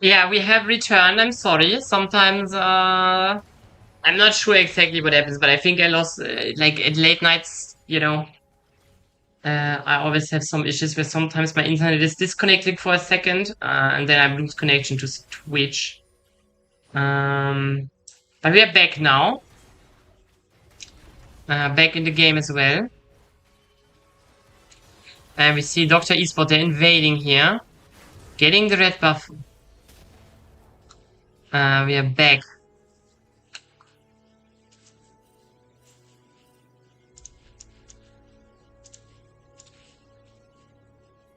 Yeah, we have returned. I'm sorry. Sometimes I'm not sure exactly what happens, but I think I lost like at late nights. I always have some issues where sometimes my internet is disconnected for a second, and then I lose connection to Twitch. But we are back now. Back in the game as well. And we see Doctor Esport, they're invading here. Getting the red buff. We are back.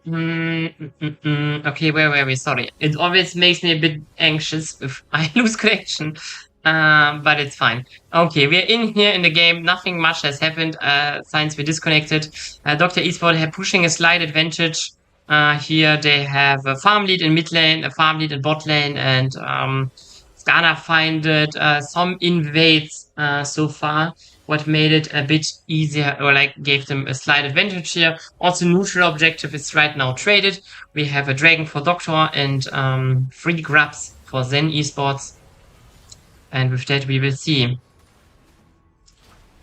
Okay, where were we? Sorry. It always makes me a bit anxious if I lose connection. But it's fine. Okay, we're in here in the game. Nothing much has happened since we disconnected. Dr. Esport are pushing a slight advantage. Here they have a farm lead in mid lane, a farm lead in bot lane, and Skana finded some invades so far, what made it a bit easier, or like gave them a slight advantage here. Also, neutral objective is right now traded. We have a dragon for Doctor and free grabs for ZEN Esports. And with that, we will see.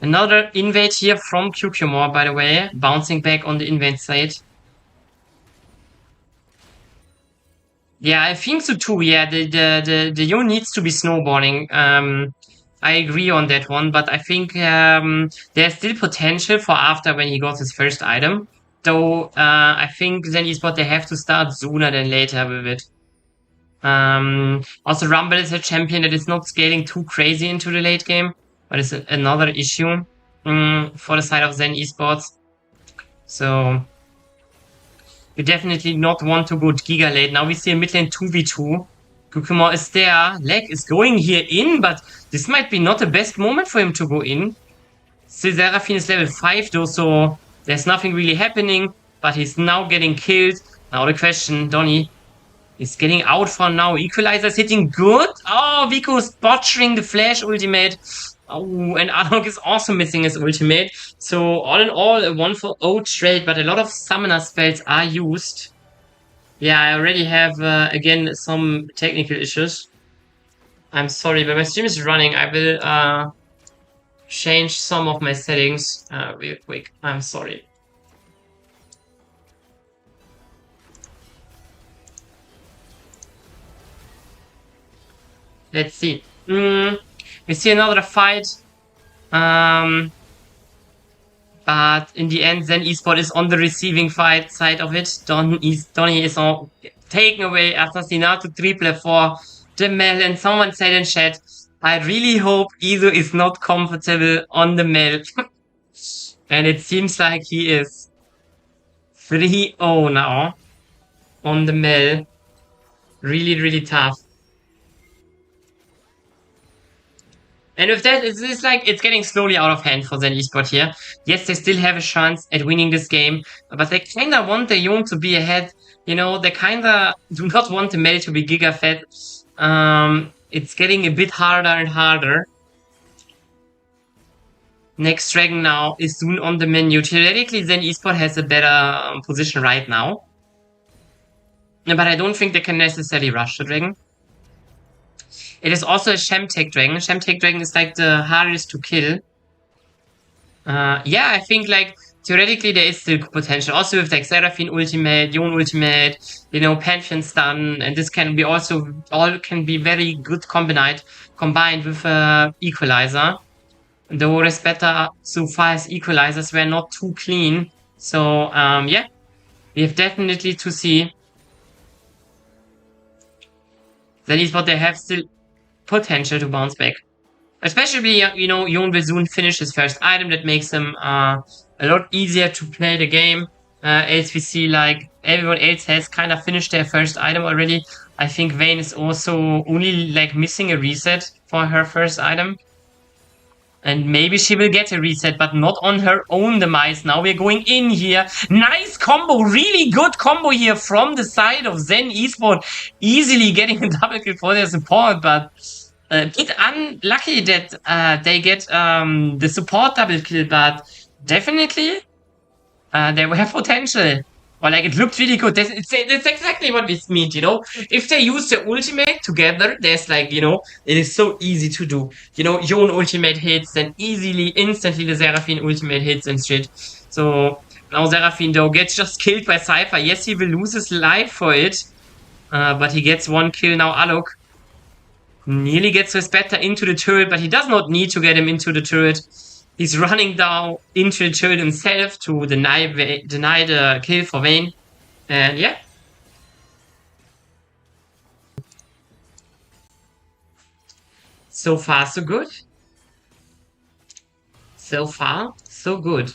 Another invade here from QQmore, by the way, bouncing back on the invade side. Yeah, I think so too. Yeah, the Yo needs to be snowballing. I agree on that one, but I think there's still potential for after when he got his first item. Though I think then Esport they have to start sooner than later with it. Also, Rumble is a champion that is not scaling too crazy into the late game, but it's another issue for the side of ZEN Esports. So you definitely not want to go Giga late. Now we see a mid lane 2v2. Kukumor is there. Leg is going here in, but this might be not the best moment for him to go in. Still, Seraphine is level 5 though, so there's nothing really happening, but he's now getting killed. Now the question, Donny is getting out for now. Equalizer's hitting good. Oh, Vico's botching the flash ultimate. Oh, and Arnok is also missing his ultimate. So all in all, a 1-for-0 trade, but a lot of summoner spells are used. Yeah, I already have, again, some technical issues. I'm sorry, but my stream is running. I will change some of my settings real quick. I'm sorry. Let's see. We see another fight. But in the end, then Esport is on the receiving side of it. Donny is all taken away. Assassinato triple for the Mel. And someone said in chat, I really hope Iso is not comfortable on the Mel. And it seems like he is. 3-0 now on the Mel. Really, really tough. And with that, it's like it's getting slowly out of hand for ZEN Esport here. Yes, they still have a chance at winning this game, but they kinda want the Young to be ahead. You know, they kinda do not want the Mel to be giga fed. It's getting a bit harder and harder. Next Dragon now is soon on the menu. Theoretically, ZEN Esport has a better position right now. But I don't think they can necessarily rush the Dragon. It is also a Shemtech Dragon. Shemtech Dragon is like the hardest to kill. Yeah, I think like theoretically there is still potential. Also with like Seraphine ultimate, Yon ultimate, you know, Pantheon stun, and this can be also all can be very good combined with Equalizer. Though Respetta so far as Equalizers were not too clean. So yeah, we have definitely to see. That is what they have still potential to bounce back. Especially, you know, Yon will soon finish his first item. That makes him a lot easier to play the game. As we see, like, everyone else has kind of finished their first item already. I think Vayne is also only, like, missing a reset for her first item. And maybe she will get a reset, but not on her own demise. Now we're going in here. Nice combo. Really good combo here from the side of ZEN Esport. Easily getting a double kill for their support, but a bit unlucky that they get the support double kill, but definitely they have potential. Or like it looked really good. That's exactly what this means, you know? If they use the ultimate together, there's like, you know, it is so easy to do. You know, Yon ultimate hits, then easily, instantly the Seraphine ultimate hits and shit. So now Seraphine though gets just killed by Cypher. Yes, he will lose his life for it. But he gets one kill now. Alok nearly gets his better into the turret, but he does not need to get him into the turret. He's running down into the turret himself to deny the kill for Vayne. And yeah. So far, so good. So far, so good.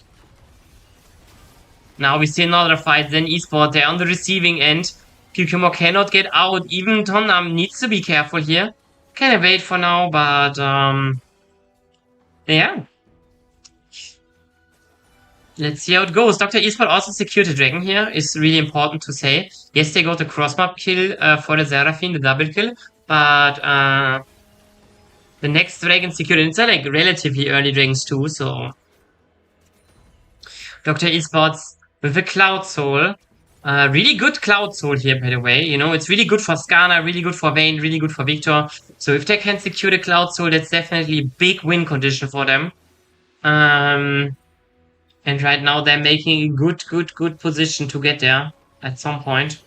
Now we see another fight. ZEN Esport, they're on the receiving end. Cucumber cannot get out. Even Tonnam needs to be careful here. Can I wait for now, but yeah. Let's see how it goes. Docta Esport also secured the dragon here. It's really important to say. Yes, they got the cross-map kill for the Seraphine, the double kill. But the next dragon secured. And it's like relatively early dragons too, so... Docta Esports with the Cloud Soul. Really good Cloud Soul here, by the way. You know, it's really good for Skana, really good for Vayne, really good for Victor. So if they can secure the Cloud Soul, that's definitely a big win condition for them. And right now they're making a good position to get there at some point.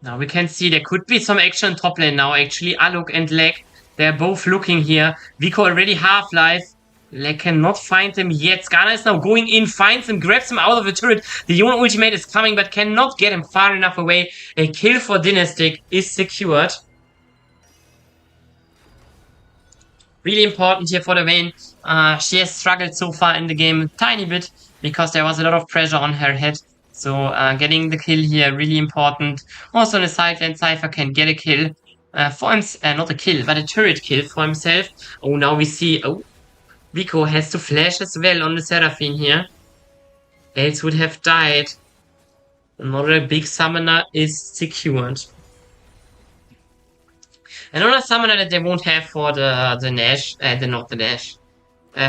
Now we can see there could be some action top lane now, actually. Alok and Leg, they're both looking here. Vico already half-life. Leg cannot find him yet. Skana is now going in, finds him, grabs him out of the turret. The Yon ultimate is coming, but cannot get him far enough away. A kill for Dynastic is secured. Really important here for the Vayne. She has struggled so far in the game a tiny bit because there was a lot of pressure on her head. So getting the kill here, really important. Also on the side lane, Cypher can get a kill for himself, not a kill, but a turret kill for himself. Oh, now we see, oh, Vico has to flash as well on the Seraphine here. Else would have died. Another big summoner is secured. Another summoner that they won't have for the Nash, not the Nash,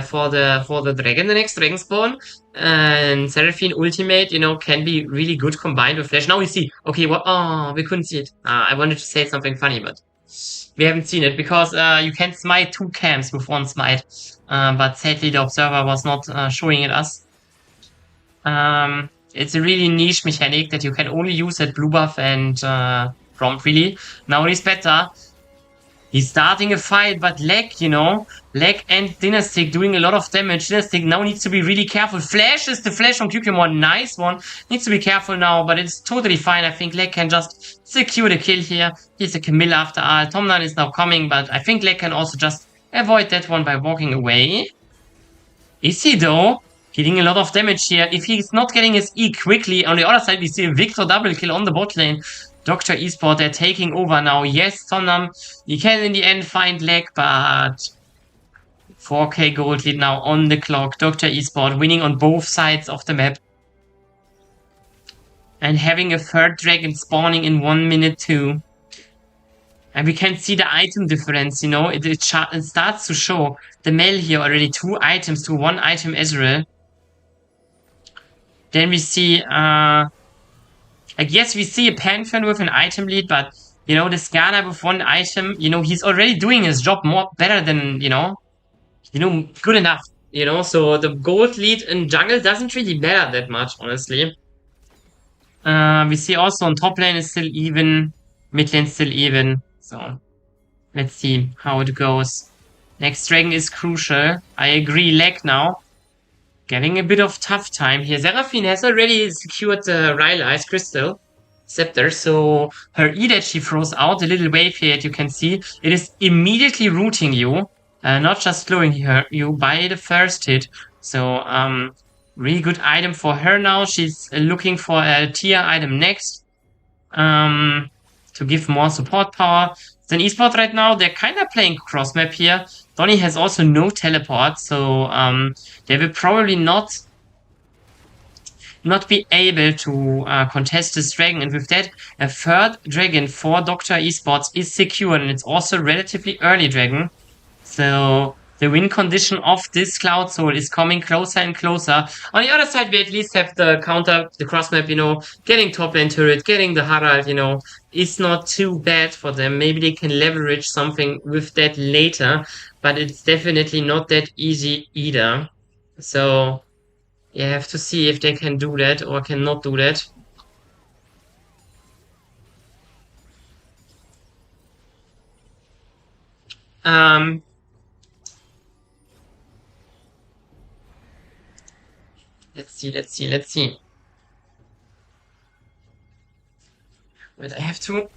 for the dragon, the next dragon spawn, and Seraphine ultimate, you know, can be really good combined with Flash. Now we see, okay, what? Oh, we couldn't see it. I wanted to say something funny, but we haven't seen it because you can smite two camps with one smite, but sadly the observer was not showing it us. It's a really niche mechanic that you can only use at blue buff and prompt really. Now he's better. He's starting a fight, but Leg, you know, Leg and Dynastic doing a lot of damage. Dynastic now needs to be really careful. Flash is the flash from Cucumber, nice one. Needs to be careful now, but it's totally fine. I think Leg can just secure the kill here. He's a Camilla after all. Tomnan is now coming, but I think Leg can also just avoid that one by walking away. Is he though? Getting a lot of damage here. If he's not getting his E quickly, on the other side we see a Victor double kill on the bot lane. Docta Esport, they're taking over now. Yes, Tonnam, you can in the end find Leg, but 4k gold lead now on the clock. Docta Esport winning on both sides of the map. And having a third dragon spawning in 1 minute too. And we can see the item difference, you know, it starts to show. The Mel here already 2 items to 1 item Ezreal. Then we see, I guess we see a Pantheon with an item lead, but, you know, the Skana with 1 item, you know, he's already doing his job better than, you know, good enough, you know, so the gold lead in jungle doesn't really matter that much, honestly. We see also on top lane is still even, mid lane still even, so let's see how it goes. Next dragon is crucial. I agree, Leg now. Getting a bit of tough time here. Seraphine has already secured the Rylai's Crystal Scepter, so her E that she throws out, the little wave here that you can see, it is immediately rooting you, not just slowing you by the first hit. So, really good item for her now. She's looking for a tier item next, to give more support power. ZEN Esport right now, they're kind of playing cross map here. Donnie has also no teleport, so they will probably not be able to contest this dragon. And with that, a third dragon for Docta Esports is secured, and it's also a relatively early dragon. So the win condition of this Cloud Soul is coming closer and closer. On the other side, we at least have the counter, the cross map, you know, getting top lane turret, getting the Harald, you know, is not too bad for them. Maybe they can leverage something with that later, but it's definitely not that easy either. So you have to see if they can do that or cannot do that. Let's see. Wait, I have to.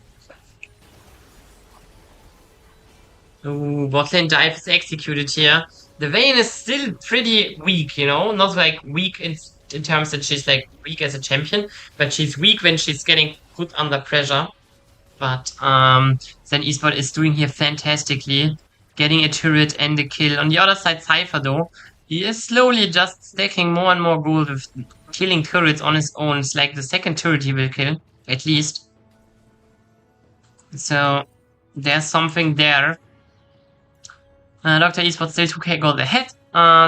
Oh, bot lane dive is executed here. The Vayne is still pretty weak, you know? Not like weak in terms that she's like weak as a champion, but she's weak when she's getting put under pressure. But ZEN Esport is doing here fantastically, getting a turret and a kill. On the other side, Cypher though, he is slowly just stacking more and more gold with killing turrets on his own. It's like the second turret he will kill, at least. So there's something there. Docta Esports still 2k gold ahead.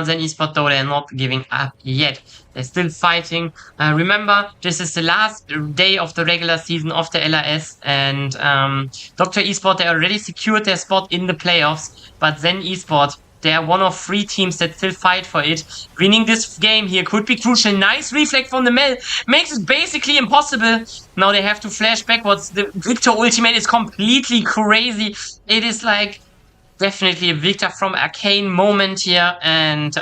ZEN Esport though, they're not giving up yet. They're still fighting. Remember, this is the last day of the regular season of the LRS, and Docta Esport, they already secured their spot in the playoffs, but ZEN Esport, they are one of 3 teams that still fight for it. Winning this game here could be crucial. Nice reflect from the Mel. Makes it basically impossible. Now they have to flash backwards. The Victor ultimate is completely crazy. It is like definitely a Victor from Arcane moment here. And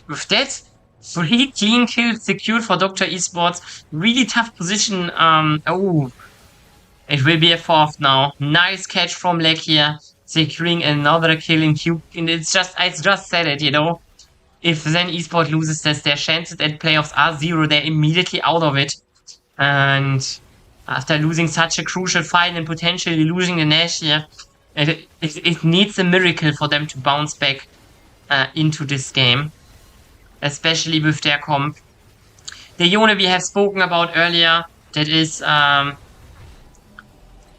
with that, 3 clean kills secured for Docta Esports. Really tough position. Oh, it will be a 4th now. Nice catch from Leg here, securing another kill in Cube. And I just said it, you know. If ZEN Esport loses this, their chances at playoffs are 0. They're immediately out of it. And after losing such a crucial fight and potentially losing the Nash here, it needs a miracle for them to bounce back into this game. Especially with their comp. The Yone we have spoken about earlier, that is that,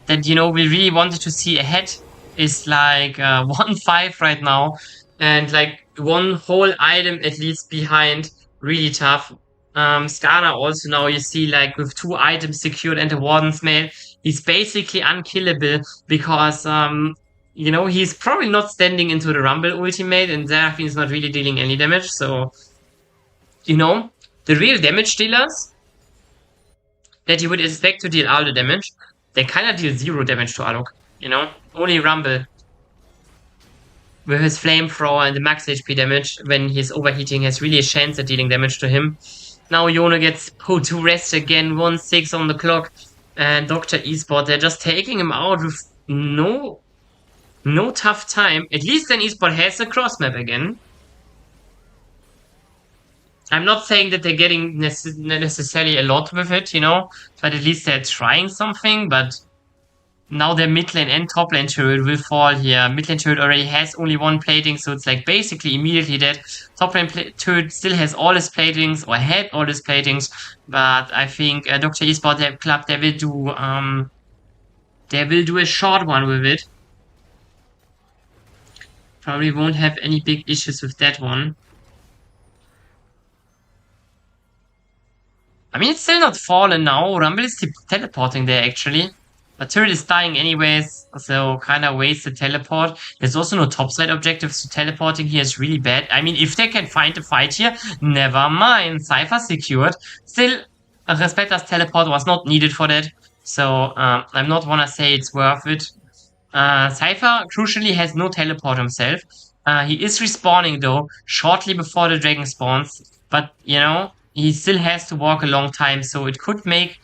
you know, we really wanted to see ahead, is like 1-5 right now, and like 1 whole item at least behind. Really tough. Skana also now, you see, like with 2 items secured and a Warden's Mail, he's basically unkillable because you know, he's probably not standing into the Rumble ultimate, and Seraphine is not really dealing any damage. So, you know, the real damage dealers that you would expect to deal all the damage, they kind of deal 0 damage to Alok, you know? Only Rumble with his flamethrower and the max HP damage when he's overheating has really a chance at dealing damage to him. Now Yone gets put to rest again, 1-6 on the clock, and Docta Esport, they're just taking him out with no tough time. At least ZEN Esport has a cross map again. I'm not saying that they're getting necessarily a lot with it, you know, but at least they're trying something. But now their mid lane and top lane turret will fall here. Mid lane turret already has only 1 plating, so it's like basically immediately dead. Top lane turret still has all his platings, or had all his platings, but I think Docta Esport, their club, they will do a short one with it. Probably won't have any big issues with that one. I mean, it's still not fallen now. Rumble is teleporting there, actually. But turret is dying anyways, so kind of wasted teleport. There's also no topside objectives, so teleporting here is really bad. I mean, if they can find a fight here, never mind. Cypher secured. Still, Respecta's teleport was not needed for that, so I'm not wanna say it's worth it. Cypher, crucially, has no teleport himself. He is respawning, though, shortly before the dragon spawns. But, you know, he still has to walk a long time, so it could make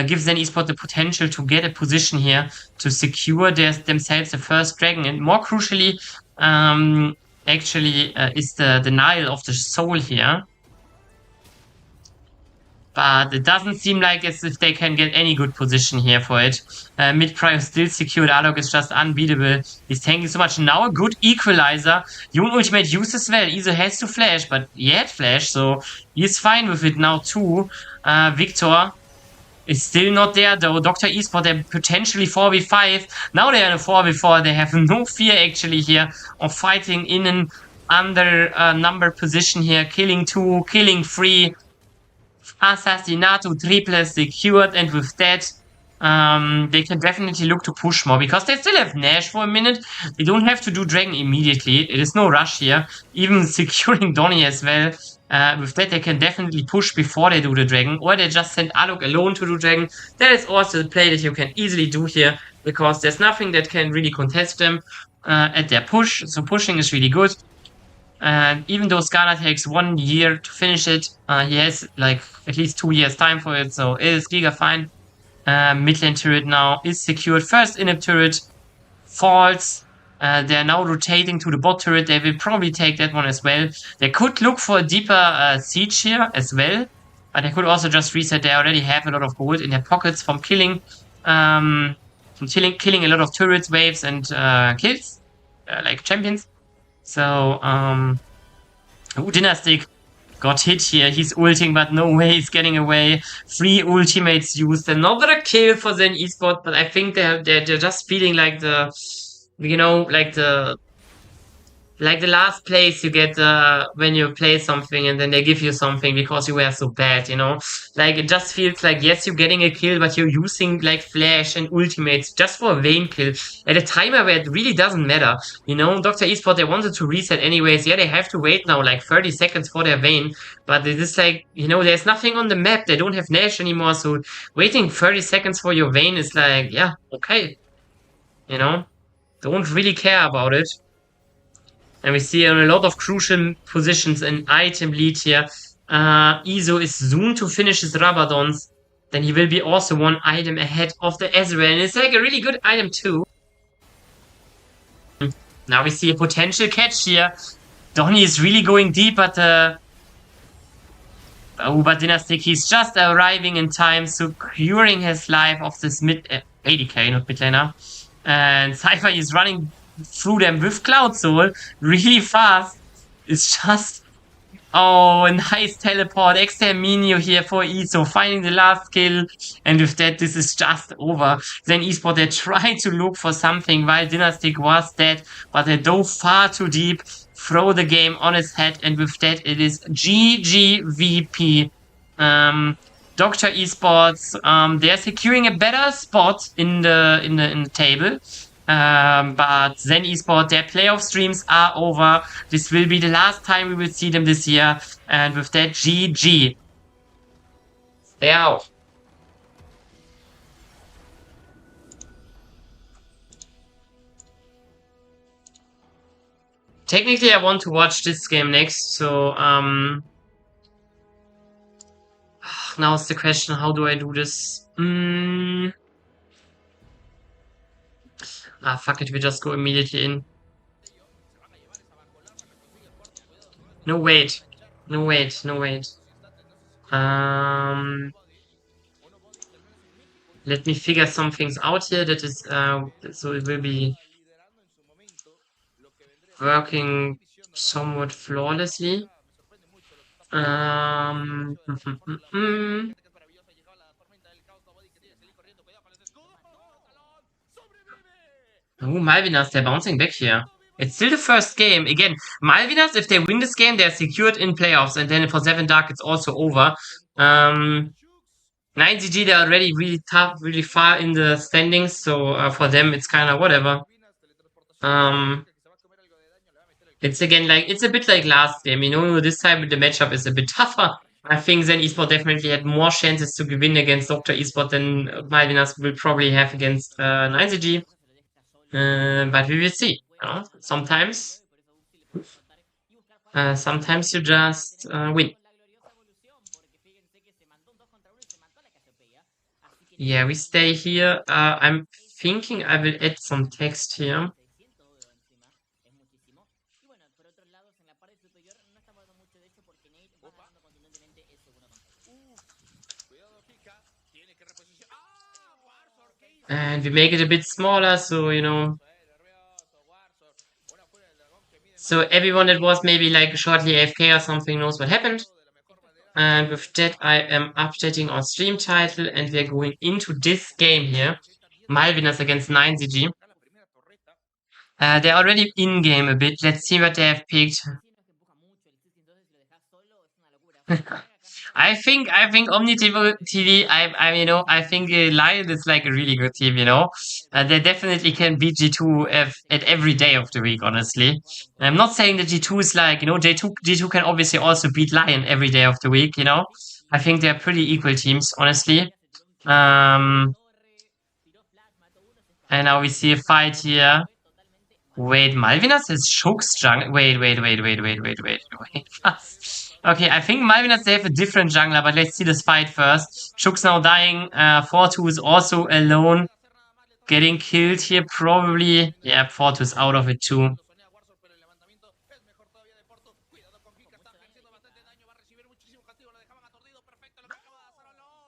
give ZEN Esport the potential to get a position here to secure themselves the first dragon, and more crucially, actually, is the denial of the soul here. But it doesn't seem like as if they can get any good position here for it. Mid-prio still secured. Alok is just unbeatable. He's tanking so much. Now a good equalizer. Yone ultimate used as well. Iso has to flash, but he had flash, so he's fine with it now too. Victor is still not there though. Docta Esport, they're potentially 4v5. Now they are in a 4v4. They have no fear actually here of fighting in an under number position here. Killing 2, killing 3. Assassinato triple secured, and with that, they can definitely look to push more because they still have Nash for a minute. They don't have to do Dragon immediately. It is no rush here. Even securing Donnie as well. With that, they can definitely push before they do the Dragon, or they just send Alok alone to do Dragon. That is also the play that you can easily do here because there's nothing that can really contest them at their push. So pushing is really good. And even though Skarner takes 1 year to finish it, he has like at least 2 years time for it, so it is giga fine. Mid lane turret now is secured. First inhib turret falls. They are now rotating to the bot turret. They will probably take that one as well. They could look for a deeper siege here as well, but they could also just reset. They already have a lot of gold in their pockets from killing a lot of turrets, waves, and kills, like champions. So, Dynastic got hit here. He's ulting, but no way he's getting away. 3 ultimates used. Another kill for ZEN Esport, but I think they're just feeling like the, you know, like the last place you get when you play something and then they give you something because you were so bad, you know? Like, it just feels like, yes, you're getting a kill, but you're using, like, flash and ultimates just for a Vayne kill at a timer where it really doesn't matter, you know? Docta Esport, they wanted to reset anyways. Yeah, they have to wait now, like, 30 seconds for their Vayne, but it is like, you know, there's nothing on the map. They don't have Nash anymore, so waiting 30 seconds for your Vayne is like, yeah, okay. You know? Don't really care about it. And we see a lot of crucial positions in item lead here. Iso is soon to finish his Rabadons. Then he will be also 1 item ahead of the Ezreal. And it's like a really good item too. Now we see a potential catch here. Donnie is really going deep, but Dynastic, he's just arriving in time, securing his life of this ADK, not mid laner. And Cypher is running through them with Cloud Soul really fast. It's just, oh, a nice teleport. Exterminio here for Iso, finding the last kill. And with that, this is just over. Then Esport, they tried to look for something while Dynastic was dead, but they dove far too deep, throw the game on its head, and with that, it is GGVP. Docta Esports, they're securing a better spot in the table. But ZEN Esport, their playoff streams are over. This will be the last time we will see them this year. And with that, GG. They're out. Technically, I want to watch this game next, so, now is the question, how do I do this? Fuck it, we just go immediately in. No, wait. No, wait. No, wait. Let me figure some things out here. That is, so it will be working somewhat flawlessly. Oh, Malvinas, they're bouncing back here. It's still the first game. Again, Malvinas, if they win this game, they're secured in playoffs. And then for 7 Dark, it's also over. 9ZG, they're already really tough, really far in the standings. So for them, it's kind of whatever. It's again like, it's a bit like last game. You know, this time the matchup is a bit tougher. I think ZEN Esport definitely had more chances to win against Docta Esport than Malvinas will probably have against 9ZG. But we will see. You know? Sometimes you just win. Yeah, we stay here. I'm thinking I will add some text here. And we make it a bit smaller, so, you know. So everyone that was maybe like shortly AFK or something knows what happened. And with that, I am updating our stream title, and we're going into this game here. Malvinas against 9ZG. They're already in-game a bit. Let's see what they have picked. I think Omni TV. I think Lion is like a really good team. They definitely can beat G2 at every day of the week. Honestly, I'm not saying that G2 is like G2 can obviously also beat Lion every day of the week. I think they're pretty equal teams. Honestly, and now we see a fight here. Wait, Malvinas has Shook's jungle. Wait. Okay, I think Malvinas, they have a different jungler, but let's see this fight first. Shook's now dying. 4-2 is also alone. Getting killed here, probably. Yeah, 4-2 is out of it too.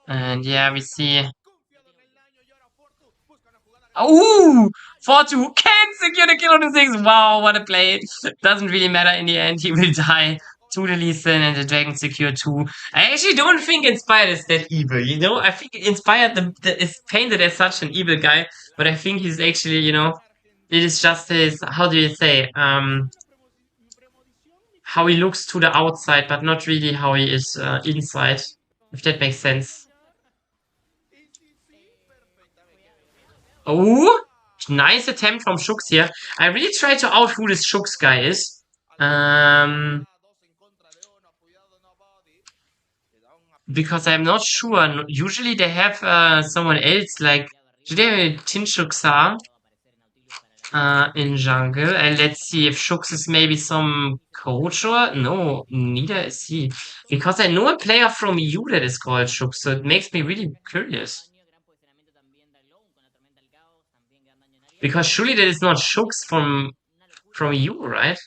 And yeah, we see. Oh, 4-2 can secure the kill on the 6. Wow, what a play. Doesn't really matter in the end. He will die to the Lee Sin and the Dragon secure 2. I actually don't think Inspired is that evil. I think Inspired is painted as such an evil guy, but I think he's actually, it is just his, how do you say, how he looks to the outside, but not really how he is inside, if that makes sense. Oh, nice attempt from Shooks here. I really try to out who this Shooks guy is. Because I'm not sure. Usually they have someone else, like, do they have a Tinshuksa in jungle? And let's see if Shooks is maybe some coach or... No, neither is he. Because I know a player from EU that is called Shooks, so it makes me really curious. Because surely that is not Shooks from EU, right?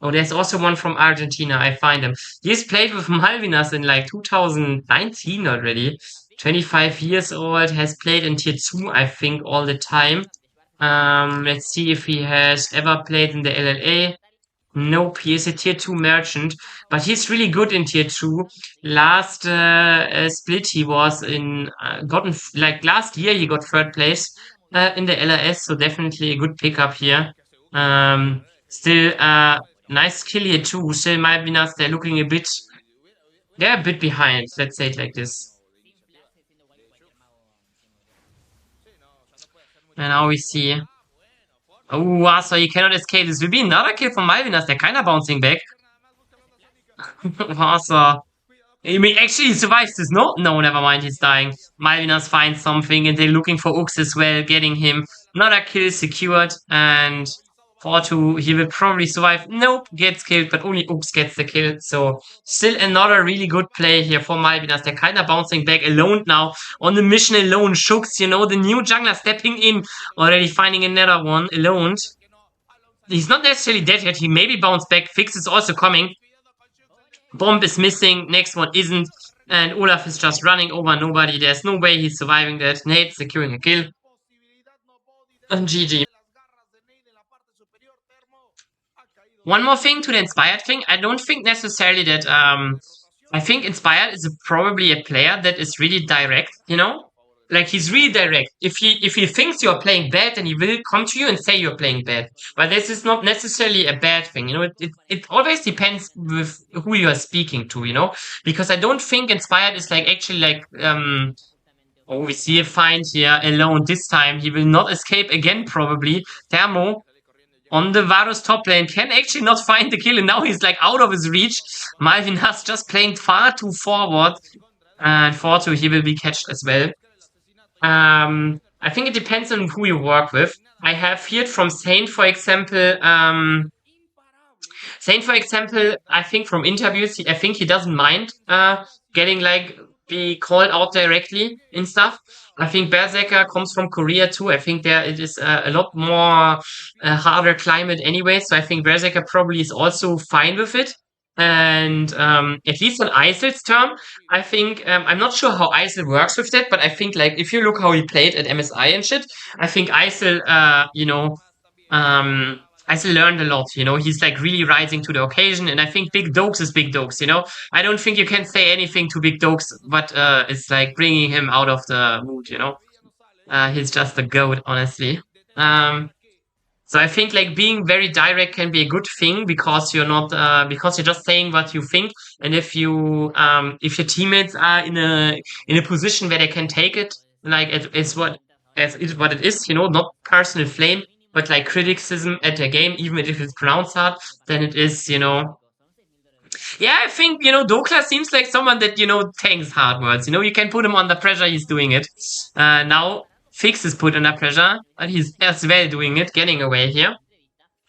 Oh, there's also one from Argentina. I find him. He's played with Malvinas in like 2019 already. 25 years old, has played in Tier 2, I think, all the time. Let's see if he has ever played in the LLA. Nope, he is a Tier 2 merchant, but he's really good in Tier 2. Last split he was in, last year he got third place in the LRS, so definitely a good pickup here. Still, nice kill here too. Still, Malvinas, they're a bit behind, let's say it like this. And now we see. Oh, so you cannot escape. This will be another kill from Malvinas. They're kind of bouncing back. Wasa. Actually, he survives this. No, never mind. He's dying. Malvinas finds something, and they're looking for Ux as well, getting him. Another kill secured, and 4-2, he will probably survive. Nope, gets killed, but only Ux gets the kill. So, still another really good play here for Malvinas. They're kind of bouncing back alone now. On the mission alone, Shooks, the new jungler stepping in. Already finding another one alone. He's not necessarily dead yet. He maybe bounced back. Fix is also coming. Bomb is missing. Next one isn't. And Olaf is just running over nobody. There's no way he's surviving that. Nate securing a kill. And GG. One more thing to the Inspired thing. I don't think necessarily that... I think Inspired is probably a player that is really direct, Like, he's really direct. If he thinks you're playing bad, then he will come to you and say you're playing bad. But this is not necessarily a bad thing, It always depends with who you are speaking to, Because I don't think Inspired is oh, we see a find here alone this time. He will not escape again, probably. Thermo on the Varus top lane can actually not find the kill, and now he's like out of his reach. Malvinas just playing far too forward. And 4-2, he will be catched as well. I think it depends on who you work with. I have heard from Saint, for example. I think from interviews, I think he doesn't mind getting be called out directly and stuff. I think Berserker comes from Korea too. I think there it is a lot more harder climate anyway. So I think Berserker probably is also fine with it. And at least on Isel's term, I think I'm not sure how Isel works with that, but I think if you look how he played at MSI and shit, I think Isel, I still learned a lot, you know. He's like really rising to the occasion, and I think Big Dokes is Big Dokes, you know. I don't think you can say anything to Big Dokes, but it's like bringing him out of the mood, you know. He's just a goat, honestly. Um, so I think like being very direct can be a good thing because you're not because you're just saying what you think, and if your teammates are in a position where they can take it, like it's what it is, you know, not personal flame, but like criticism at their game, even if it's pronounced hard, then it is, you know. Yeah, I think, you know, Dokla seems like someone that, you know, tanks hard words. You know, you can put him under pressure, he's doing it. Now, Fix is put under pressure, but he's as well doing it, getting away here.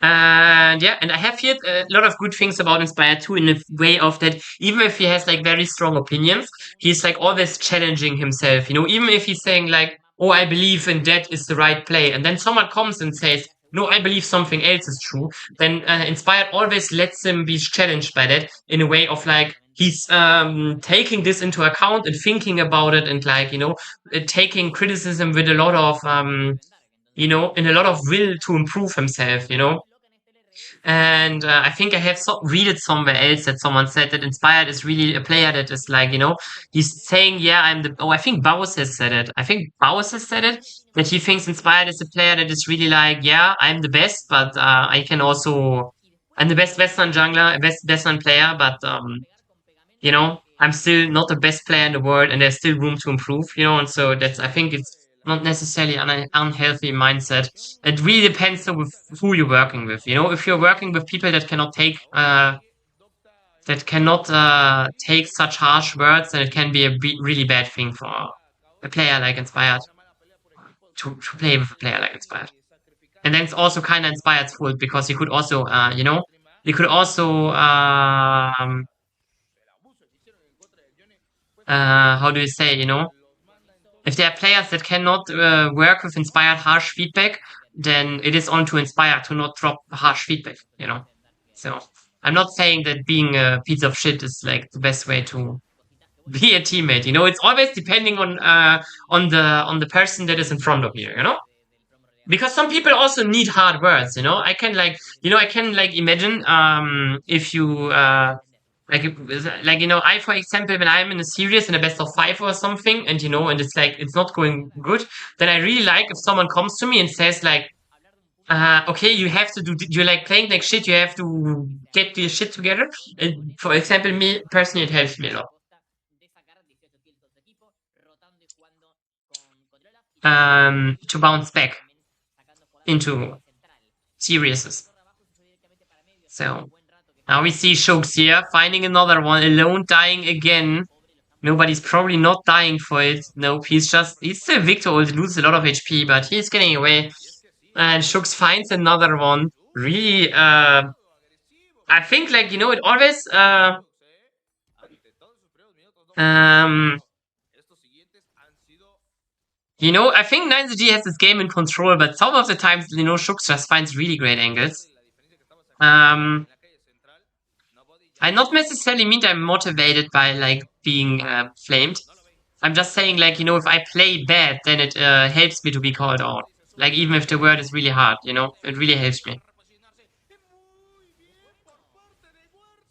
And yeah, and I have heard a lot of good things about Inspired too, in the way of that, even if he has like very strong opinions, he's like always challenging himself, you know, even if he's saying like, oh, I believe in that is the right play. And then someone comes and says, no, I believe something else is true. Then Inspired always lets him be challenged by that in a way of like, he's taking this into account and thinking about it and like, you know, taking criticism with a lot of, you know, in a lot of will to improve himself, you know. And I think I have read it somewhere else that someone said that Inspired is really a player that is like, you know, he's saying, yeah, I think Baus has said it. I think Baus has said it, that he thinks Inspired is a player that is really like, yeah, I'm the best, but I'm the best Western jungler, best Western player, but you know, I'm still not the best player in the world and there's still room to improve, you know, and so I think it's not necessarily an unhealthy mindset. It really depends on with who you're working with, you know, if you're working with people that cannot take such harsh words, then it can be a really bad thing for a player like Inspired to play with a player like Inspired. And then it's also kind of Inspired's fault because he could also, you know, he could also, how do you say, you know, if there are players that cannot work with Inspired harsh feedback, then it is on to Inspired to not drop harsh feedback, you know. So I'm not saying that being a piece of shit is like the best way to be a teammate. You know, it's always depending on the person that is in front of you. You know, because some people also need hard words. You know, I can like imagine if you like you know, I for example, when I'm in a series in a best of five or something, and you know, and it's like it's not going good, then I really like if someone comes to me and says like, okay, you have to do, you're like playing like shit, you have to get your shit together. And for example, me personally, it helps me a lot. To bounce back into series. So now we see Shooks here finding another one alone, dying again. Nobody's probably not dying for it. Nope, he's still Victor old, loses a lot of HP, but he's getting away. And Shooks finds another one. Really, I think like, you know, it always, um, you know, I think 9ZG has this game in control, but some of the times, you know, Shooks just finds really great angles. I not necessarily mean I'm motivated by like being flamed. I'm just saying like, you know, if I play bad, then it helps me to be called out. Like even if the word is really hard, you know, it really helps me.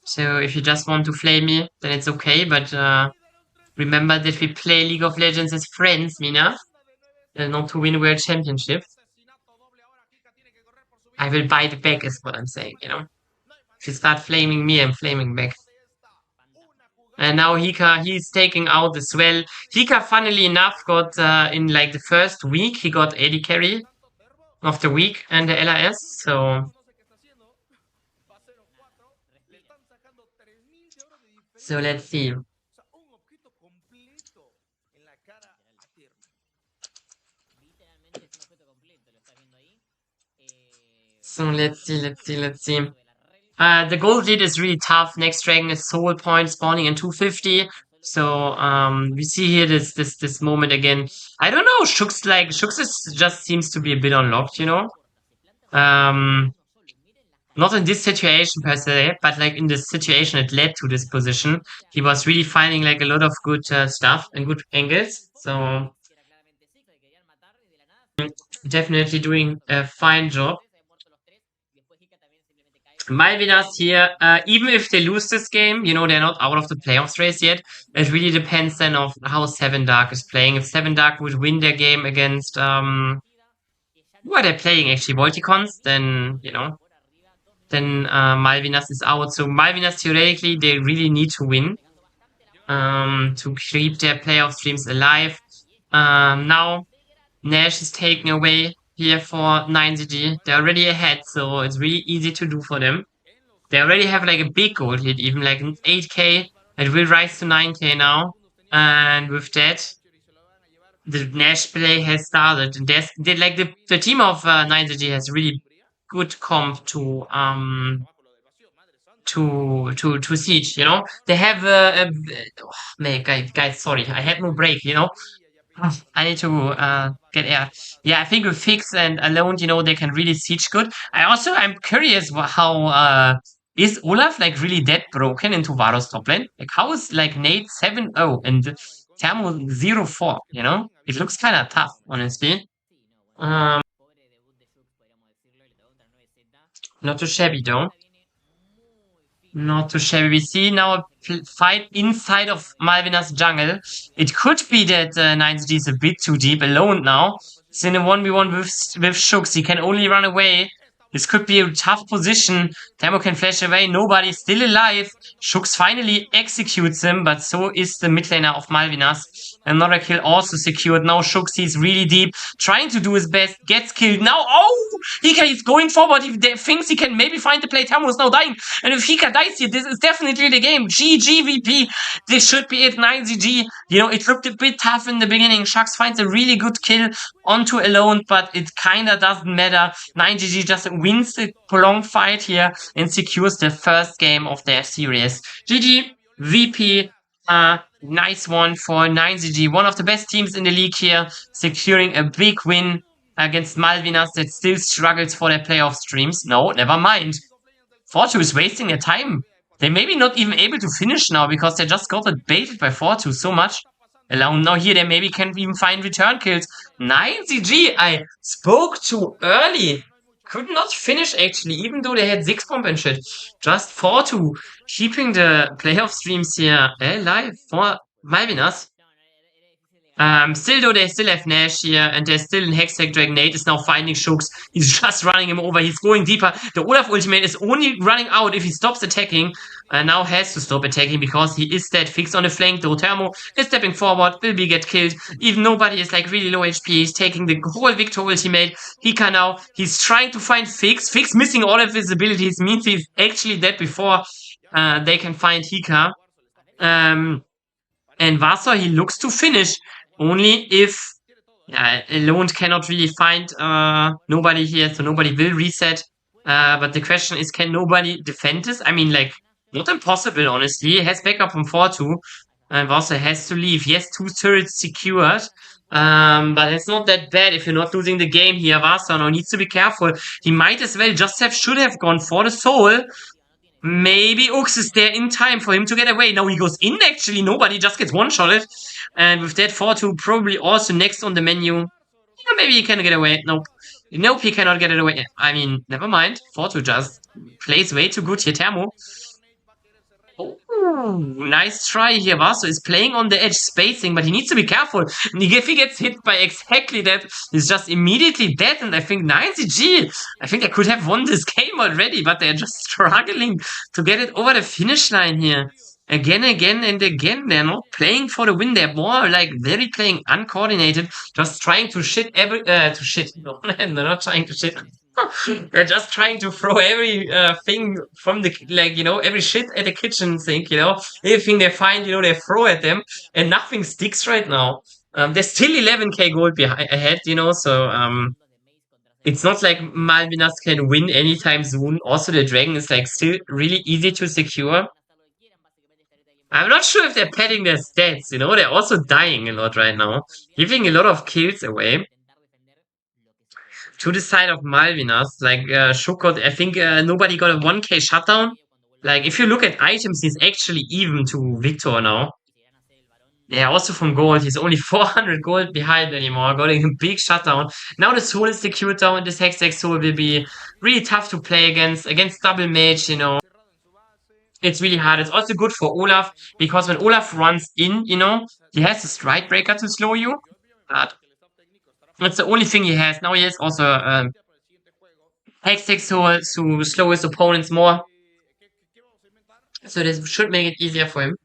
So if you just want to flame me, then it's okay, but remember that we play League of Legends as friends, Mina, and not to win World Championship. I will bite back is what I'm saying, you know. If you start flaming me, I'm flaming back. And now Hika, he's taking out as well. Hika, funnily enough, got in like the first week, he got AD carry of the week and the LRS. So let's see. So let's see. The gold lead is really tough. Next dragon is soul point spawning in 250. So we see here this moment again. I don't know. Shooks is just seems to be a bit unlocked, you know. Not in this situation per se, but like in this situation it led to this position. He was really finding like a lot of good stuff and good angles. So definitely doing a fine job. Malvinas here, even if they lose this game, you know, they're not out of the playoffs race yet. It really depends then of how Seven Dark is playing. If Seven Dark would win their game against, who are they playing actually? Volticons, then, you know, then Malvinas is out. So Malvinas theoretically, they really need to win to keep their playoff streams alive. Now Nash is taken away here for 9ZG. They're already ahead, so it's really easy to do for them. They already have like a big gold lead, even like an 8k. It will rise to 9k now. And with that, the Nash play has started. And like the team of 9ZG has really good comp to Siege, you know? They have oh, man, guys, sorry, I had no break, you know? I need to get air. Yeah, I think with Fix and Alone, you know, they can really siege good. I'm curious how is Olaf like really that broken into Varus top lane? Like how is like Nate 7-0 and Thermo 0-4, you know? It looks kind of tough, honestly. Um, not too shabby though. Not too shabby. We see now a fight inside of Malvinas jungle. It could be that 9G is a bit too deep alone now. It's in a 1v1 with Shooks. He can only run away. This could be a tough position. Temo can flash away. Nobody's still alive. Shooks finally executes him, but so is the mid laner of Malvinas. Another kill also secured. Now Shooks, he's really deep. Trying to do his best. Gets killed. Now, oh! He's going forward. He thinks he can maybe find the play. Temo is now dying. And if Hika dies here, this is definitely the game. GGVP. This should be it. 9ZG. You know, it looked a bit tough in the beginning. Shucks finds a really good kill onto Alone, but it kinda doesn't matter. 9GG just wins the prolonged fight here and secures the first game of their series. GG, VP, nice one for 9ZG. One of the best teams in the league here, securing a big win against Malvinas that still struggles for their playoff streams. No, never mind. 4-2 is wasting their time. They may be not even able to finish now because they just got baited by 4-2 so much. Alone now here, they maybe can even find return kills. 9ZG, I spoke too early. Could not finish actually, even though they had 6 bomb and shit. Just 4-2, keeping the playoff streams here alive for Malvinas. Still though, they still have Nash here, and there's still in Hextech Dragon. Nate is now finding Shooks. He's just running him over. He's going deeper. The Olaf ultimate is only running out if he stops attacking. Now has to stop attacking because he is dead. Fix on the flank, though. Thermo is stepping forward. Will be get killed. Even nobody is like really low HP. He's taking the whole Victor ultimate. Hika now, he's trying to find Fix. Fix missing all of his abilities means he's actually dead before they can find Hika. And Vasa, he looks to finish. Only if Alone cannot really find nobody here, so nobody will reset. But the question is, can nobody defend this? I mean, like, not impossible, honestly. He has backup from 4-2. And Vasa has to leave. He has 2 turrets secured. But it's not that bad if you're not losing the game here. Vasa now needs to be careful. He might as well should have gone for the soul. Maybe Ux is there in time for him to get away. Now he goes in, actually. Nobody just gets one-shotted. And with that, 4-2 probably also next on the menu. Yeah, maybe he can get away. Nope. Nope, he cannot get it away. I mean, never mind. 4-2 just plays way too good here. Thermo. Oh, nice try here. Vaso is playing on the edge, spacing, but he needs to be careful. And if he gets hit by exactly that, he's just immediately dead. And I think 9ZG, I think they could have won this game already, but they're just struggling to get it over the finish line here. Again, and again, they're not playing for the win. They're more like very playing uncoordinated, just trying to shit to shit. No, they're not trying to shit. They're just trying to throw every thing from the, like, you know, every shit at the kitchen sink, you know. Everything they find, you know, they throw at them, and nothing sticks right now. There's still 11k gold ahead, you know, so it's not like Malvinas can win anytime soon. Also, the dragon is like still really easy to secure. I'm not sure if they're padding their stats, you know, they're also dying a lot right now, giving a lot of kills away. To the side of Malvinas, like Shukot, I think nobody got a 1k shutdown. Like, if you look at items, he's actually even to Victor now. Yeah, also from gold, he's only 400 gold behind anymore, got a big shutdown. Now the soul is secured down, this Hextech soul will be really tough to play against double mage, you know. It's really hard. It's also good for Olaf, because when Olaf runs in, you know, he has a strike breaker to slow you. But that's the only thing he has. Now he has also Hex Hole to slow his opponents more. So this should make it easier for him.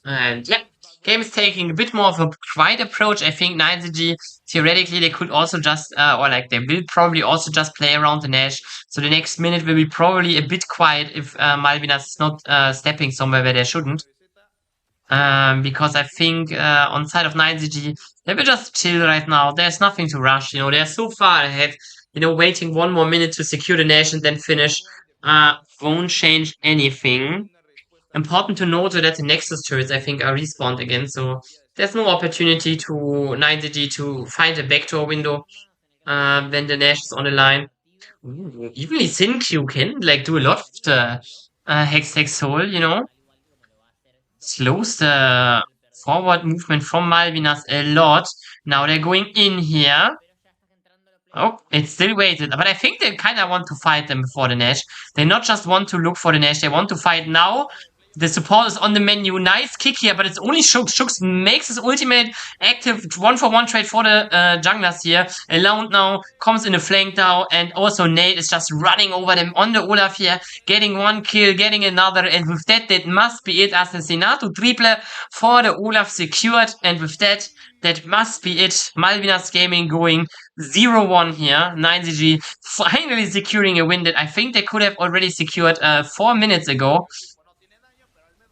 And yeah, game is taking a bit more of a quiet approach. I think 9ZG, theoretically, they could also just, or like they will probably also just play around the Nash. So the next minute will be probably a bit quiet if Malvinas is not stepping somewhere where they shouldn't. Because I think on side of 9ZG, they will just chill right now. There's nothing to rush, you know, they're so far ahead. You know, waiting 1 more minute to secure the Nash and then finish won't change anything. Important to note that the Nexus turrets, I think, are respawned again, so there's no opportunity to 9ZG to find a backdoor window when the Nash is on the line. Ooh, even the Sin Q can like do a lot of the Hex Soul, you know. Slows the forward movement from Malvinas a lot. Now they're going in here. Oh, it's still waited. But I think they kind of want to fight them before the Nash. They not just want to look for the Nash, they want to fight now. The support is on the menu. Nice kick here, but it's only Shooks. Shooks makes his ultimate active 1-for-1 trade for the junglers here. Alone now comes in the flank now, and also Nate is just running over them on the Olaf here, getting one kill, getting another, and with that must be it. Assassinato triple for the Olaf secured, and with that must be it. Malvinas Gaming going 0-1 here. 9ZG finally securing a win that I think they could have already secured 4 minutes ago.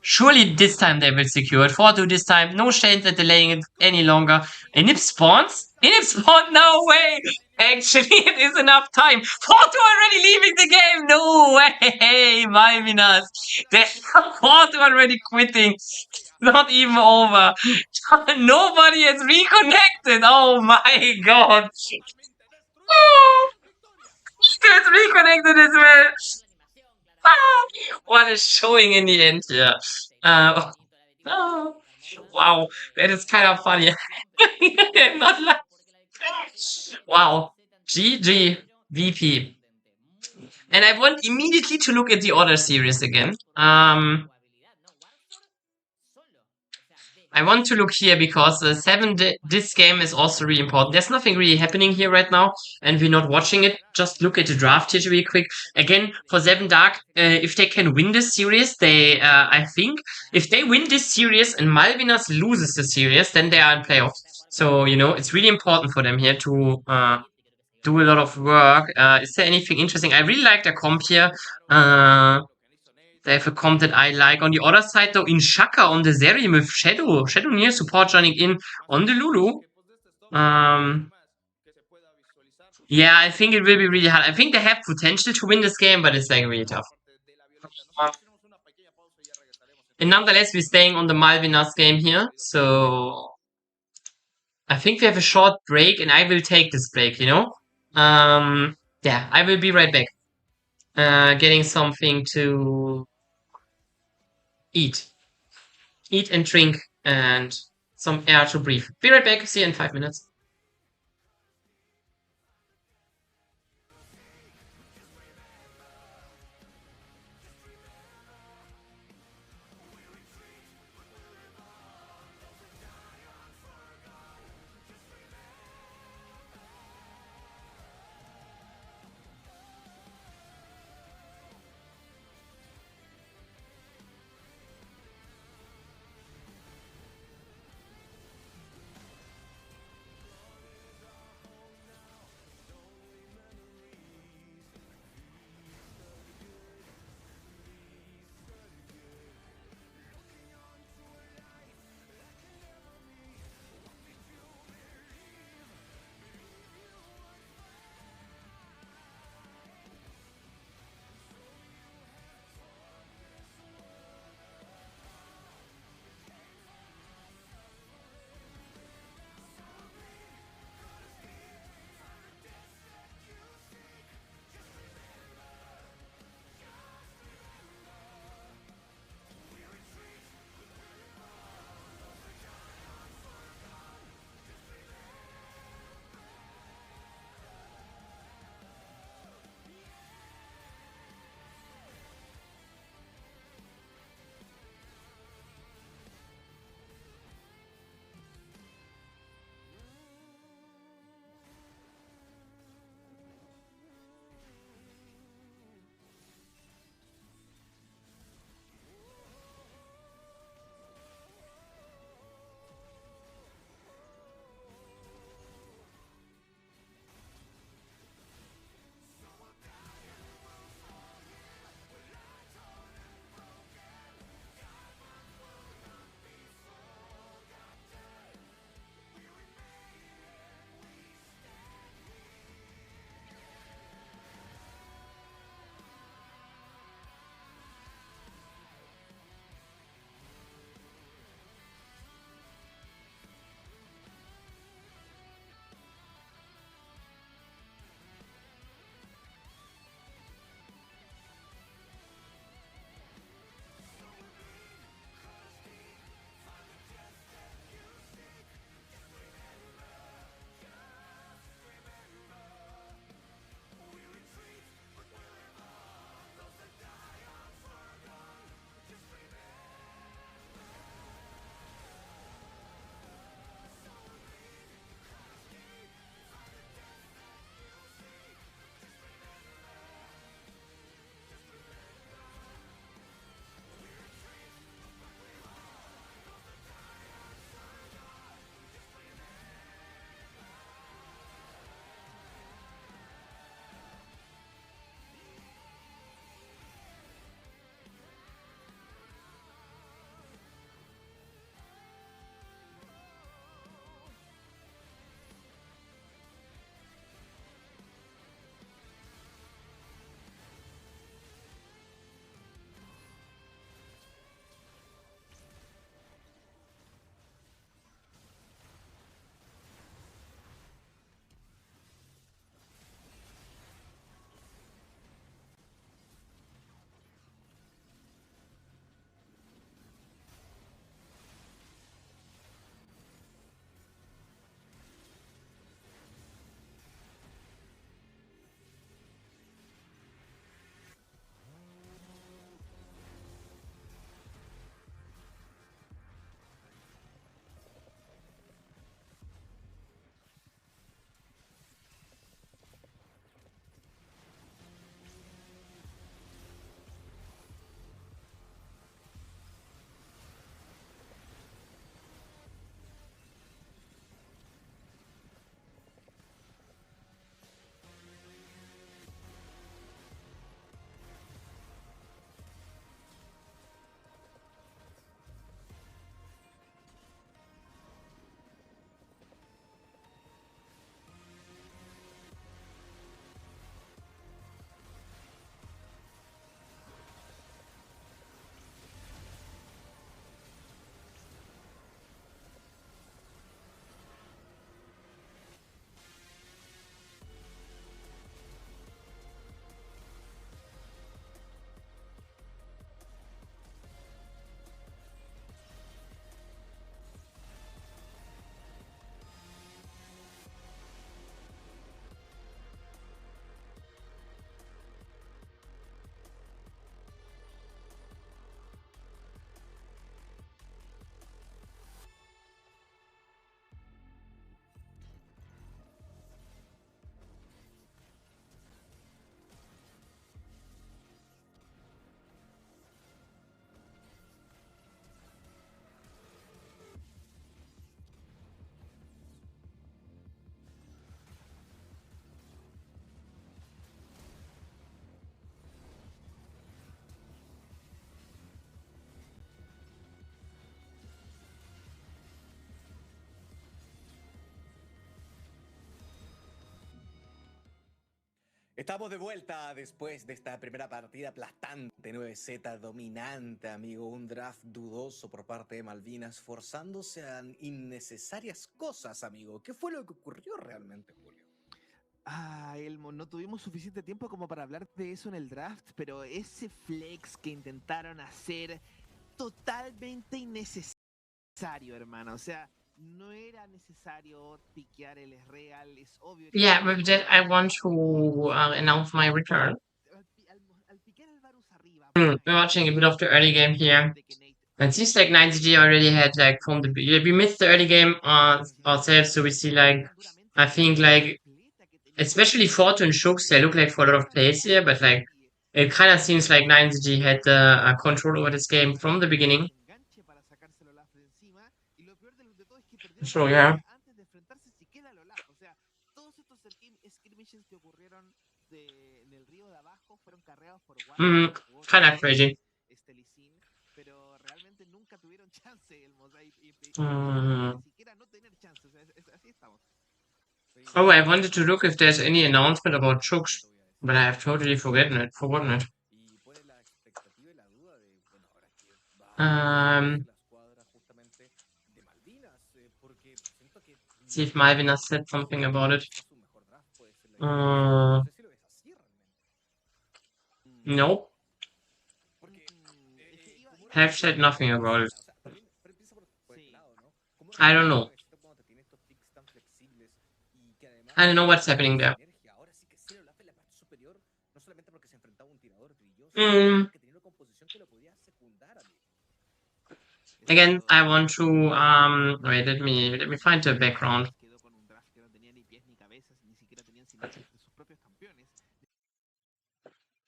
Surely this time they will secure it. 4-2 this time. No chance at delaying it any longer. Inip spawns? Inip spawned? No way! Actually, it is enough time. 4-2 already leaving the game! No way! Malvinas. They're 4-2 already quitting. Not even over. Nobody has reconnected. Oh my god. Oh, it's reconnected as well. Ah, what a showing in the end here. Oh, wow, that is kind of funny. Not like, wow, GG, VP. And I want immediately to look at the other series again. I want to look here because this game is also really important. There's nothing really happening here right now, and we're not watching it. Just look at the draft here really quick. Again, for 7 Dark, if they can win this series, I think, if they win this series and Malvinas loses the series, then they are in playoffs. So, you know, it's really important for them here to do a lot of work. Is there anything interesting? I really like the comp here. They have a comp that I like. On the other side, though, in Shaka on the Zeri with Shadow near support joining in on the Lulu. Yeah, I think it will be really hard. I think they have potential to win this game, but it's like really tough. And nonetheless, we're staying on the Malvinas game here, so I think we have a short break, and I will take this break, you know? Yeah, I will be right back. Getting something to eat. Eat and drink and some air to breathe. Be right back. See you in 5 minutes. Estamos de vuelta después de esta primera partida aplastante, 9Z dominante, amigo. Un draft dudoso por parte de Malvinas, forzándose a innecesarias cosas, amigo. ¿Qué fue lo que ocurrió realmente, Julio? Elmo, no tuvimos suficiente tiempo como para hablar de eso en el draft, pero ese flex que intentaron hacer totalmente innecesario, hermano. O sea, no era necesario piquear el real, es obvio. Yeah, with that, I want to announce my return. We're watching a bit of the early game here. It seems like 9ZG already had like from the we missed the early game ourselves, so we see like I think like especially Fortune and Shooks, they look like for a lot of plays here, but like it kind of seems like 9ZG had control over this game from the beginning. So yeah. Kind of crazy. Oh, I wanted to look if there's any announcement about Chooks, but I have totally forgotten it. See if Malvinas said something about it. Nope. Have said nothing about it. I don't know. I don't know what's happening there. Again, I want to wait, let me find the background.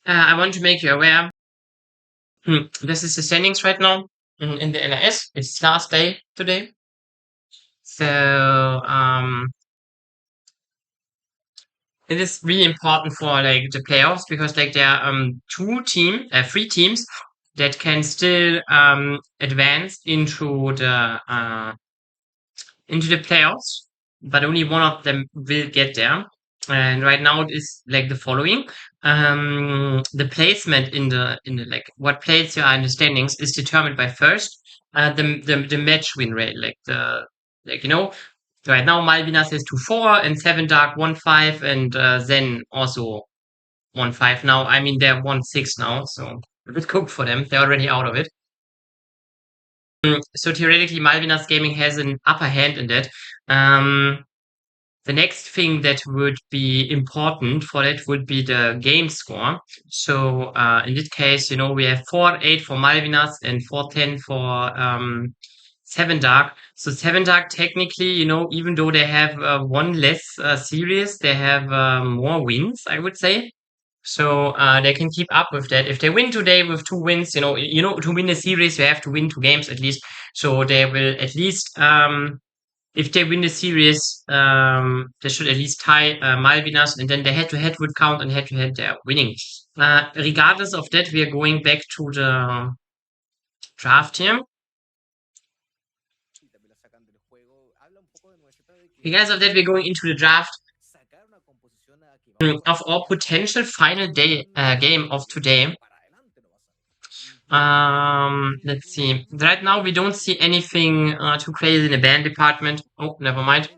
I want to make you aware. This is the standings right now in the LRS. It's last day today. So it is really important for like the playoffs because like there are three teams that can still advance into the playoffs, but only one of them will get there. And right now it is like the following. The placement in the like what place you are in the standings is determined by first the match win rate, like you know, right now Malvinas has 2-4 and Seven Dark 1-5 and ZEN also 1-5 now. I mean they're 1-6 now, so a bit cooked for them. They're already out of it. So theoretically Malvinas Gaming has an upper hand in that. The next thing that would be important for that would be the game score. So in this case, you know, we have 4-8 for Malvinas and 4-10 for Seven Dark. So Seven Dark technically, you know, even though they have one less series, they have more wins, I would say. So they can keep up with that. If they win today with 2 wins, you know, to win a series, you have to win 2 games at least. So they will at least if they win the series, they should at least tie Malvinas, and then the head-to-head would count, and head-to-head they're winning. Regardless of that, we are going back to the draft here. Regardless of that, we're going into the draft of our potential final day game of today. Let's see. Right now, we don't see anything too crazy in the band department. Oh, never mind.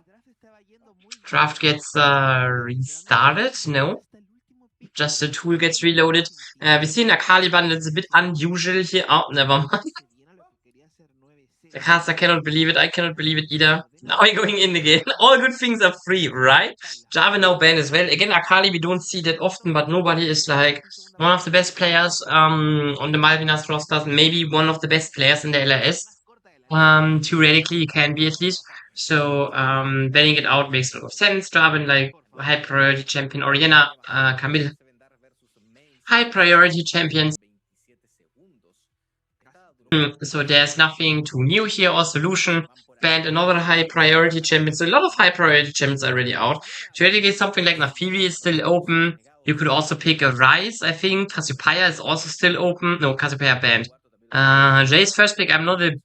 Draft gets restarted. No. Just the tool gets reloaded. We see an Akali bundle. It's a bit unusual here. Oh, never mind. The caster cannot believe it. I cannot believe it either. Now we're going in again. All good things are free, right? Java now banned as well. Again, Akali we don't see that often, but nobody is like one of the best players on the Malvinas roster. Maybe one of the best players in the LRS. Theoretically, he can be at least. So banning it out makes a lot of sense. Draven like high priority champion, Oriana, Camille, high priority champions. So there's nothing too new here or solution. Banned another high priority champion. So a lot of high priority champions are already out. Theoretically, something like Nafivi is still open. You could also pick a Rise, I think. Cassiopeia is also still open. No, Cassiopeia banned. Jay's first pick, I'm not the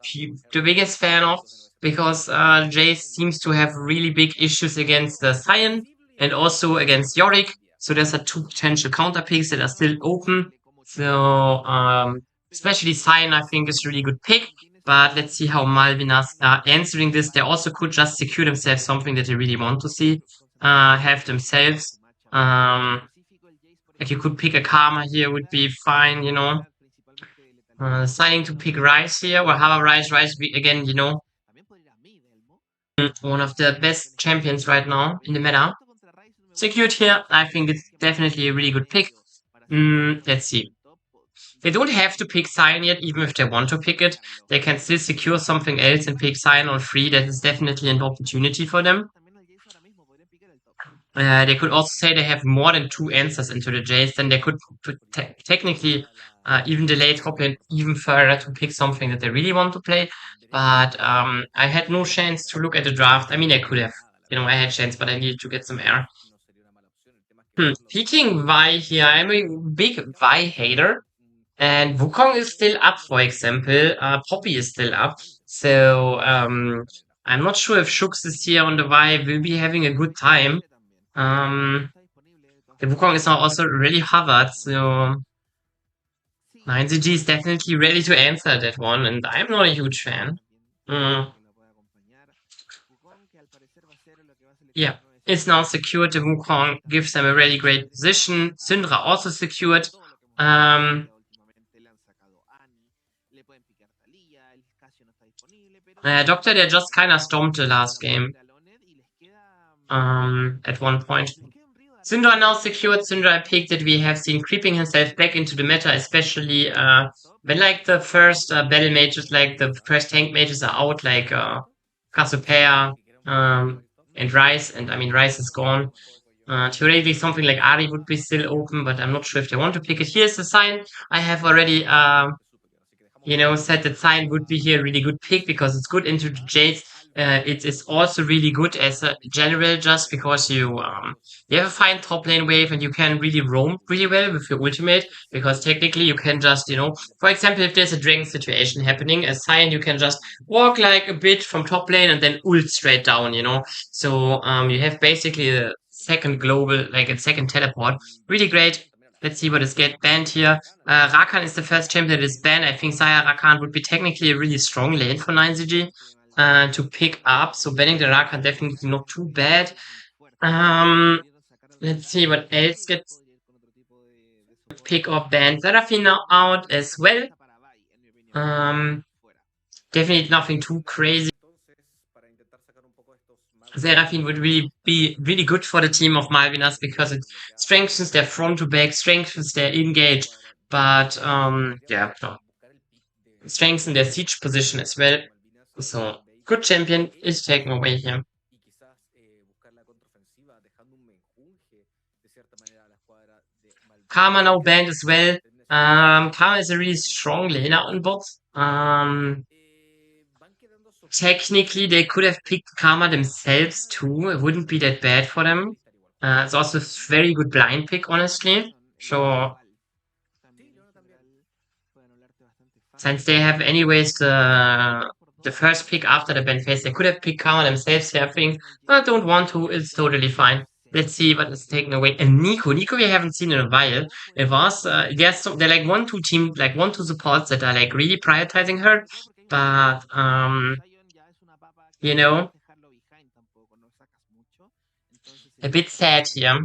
biggest fan of because Jay seems to have really big issues against the Cyan and also against Yorick. So there's two potential counter picks that are still open. So especially Cyan, I think, is a really good pick. But let's see how Malvinas are answering this. They also could just secure themselves something that they really want to see, have themselves. Like you could pick a Karma here would be fine, you know. Deciding to pick Rice here or Hava Rice. Rice, again, you know, one of the best champions right now in the meta. Secured here, I think it's definitely a really good pick. Let's see. They don't have to pick Cyan yet, even if they want to pick it. They can still secure something else and pick Cyan on free. That is definitely an opportunity for them. They could also say they have more than 2 answers into the Jace, then they could technically even delay top lane even further to pick something that they really want to play. But I had no chance to look at the draft. I mean, I could have. You know, I had chance, but I needed to get some air. Picking Vi here. I'm a big Vi hater. And Wukong is still up, for example. Poppy is still up. So I'm not sure if Shux is here on the Vi will be having a good time. The Wukong is now also really hovered, so 9ZG is definitely ready to answer that one, and I'm not a huge fan. Yeah, it's now secured. The Wukong gives them a really great position. Syndra also secured. Docta, they just kind of stomped the last game. At one point. Syndra now secured. Syndra picked that we have seen creeping himself back into the meta, especially when like the first battle mages, like the first tank mages are out, like Cassiopeia and Rice, and I mean Rice is gone. Theoretically something like Ari would be still open, but I'm not sure if they want to pick it. Here's the sign. I have already you know, said that Cyan would be here a really good pick because it's good into the Jace. It is also really good as a general just because you have a fine top lane wave and you can really roam really well with your ultimate because technically you can just, you know, for example, if there's a dragon situation happening, as Cyan you can just walk like a bit from top lane and then ult straight down, you know. So you have basically a second global, like a second teleport. Really great. Let's see what is get banned here. Rakan is the first champion that is banned. I think Saya Rakan would be technically a really strong lane for 9ZG to pick up. So banning the Rakan definitely not too bad. Let's see what else gets pick or banned. Seraphine now out as well. Definitely nothing too crazy. Seraphine would really be really good for the team of Malvinas because it strengthens their front to back, strengthens their engage, but yeah, no. Strengthens their siege position as well. So good champion is taken away here. Karma now banned as well. Karma is a really strong laner on bot. Technically, they could have picked Karma themselves too. It wouldn't be that bad for them. It's also a very good blind pick, honestly. So, since they have anyways the first pick after the ban phase, they could have picked Karma themselves here, I think. But don't want to, it's totally fine. Let's see what is taken away. And Nico we haven't seen in a while. It was, they're like 1-2 team, like 1-2 supports that are like really prioritizing her. But, you know, a bit sad here.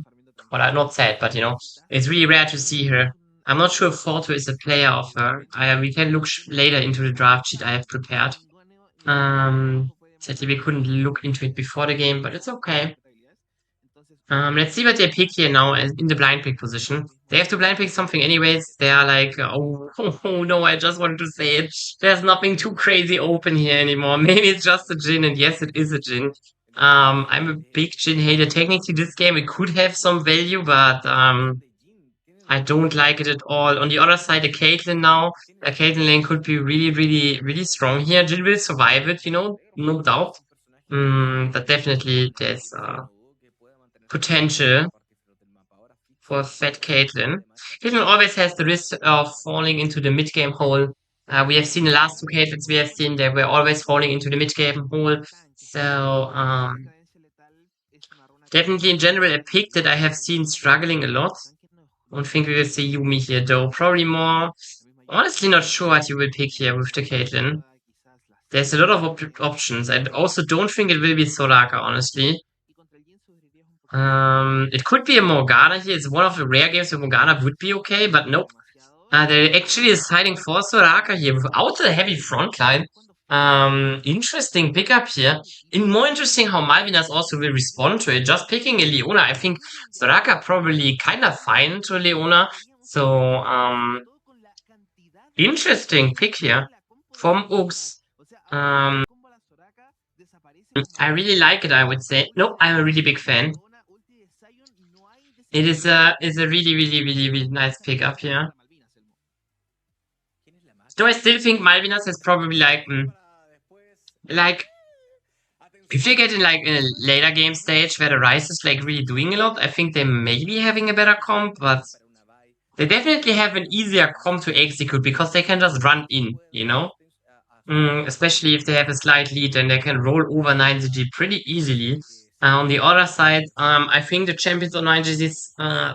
Well, not sad, but you know, it's really rare to see her. I'm not sure if Forto is a player of her. We can look later into the draft sheet I have prepared. Sadly, we couldn't look into it before the game, but it's okay. Let's see what they pick here now in the blind pick position. They have to blind pick something anyways. They are like, oh no, I just wanted to say it. There's nothing too crazy open here anymore. Maybe it's just a Jhin, and yes, it is a Jhin. I'm a big Jhin hater. Technically, this game, it could have some value, but I don't like it at all. On the other side, the Caitlyn now. The Caitlyn lane could be really strong here. Jhin will survive it, you know, no doubt. But definitely there's potential for fat Caitlyn. Caitlyn always has the risk of falling into the mid-game hole. We have seen the last two Caitlyn's we have seen, they were always falling into the mid-game hole. So, Definitely in general a pick that I have seen struggling a lot. Don't think we will see Yumi here though. Probably more. Honestly, not sure what you will pick here with the Caitlyn. There's a lot of options. I also don't think it will be Soraka, honestly. It could be a Morgana here. It's one of the rare games where Morgana would be okay, but nope. They're actually deciding for Soraka here without a heavy frontline. Interesting pickup here. More interesting how Malvinas also will respond to it. Just picking a Leona, I think Soraka probably kind of fine to Leona. So, interesting pick here from Ux. I really like it, I would say. No, I'm a really big fan. It is a really nice pickup here. Though I still think Malvinas has probably like if they get in like a later game stage where the Rise is like really doing a lot, I think they may be having a better comp, but they definitely have an easier comp to execute because they can just run in, you know? Especially if they have a slight lead and they can roll over 9GG pretty easily. On the other side, I think the champions on 9GG's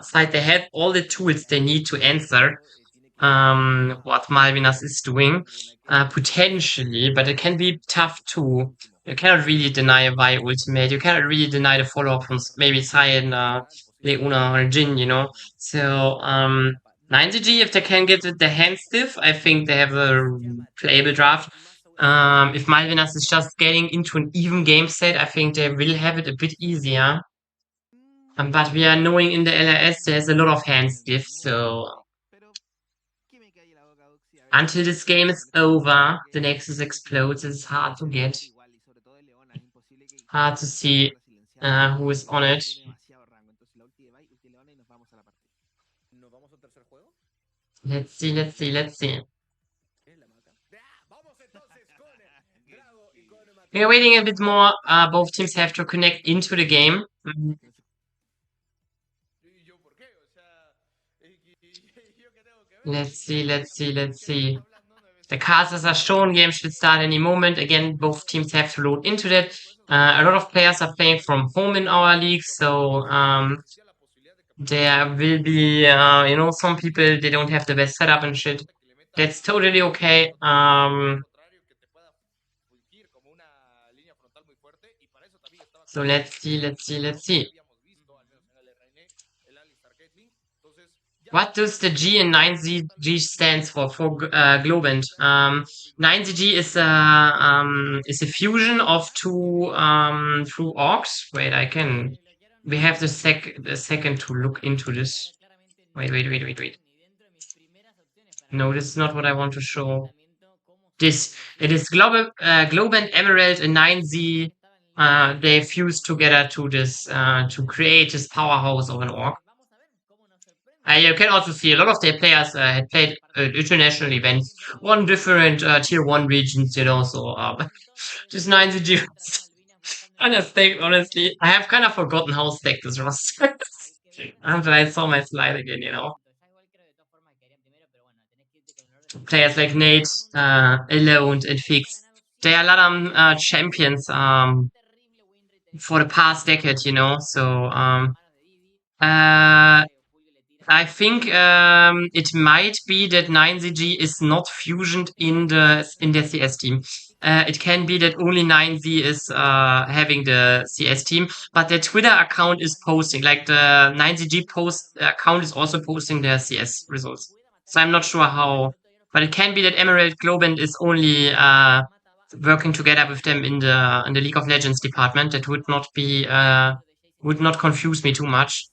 side, they have all the tools they need to answer what Malvinas is doing, potentially, but it can be tough too. You cannot really deny a Vi ultimate. You cannot really deny the follow-up from maybe Cyan, Leona, or Jin, you know? So, 9GG, if they can get their hands stiff, I think they have a playable draft. If Malvinas is just getting into an even game set, I think they will have it a bit easier. But we are knowing in the LRS there's a lot of hand stiff, so until this game is over, the Nexus explodes, it's hard to get. Hard to see who is on it. Let's see. We are waiting a bit more. Both teams have to connect into the game. Let's see. The casters are shown. Game should start any moment. Again, both teams have to load into that. A lot of players are playing from home in our league, so there will be, some people, they don't have the best setup and shit. That's totally okay. So let's see. What does the G in 9ZG stands for Globant? 9ZG is a fusion of two orcs. Wait, we have the second to look into this. Wait. No, this is not what I want to show. It is Globant, Emerald, and 9Z. They fused together to this to create this powerhouse of an orc. You can also see a lot of their players had played international events on different tier 1 regions, you know, so just 9ZG understacked, honestly. I have kind of forgotten how stacked this roster is until I saw my slide again, you know. Players like Nate, Alone, and Fix. They are a lot of champions for the past decade, you know, so I think it might be that 9ZG is not fusioned in the CS team. It can be that only 9Z is having the CS team, but their Twitter account is posting. Like the 9ZG post account is also posting their CS results. So I'm not sure how, but it can be that Emerald Globant is only working together with them in the League of Legends department. That would not confuse me too much.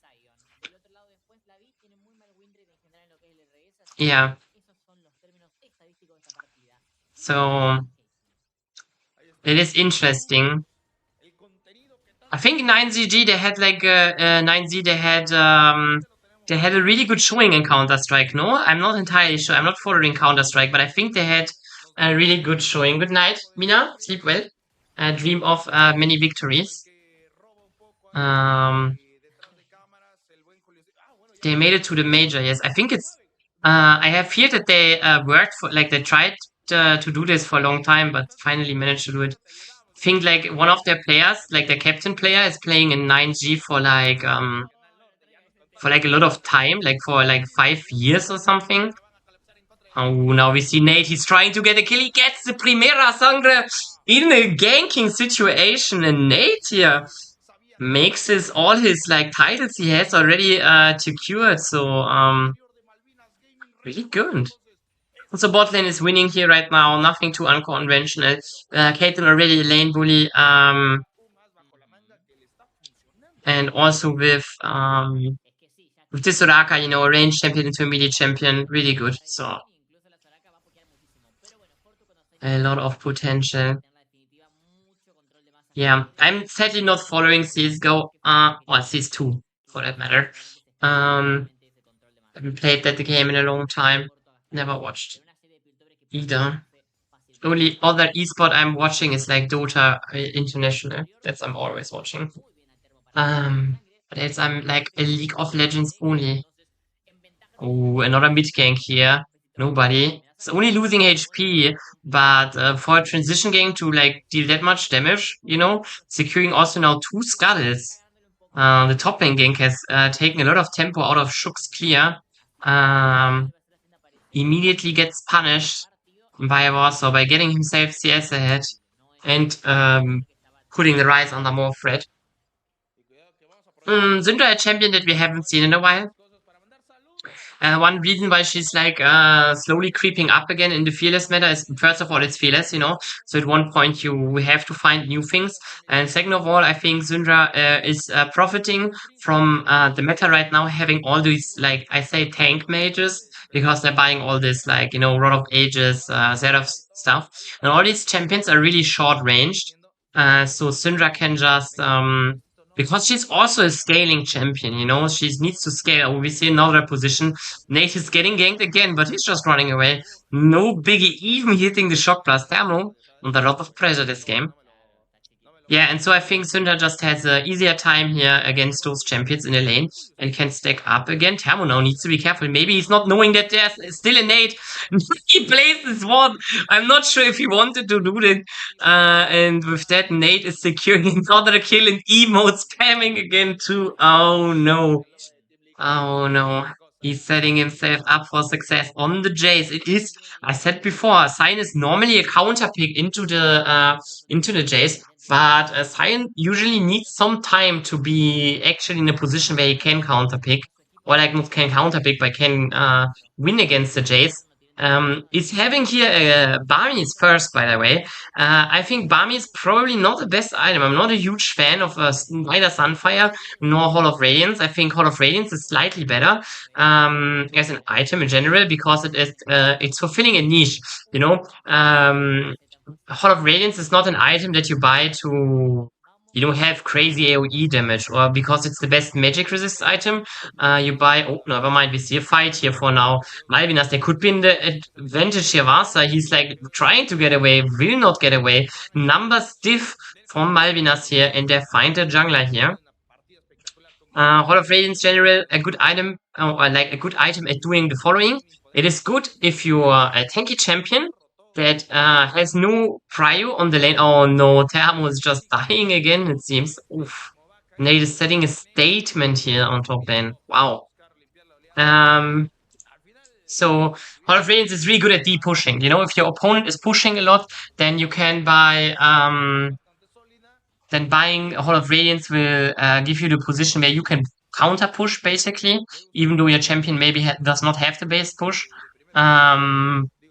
Yeah. So it is interesting. I think 9ZG they had like 9Z they had a really good showing in Counter-Strike. No, I'm not entirely sure. I'm not following Counter-Strike, but I think they had a really good showing. Good night, Mina. Sleep well. Dream of many victories. They made it to the major. Yes, I think it's. I have heard that they worked for, like, they tried to do this for a long time, but finally managed to do it. think like one of their players, like their captain player, is playing in 9G for like a lot of time, like for like 5 years or something. Oh, now we see Nate. He's trying to get a kill. He gets the Primera Sangre in a ganking situation, and Nate here makes all his like titles he has already secured. So really good. So bot lane is winning here right now. Nothing too unconventional. Caitlyn already a lane bully. And also with this Soraka, you know, a range champion into a melee champion, really good. So a lot of potential. Yeah, I'm sadly not following CSGO, or CS2 for that matter. Haven't played that game in a long time. Never watched either. Only other esport I'm watching is like Dota International. That's I'm always watching. But else I'm like a League of Legends only. Oh, another mid gank here. Nobody. It's only losing HP, but for a transition game to like deal that much damage, you know, securing also now 2 skulls. The top lane gank has taken a lot of tempo out of Shook's clear. Immediately gets punished by Warsaw by getting himself CS ahead and putting the Rise under more threat. Syndra, a champion that we haven't seen in a while. One reason why she's like slowly creeping up again in the fearless meta is, first of all, it's fearless, you know. So at one point you have to find new things, and second of all, I think Syndra is profiting from the meta right now, having all these, like I say, tank mages, because they're buying all this, like, you know, Rod of Ages, Zerov stuff, and all these champions are really short ranged. So Syndra can just because she's also a scaling champion, you know, she needs to scale. We see another position. Nate is getting ganked again, but he's just running away. No biggie, even hitting the shock blast thermal. Under a lot of pressure this game. Yeah, and so I think Syndra just has an easier time here against those champions in the lane and can stack up again. Thermo now needs to be careful. Maybe he's not knowing that there's still a Nate. He plays this one. I'm not sure if he wanted to do that. And with that, Nate is securing another kill and emote spamming again too. Oh no. Oh no. He's setting himself up for success on the Jace. It is, I said before, Cyan is normally a counter pick into the Jace, but Cyan usually needs some time to be actually in a position where he can counter pick, or like not can counter pick, but can win against the Jace. Is having here Barmy's first, by the way. I think Barmy is probably not the best item. I'm not a huge fan of either Sunfire nor Hall of Radiance. I think Hall of Radiance is slightly better as an item in general, because it's fulfilling a niche, you know. Hall of Radiance is not an item that you buy to, you know, have crazy AoE damage, or because it's the best magic resist item. You buy, oh, never mind, we see a fight here for now. Malvinas, there could be in the advantage here. Vasa, he's like trying to get away, will not get away. Number stiff from Malvinas here, and they find a jungler here. Hall of Radiance general, a good item, or like a good item at doing the following. It is good if you are a tanky champion that has no prio on the lane. Oh no, Thermo is just dying again, it seems. Oof. Nate is setting a statement here on top lane. Wow. So Hall of Radiance is really good at de-pushing. You know, if your opponent is pushing a lot, then you can buy then buying Hall of Radiance will give you the position where you can counter push, basically, even though your champion maybe does not have the base push.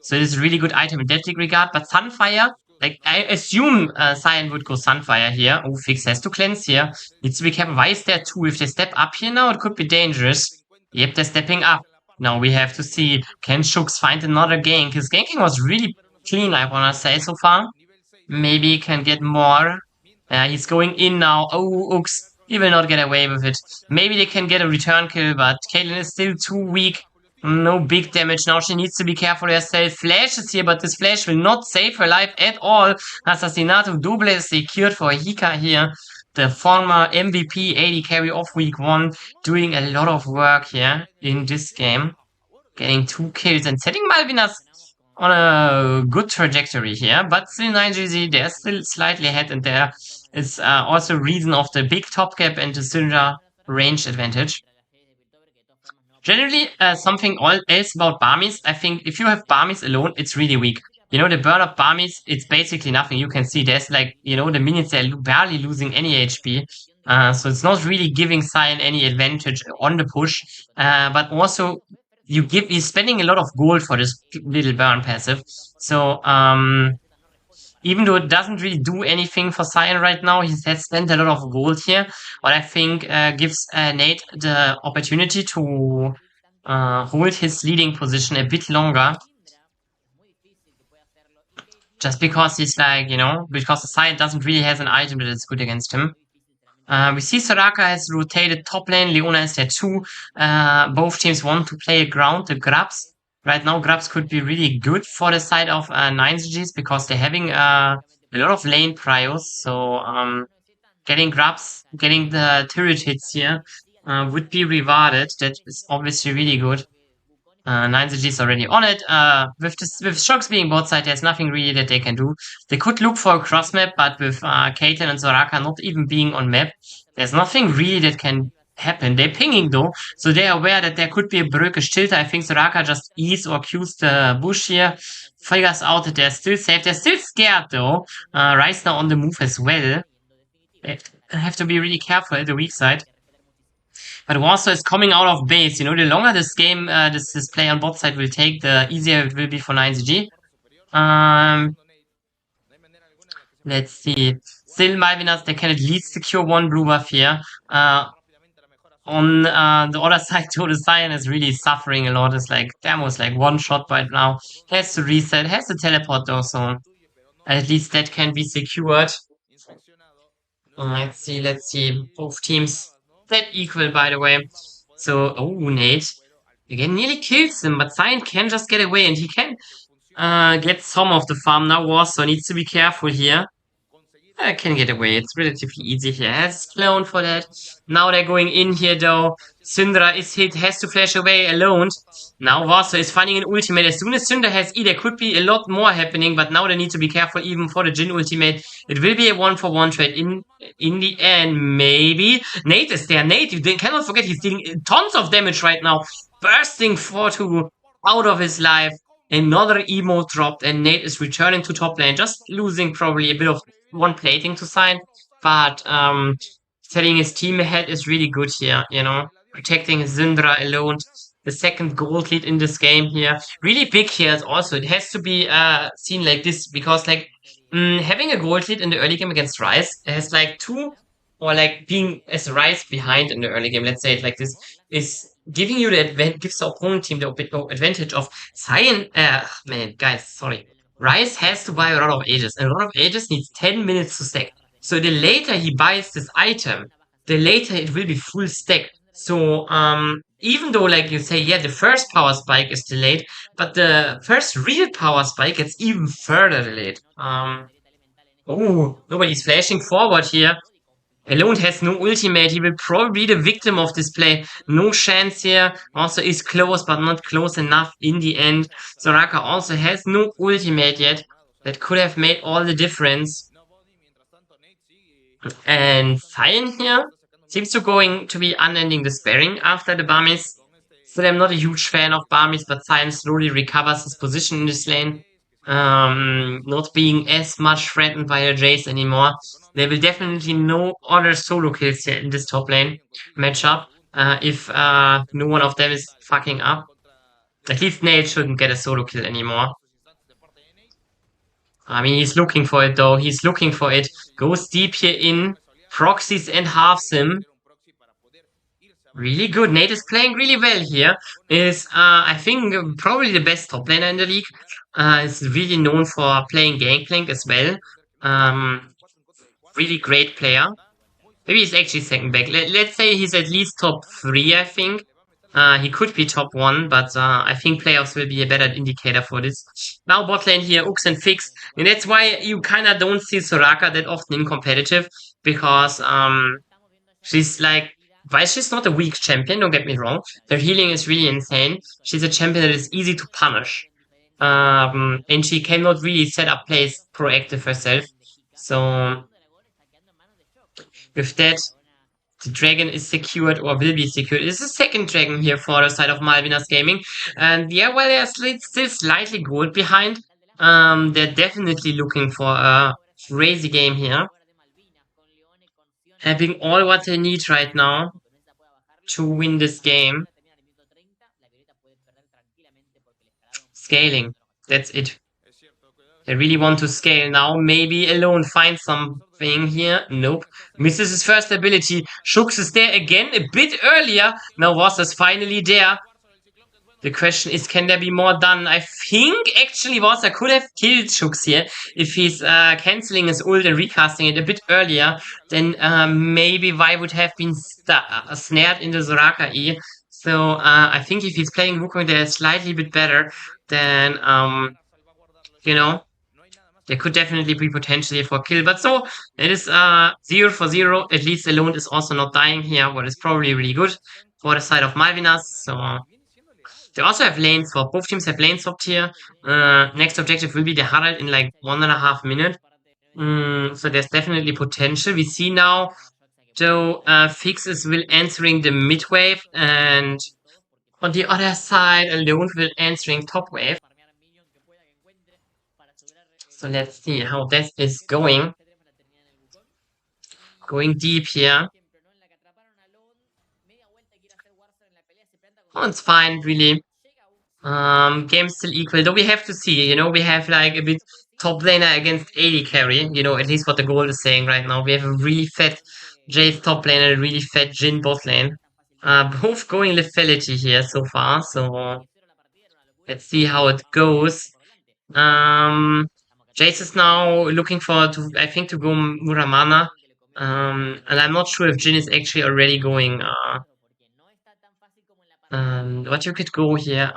So it is a really good item in that regard. But Sunfire, like, I assume Cyan would go Sunfire here. Oh, Fix has to cleanse here. Needs to be careful. Why is there 2? If they step up here now, it could be dangerous. Yep, they're stepping up. Now we have to see, can Shooks find another gank? His ganking was really clean, I wanna say, so far. Maybe he can get more. He's going in now. Oh, Ooks. He will not get away with it. Maybe they can get a return kill, but Caitlyn is still too weak. No big damage. Now she needs to be careful herself. Flashes here, but this flash will not save her life at all. Assassinato Double is secured for Hika here. The former MVP AD carry of week 1, doing a lot of work here in this game. Getting 2 kills and setting Malvinas on a good trajectory here, but still 9GZ, they're still slightly ahead, and there is also reason of the big top gap and the Syndra range advantage. Generally, something else about Barmies, I think if you have Barmies alone, it's really weak. You know, the burn of Barmies, it's basically nothing. You can see there's like, you know, the minions, they're barely losing any HP. So it's not really giving Cyan any advantage on the push. But also, he's spending a lot of gold for this little burn passive. So, even though it doesn't really do anything for Cyan right now, he has spent a lot of gold here. What I think gives Nate the opportunity to hold his leading position a bit longer. Just because he's like, you know, because the Cyan doesn't really have an item that is good against him. We see Soraka has rotated top lane, Leona is there too. Both teams want to play ground, the Grubs. Right now, Grubs could be really good for the side of 9GGs because they're having a lot of lane priors. So, getting Grubs, getting the turret hits here would be rewarded. That is obviously really good. 9ZG is already on it. With Shocks being both side, there's nothing really that they can do. They could look for a cross map, but with Caitlyn and Soraka not even being on map, there's nothing really that can happen. They're pinging though, so they're aware that there could be a breakage tilt. I think Soraka just E's or Q's the bush here, figures out that they're still safe. They're still scared though. Ryze now on the move as well. They have to be really careful at the weak side. But Warsaw is coming out of base. You know, the longer this game, this play on bot side will take, the easier it will be for 9ZG. Let's see. Still, Malvinas, they can at least secure one blue buff here. On the other side, though, the Cyan is really suffering a lot. It's like, Damos like one shot right now. Has to reset, has to teleport though, so at least that can be secured. Let's see. Both teams that equal, by the way. So, oh, Nate again nearly kills him, but Cyan can just get away, and he can get some of the farm now. Warsaw needs to be careful here. Can get away. It's relatively easy here. Has clone for that. Now they're going in here though. Syndra is hit, has to flash away alone. Now Warsaw is finding an ultimate. As soon as Syndra has E, there could be a lot more happening, but now they need to be careful even for the Jhin ultimate. It will be a 1-for-1 trade in the end, maybe. Nate is there. Nate, you cannot forget, he's dealing tons of damage right now. Bursting 4-2 out of his life. Another emote dropped, and Nate is returning to top lane, just losing probably a bit of one plating to sign, but setting his team ahead is really good here, you know, protecting Syndra alone. The second gold lead in this game here, really big here also. It has to be seen like this, because like having a gold lead in the early game against Ryze has like two, or like being as Ryze behind in the early game, let's say it like this, is giving you the advantage, gives the opponent team the advantage of Cyan. Man, guys, sorry. Ryze has to buy a lot of Aegis, and a lot of Aegis needs 10 minutes to stack. So the later he buys this item, the later it will be full stack. So, even though, like you say, yeah, the first power spike is delayed, but the first real power spike gets even further delayed. Oh, nobody's flashing forward here. Alone has no ultimate. He will probably be the victim of this play. No chance here. Also is close, but not close enough in the end. Soraka also has no ultimate yet. That could have made all the difference. And Cyan here seems to be unending the sparing after the Barmies. Still, I'm not a huge fan of Barmies, but Cyan slowly recovers his position in this lane. Not being as much threatened by the Jace anymore. There will definitely no other solo kills here in this top lane matchup if no one of them is fucking up. At least Nate shouldn't get a solo kill anymore. I mean, he's looking for it though. He's looking for it. Goes deep here in, proxies and halves him. Really good. Nate is playing really well here. Is I think probably the best top laner in the league. Is really known for playing Gangplank as well. Really great player. Maybe he's actually second back. Let's say he's at least top 3, I think. He could be top 1, but I think playoffs will be a better indicator for this. Now bot lane here, Ux and Fix. And that's why you kind of don't see Soraka that often in competitive. Because she's like, while she's not a weak champion, don't get me wrong. Her healing is really insane. She's a champion that is easy to punish. and she cannot really set up plays proactive herself. So with that, the dragon is secured or will be secured. It's the second dragon here for the side of Malvinas Gaming. And yeah, well, there's still slightly gold behind. They're definitely looking for a crazy game here. Having all what they need right now to win this game. Scaling. That's it. They really want to scale now. Maybe alone find something here. Nope. Misses his first ability. Shux is there again a bit earlier. Now Was is finally there. The question is, can there be more done? I think actually Wasa could have killed Shux here if he's cancelling his ult and recasting it a bit earlier. Then maybe Vi would have been snared in the Soraka E. So I think if he's playing Wukong there slightly bit better, then you know, there could definitely be potentially for kill. But so it is 0 for 0. At least Alone is also not dying here, what is probably really good for the side of Malvinas. So they also have lane swap. Both teams have lane swapped here. Next objective will be the Harald in like 1.5 minutes. So there's definitely potential. We see now, though, Fix is will answering the mid wave, and on the other side, Alone will answering top wave. So let's see how this is going. Going deep here. Oh, it's fine, really. Game's still equal, though we have to see, we have like a bit top laner against AD carry, at least what the goal is saying right now. We have a really fat Jace top lane and a really fat Jhin bot lane. Both going lethality here so far, so let's see how it goes. Jace is now looking for, I think, to go Muramana. And I'm not sure if Jhin is actually already going, what you could go here,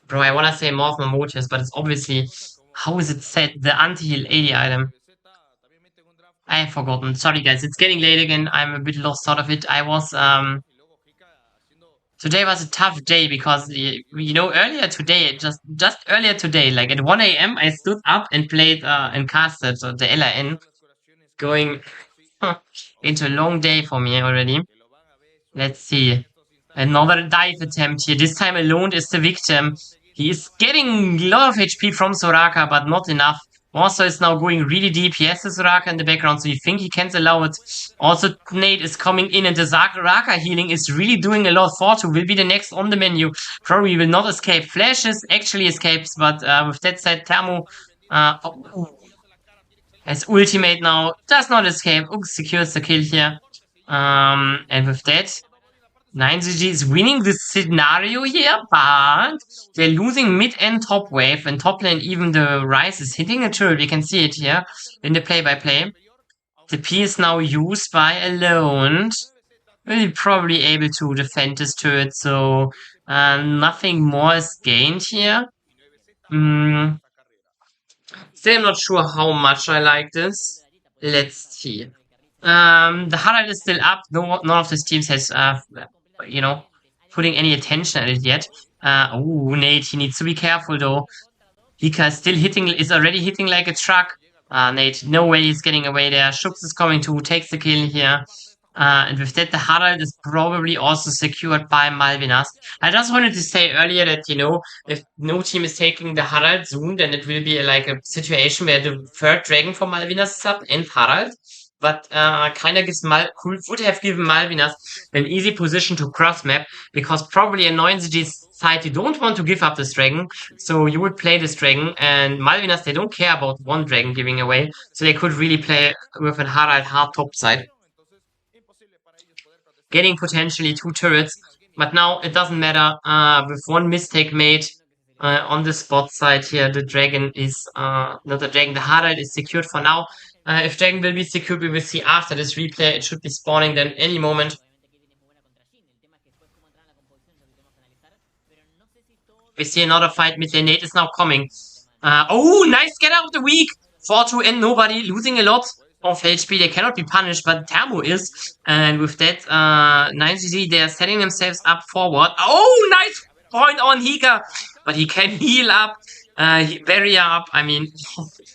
bro, I wanna say Morph Momotius, but it's obviously, how is it set? The anti-heal 80 item. I have forgotten. Sorry guys, it's getting late again. I'm a bit lost out of it. Today was a tough day because, earlier today, just earlier today, like at 1 a.m. I stood up and played, and casted so the LRN, going into a long day for me already. Let's see. Another dive attempt here. This time Alone is the victim. He is getting a lot of HP from Soraka, but not enough. Also is now going really deep. He has the Soraka in the background, so you think he can allow it. Also, Nate is coming in, and the Soraka healing is really doing a lot. 4-2 will be the next on the menu. Probably will not escape. Flashes actually escapes, but with that said, Thermo has ultimate now. Does not escape. Secures the kill here. And with that, 9ZG is winning this scenario here, but they're losing mid and top wave, and top lane even the Rise is hitting a turret. We can see it here in the play-by-play. The P is now used by Alone. Will be probably able to defend this turret, so nothing more is gained here. Still I'm not sure how much I like this. Let's see. The Harald is still up. None of these teams has putting any attention at it yet. Nate, he needs to be careful though. Hika is already hitting like a truck. Nate, no way he's getting away there. Shux is coming to takes the kill here. And with that, the Harald is probably also secured by Malvinas. I just wanted to say earlier that, if no team is taking the Harald soon, then it will be like a situation where the third dragon for Malvinas is up and Harald. But kind of would have given Malvinas an easy position to cross map, because probably annoying ZG's side, you don't want to give up this dragon, so you would play this dragon, and Malvinas, they don't care about one dragon giving away, so they could really play with a Harald hard top side, getting potentially 2 turrets. But now it doesn't matter, with one mistake made on the spot side here, the dragon is, not the dragon, the Harald is secured for now. If dragon will be secured, we will see after this replay. It should be spawning then any moment. We see another fight mid lane. Nate is now coming. Nice get out of the weak. 4-2 and nobody, losing a lot of HP. They cannot be punished, but Thermo is. And with that, 9ZZ, they are setting themselves up forward. Nice point on Hika. but he can heal up, very up. I mean,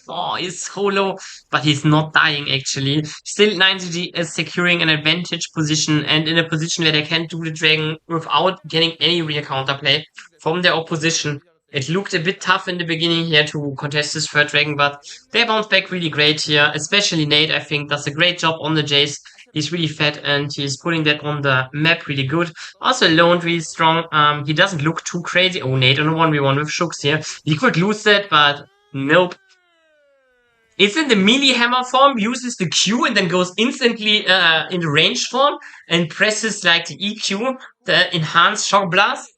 oh, he's so low, but he's not dying actually. Still, 9ZG is securing an advantage position and in a position where they can't do the dragon without getting any real counterplay from their opposition. It looked a bit tough in the beginning here to contest this third dragon, but they bounced back really great here. Especially Nate, I think, does a great job on the Jace. He's really fat and he's putting that on the map really good. Also, Lone really strong. He doesn't look too crazy. Oh, Nate on a 1v1 with Shooks here. He could lose that, but nope. It's in the melee hammer form, uses the Q and then goes instantly in the range form and presses like the EQ, the enhanced shock blast,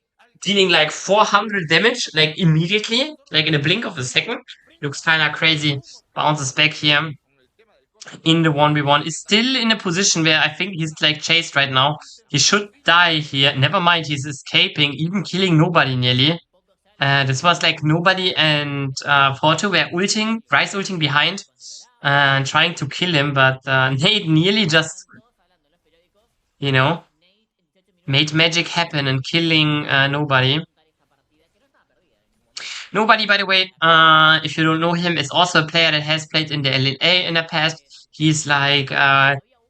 dealing like 400 damage like immediately, like in a blink of a second. Looks kinda crazy. Bounces back here in the 1v1. Is still in a position where I think he's like chased right now. He should die here. Never mind, he's escaping, even killing nobody nearly. This was like nobody and Porto were ulting, Rice ulting behind and trying to kill him, but Nate nearly just, you know, made magic happen and killing nobody. Nobody, by the way, if you don't know him, is also a player that has played in the LLA in the past. He's like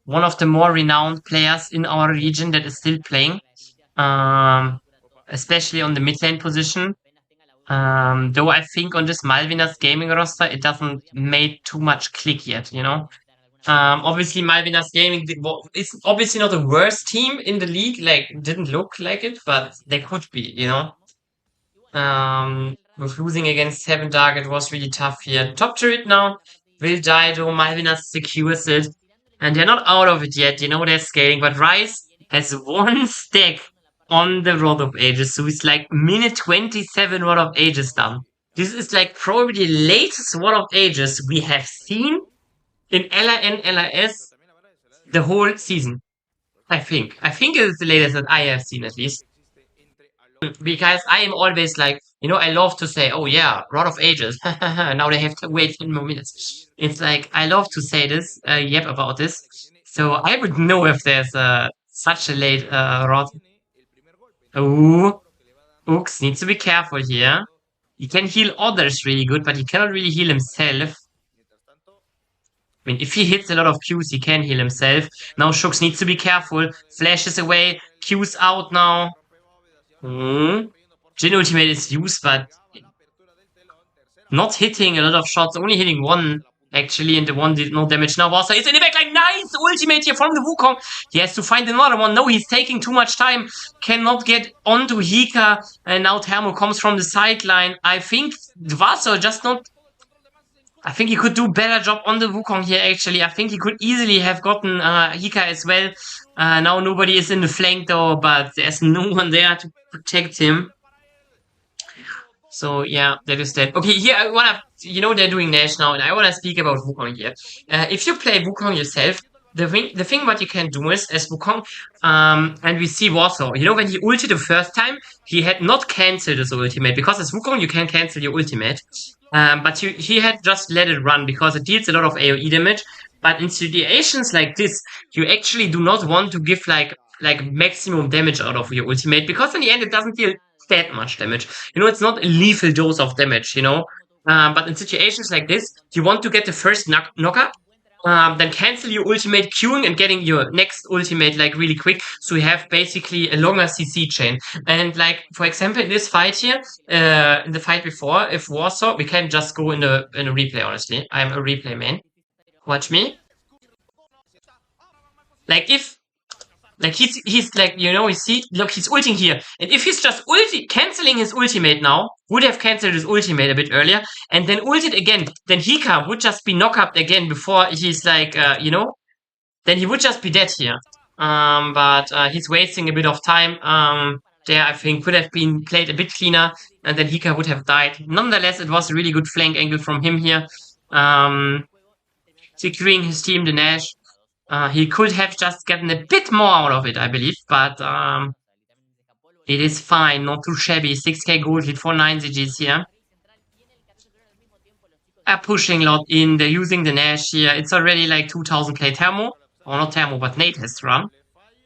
one of the more renowned players in our region that is still playing, especially on the mid lane position. Though I think on this Malvinas gaming roster, it doesn't make too much click yet, you know? Obviously Malvinas gaming, it's obviously not the worst team in the league, like, didn't look like it, but they could be, you know? With losing against 7 Dark, it was really tough here. Top turret now will die though, Malvinas secures it. And they're not out of it yet, you know, they're scaling, but Rice has 1 stack on the Rod of Ages, so it's like minute 27 Rod of Ages done. This is like probably the latest Rod of Ages we have seen in LRN LRS the whole season. I think it is the latest that I have seen at least. Because I am always like, you know, I love to say, oh yeah, Rod of Ages. Now they have to wait 10 more minutes. It's like, I love to say this, yep, about this. So I would know if there's such a late Rod. Ooh. Ooks needs to be careful here. He can heal others really good, but he cannot really heal himself. I mean, if he hits a lot of Qs, he can heal himself. Now Shooks needs to be careful. Flashes away. Q's out now. Jhin ultimate is used, but not hitting a lot of shots. Only hitting 1, actually, and the 1 did no damage. Now Wasa is in the back, like, nice ultimate here from the Wukong. He has to find another one. No, he's taking too much time. Cannot get onto Hika. And now Thermo comes from the sideline. I think Wasa just not... I think he could do a better job on the Wukong here, actually. I think he could easily have gotten Hika as well. Now nobody is in the flank, though, but there's no one there to protect him. So, yeah, that is that. Okay, here I wanna... You know they're doing Nash now, and I wanna speak about Wukong here. If you play Wukong yourself, the thing what you can do is, as Wukong, and we see Warsaw, you know, when he ulted the first time, he had not cancelled his ultimate, because as Wukong you can cancel your ultimate. But he had just let it run because it deals a lot of AoE damage. But in situations like this, you actually do not want to give like maximum damage out of your ultimate, because in the end it doesn't deal that much damage. You know, it's not a lethal dose of damage, you know. But in situations like this, you want to get the first knockup, then cancel your ultimate, queuing and getting your next ultimate like really quick, so you have basically a longer CC chain. And like, for example, in this fight here, in the fight before, if Warsaw, we can just go in a replay, honestly. I'm a replay man. Watch me. Like, if... Like, he's like, you know, you see, look, he's ulting here. And if he's just cancelling his ultimate now, would have cancelled his ultimate a bit earlier, and then ulted again, then Hika would just be knocked up again before he's like, you know, then he would just be dead here. But he's wasting a bit of time. There, I think, could have been played a bit cleaner, and then Hika would have died. Nonetheless, it was a really good flank angle from him here. Securing his team, the Nash. He could have just gotten a bit more out of it, I believe, but it is fine, not too shabby. 6k gold lead for 9ZGs here. Pushing a lot in, they're using the Nash here. It's already like 2000k Thermo, or not Thermo, but Nate has to run.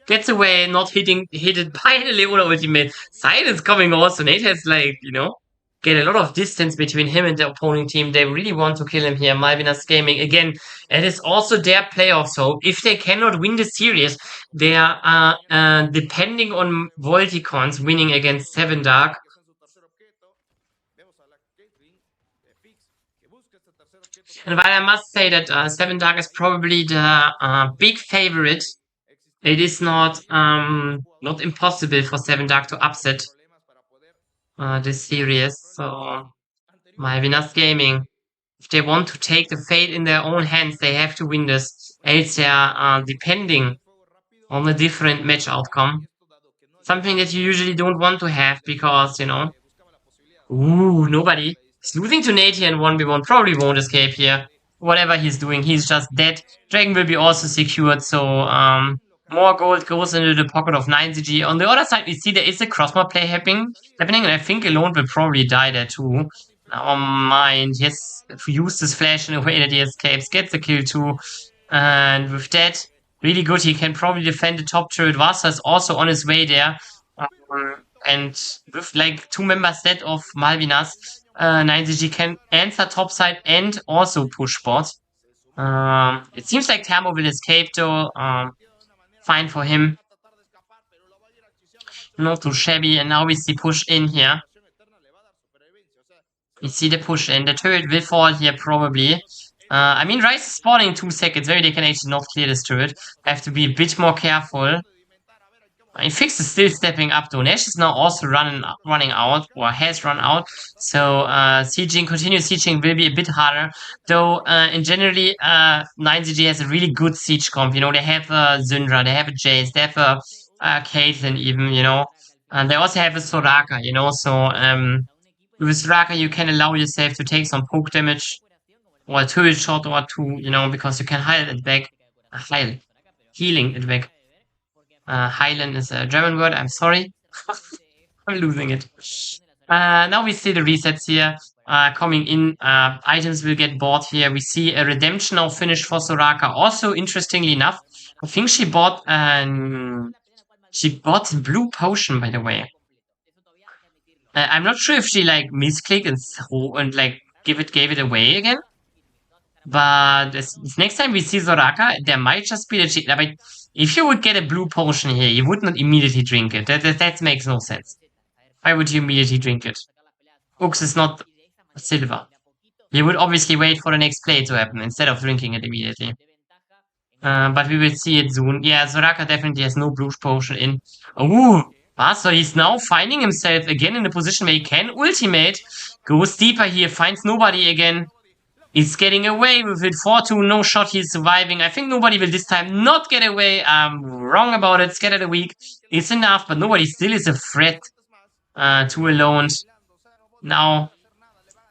Gets away, not hit it by the Leona ultimate. Side is coming also, Nate has like, you know, get a lot of distance between him and the opposing team. They really want to kill him here. Malvinas Gaming, again, it is also their playoffs hope. If they cannot win the series, they are depending on Volticons winning against Seven Dark. And while I must say that Seven Dark is probably the big favorite, it is not impossible for Seven Dark to upset this series. So Malvinas Gaming, if they want to take the fate in their own hands, they have to win this. Else they are depending on a different match outcome. Something that you usually don't want to have because, you know. Ooh, nobody. He's losing to Nate here in 1v1. Probably won't escape here. Whatever he's doing, he's just dead. Dragon will be also secured, so more gold goes into the pocket of 9ZG. On the other side, we see there is a crossbar play happening, and I think Alone will probably die there too. Now mind, yes, used his flash in a way that he escapes, gets the kill too. And with that, really good. He can probably defend the top turret. Vasa is also on his way there. And with like 2 members dead of Malvinas, 9ZG can answer topside and also push bot. It seems like Thermo will escape though. Fine for him. Not too shabby. And now we see push in here. We see the push in. The turret will fall here probably. I mean, Rice is spawning in 2 seconds. Maybe they can actually not clear this turret. Have to be a bit more careful. I mean, Fix is still stepping up though. Nash is now also running out, or has run out. So sieging, continuous sieging will be a bit harder. Though in generally 9ZG has a really good siege comp. You know, they have a Syndra, they have a Jace, they have a Caitlyn even, you know. And they also have a Soraka, you know, so with Soraka you can allow yourself to take some poke damage or a turret shot or 2, you know, because you can heal it back. Healing it back. Highland is a German word, I'm sorry. I'm losing it. Now we see the resets here coming in. Items will get bought here. We see a redemption now finished for Soraka. Also, interestingly enough, I think she bought blue potion, by the way. I'm not sure if she like misclicked and like gave it away again. But this next time we see Soraka, there might just be the cheat. But if you would get a blue potion here, you would not immediately drink it. That makes no sense. Why would you immediately drink it? Ux is not silver. You would obviously wait for the next play to happen instead of drinking it immediately. But we will see it soon. Yeah, Soraka definitely has no blue potion in. Ooh, so he's now finding himself again in a position where he can ultimate. Goes deeper here, finds nobody again. He's getting away with it. 4-2, no shot, he's surviving. I think nobody will this time not get away. I'm wrong about it. Scatter the weak. It's enough, but nobody still is a threat to Alone. Now,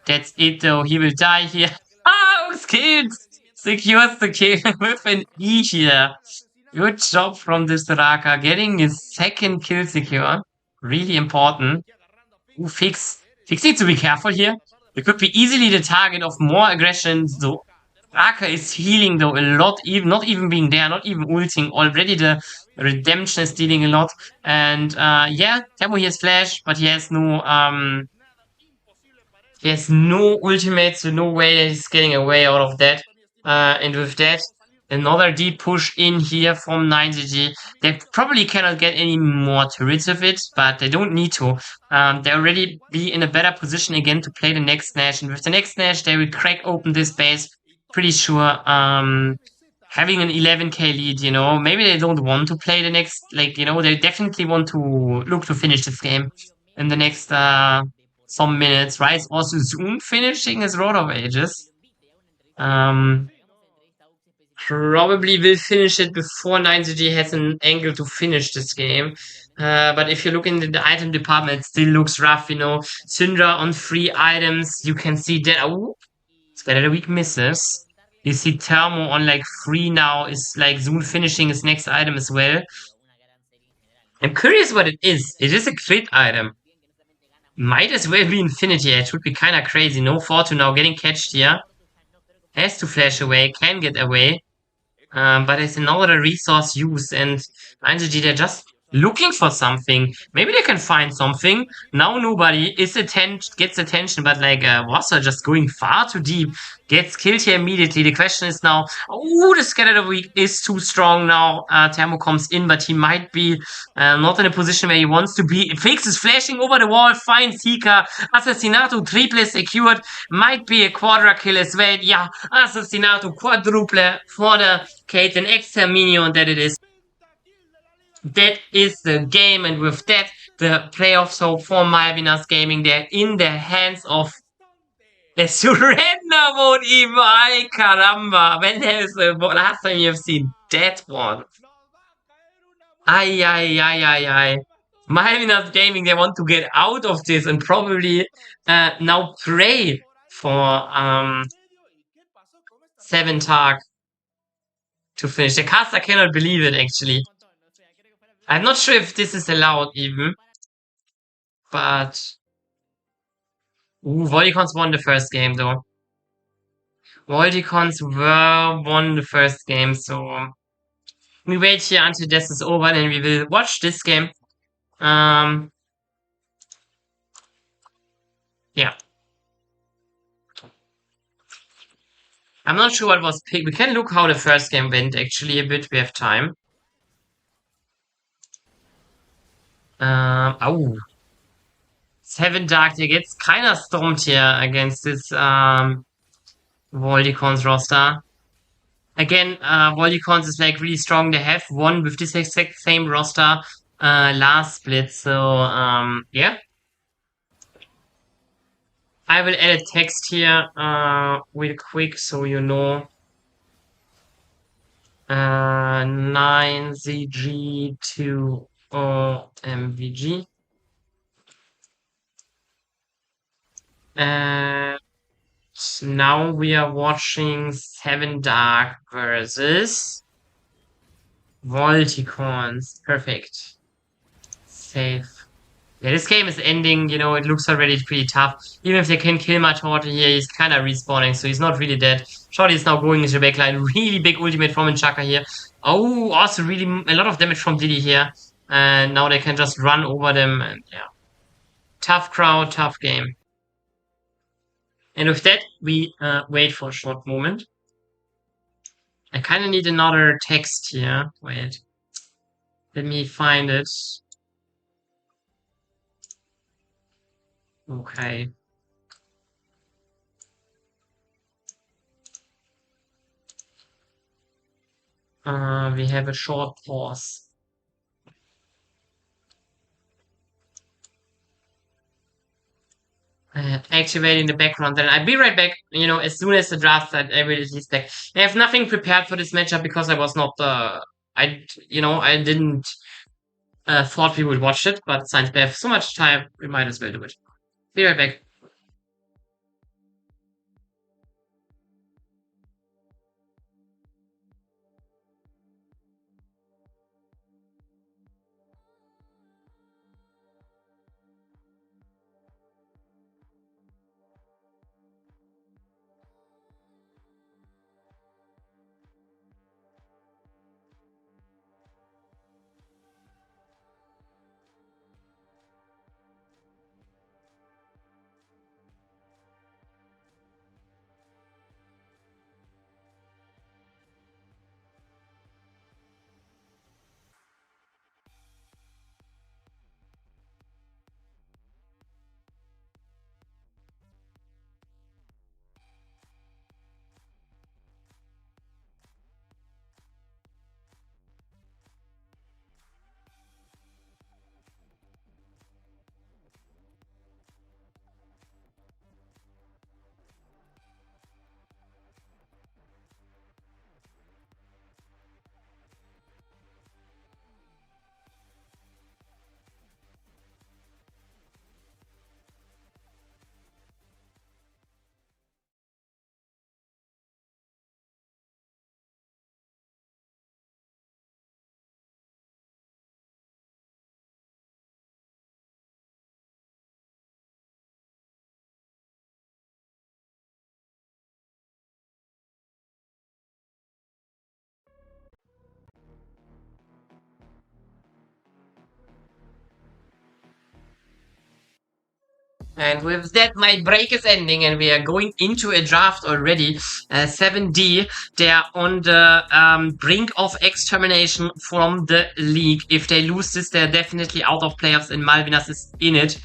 that's it though. He will die here. Ah, killed! Secures the kill with an E here. Good job from this Soraka. Getting his 2nd kill secure. Really important. Ooh, Fix needs to be careful here. It could be easily the target of more aggression. So Raka is healing though a lot, even not even being there, not even ulting. Already the redemption is dealing a lot. And yeah, Tempo he has flash, but he has no ultimate, so no way that he's getting away out of that. And with that, another deep push in here from 9ZG. They probably cannot get any more turrets of it, but they don't need to. They already be in a better position again to play the next Nash. And with the next Nash, they will crack open this base. Pretty sure. Having an 11k lead, you know, maybe they don't want to play the next, like, you know, they definitely want to look to finish this game in the next some minutes. Rice also soon finishing his Road of Ages. Probably will finish it before 9ZG has an angle to finish this game. But if you look in the item department, it still looks rough, you know. Syndra on 3 items, you can see that. Oh, Scatter the Weak misses. You see Thermo on like 3 now, is like soon finishing his next item as well. I'm curious what it is. It is a crit item. Might as well be Infinity. It would be kind of crazy. No Fortune now getting catched here. Has to flash away, can get away. But it's another resource used, and 9ZG, they're just looking for something. Maybe they can find something. Now nobody gets attention, but like Wasser just going far too deep, gets killed here immediately. The question is now, oh, the Skeletor weak is too strong now. Thermo comes in, but he might be not in a position where he wants to be. Fix is flashing over the wall, finds Hika. Assassinato triple secured, might be a quadra kill as well. Yeah, Assassinato quadruple for the Caitlyn Exterminio, that it is. That is the game, and with that, the playoffs hope for Malvinas Gaming, they're in the hands of the surrender mode even. Ay, caramba. When there's the last time you've seen that one. Ay, ay, ay, ay, ay. Malvinas Gaming, they want to get out of this and probably now pray for 7 Tag to finish. The caster cannot believe it, actually. I'm not sure if this is allowed even, but Volticons won the first game though. Volticons won the first game, so we wait here until this is over, and we will watch this game. Yeah. I'm not sure what was picked. We can look how the first game went actually a bit. We have time. Oh. 7 Dark, there gets kinda stomped here against this Volticons roster. Again, Volticons is like really strong. They have won with this exact same roster last split, so yeah. I will add a text here real quick so you know. 9ZG to MVG. And now we are watching 7 Dark versus Volticons. Perfect. Save. Yeah, this game is ending, you know, it looks already pretty tough. Even if they can kill Matorta here, he's kind of respawning, so he's not really dead. Shorty is now going into the backline. Really big ultimate from Chaka here. Oh, also really a lot of damage from Diddy here. And now they can just run over them, and yeah. Tough crowd, tough game. And with that, we wait for a short moment. I kind of need another text here. Wait. Let me find it. Okay. We have a short pause. Activating the background, then I'll be right back. You know, as soon as the draft I will release back. I have nothing prepared for this matchup because I was not I didn't thought we would watch it, but since we have so much time, we might as well do it. Be right back. And with that, my break is ending, and we are going into a draft already. 7D, they're on the brink of extermination from the league. If they lose this, they're definitely out of playoffs, and Malvinas is in it.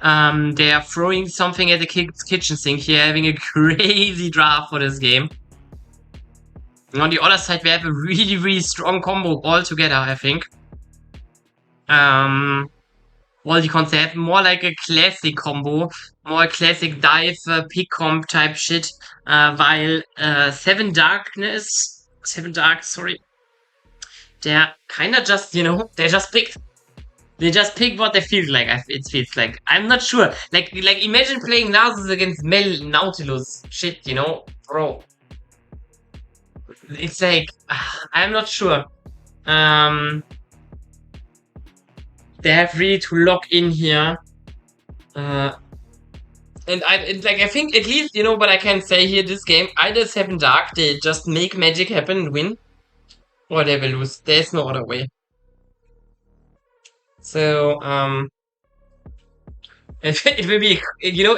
They are throwing something at the kitchen sink here, having a crazy draft for this game. And on the other side, we have a really, really strong combo all together, I think. Well, you can say have more like a classic combo, more classic dive pick comp type shit, while 7 Dark, sorry, they're kinda just, you know, they just pick what they feel like, it feels like. I'm not sure. Like imagine playing Nasus against Mel Nautilus. Shit, you know? Bro. It's like, I'm not sure. They have really to lock in here. And I think at least, you know what I can say here, this game, either 7 Dark, they just make magic happen and win, or they will lose. There's no other way. So, it will be, you know,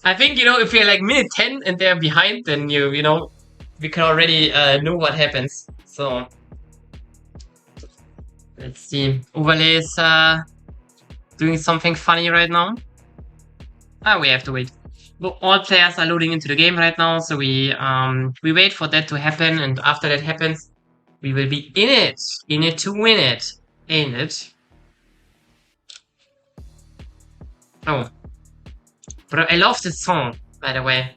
I think, you know, if you're like minute 10 and they're behind, then you know, we can already know what happens. So, let's see. Overlay is doing something funny right now. We have to wait. Well, all players are loading into the game right now, so we wait for that to happen, and after that happens, we will be in it to win it, ain't it? Oh, but I love this song, by the way.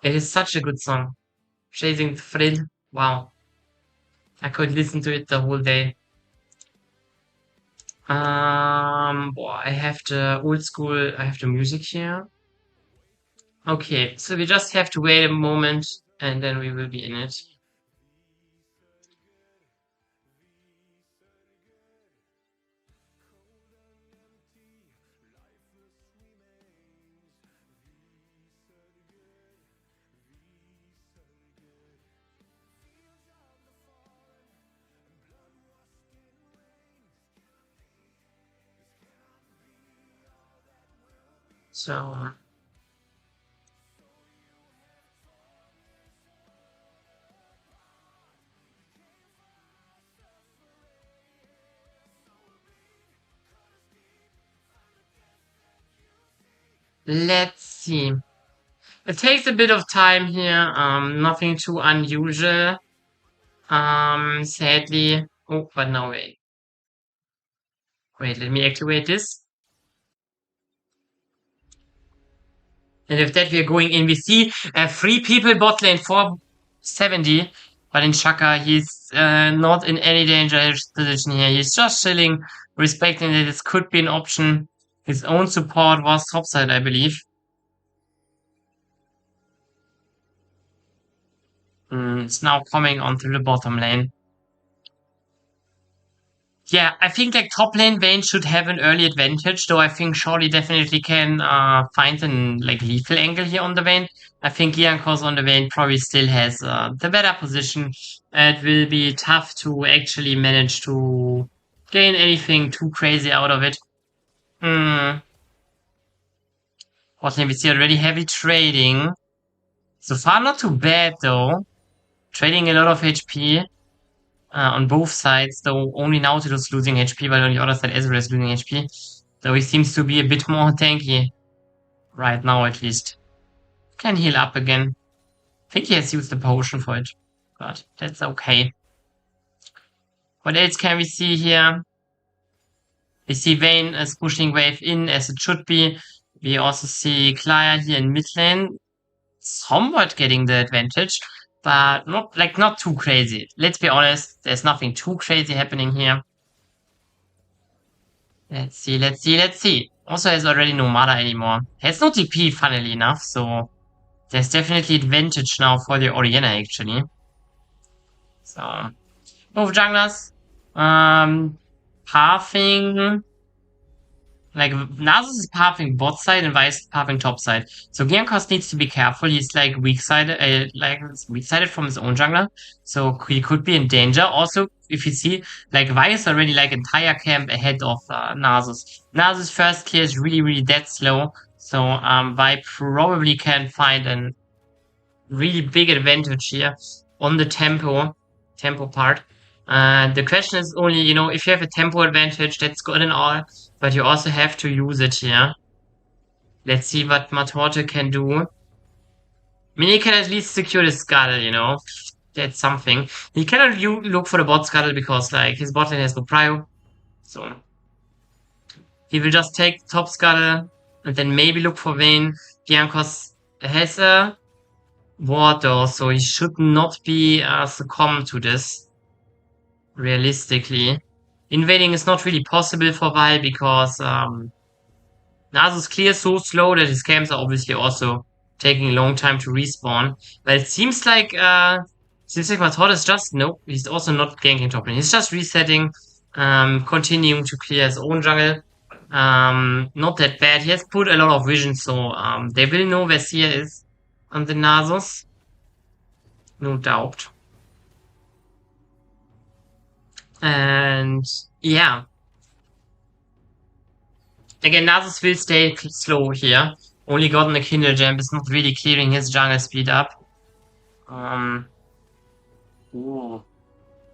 It is such a good song. Chasing the Thrill. Wow. I could listen to it the whole day. Boy, I have the old school, I have the music here. Okay, so we just have to wait a moment, and then we will be in it. So, let's see. It takes a bit of time here, nothing too unusual. Sadly. Oh, but no, wait. Wait, let me activate this. And with that, we are going in. We see 3 people bot lane, 470. But in Shaka, he's not in any dangerous position here. He's just chilling, respecting that this could be an option. His own support was topside, I believe. It's now coming onto the bottom lane. Yeah, I think like top lane Vayne should have an early advantage, though I think Shorty definitely can find an like lethal angle here on the Vayne. I think Liankos on the Vayne probably still has the better position. It will be tough to actually manage to gain anything too crazy out of it. What lane we see already heavy trading. So far not too bad though. Trading a lot of HP. On both sides, though only Nautilus losing HP, while on the other side Ezreal is losing HP. So he seems to be a bit more tanky. Right now, at least. Can heal up again. I think he has used the potion for it. But that's okay. What else can we see here? We see Vayne is pushing wave in as it should be. We also see Claire here in mid lane. Somewhat getting the advantage. But not too crazy. Let's be honest, there's nothing too crazy happening here. Let's see. Also has already no mana anymore. Has no TP, funnily enough, so there's definitely advantage now for the Orianna, actually. So, both junglers. Pathing. Like, Nasus is pathing bot side and Vice is pathing top side. So Giancos needs to be careful. He's weak-sided from his own jungler. So he could be in danger. Also, if you see, like Vi is already like entire camp ahead of Nasus. Nasus' first clear is really dead slow, so Vi probably can find a really big advantage here on the tempo part. The question is only, you know, if you have a tempo advantage, that's good and all, but you also have to use it here. Let's see what Matorte can do. I mean, he can at least secure the scuttle, you know. That's something. He cannot look for the bot scuttle because, like, his bot lane has no prio. So, he will just take top scuttle and then maybe look for Vayne. Giancos has a ward though, so he should not be succumb to this. Realistically. Invading is not really possible for Vi because Nasus clears so slow that his camps are obviously also taking a long time to respawn. But it seems like Matot is just he's also not ganking top lane. He's just resetting, continuing to clear his own jungle. Not that bad. He has put a lot of vision, so they will know where Sia is on the Nasus. No doubt. And yeah. Again, Nasus will stay slow here. Only gotten a Kindle Gem is not really clearing his jungle speed up. Ooh.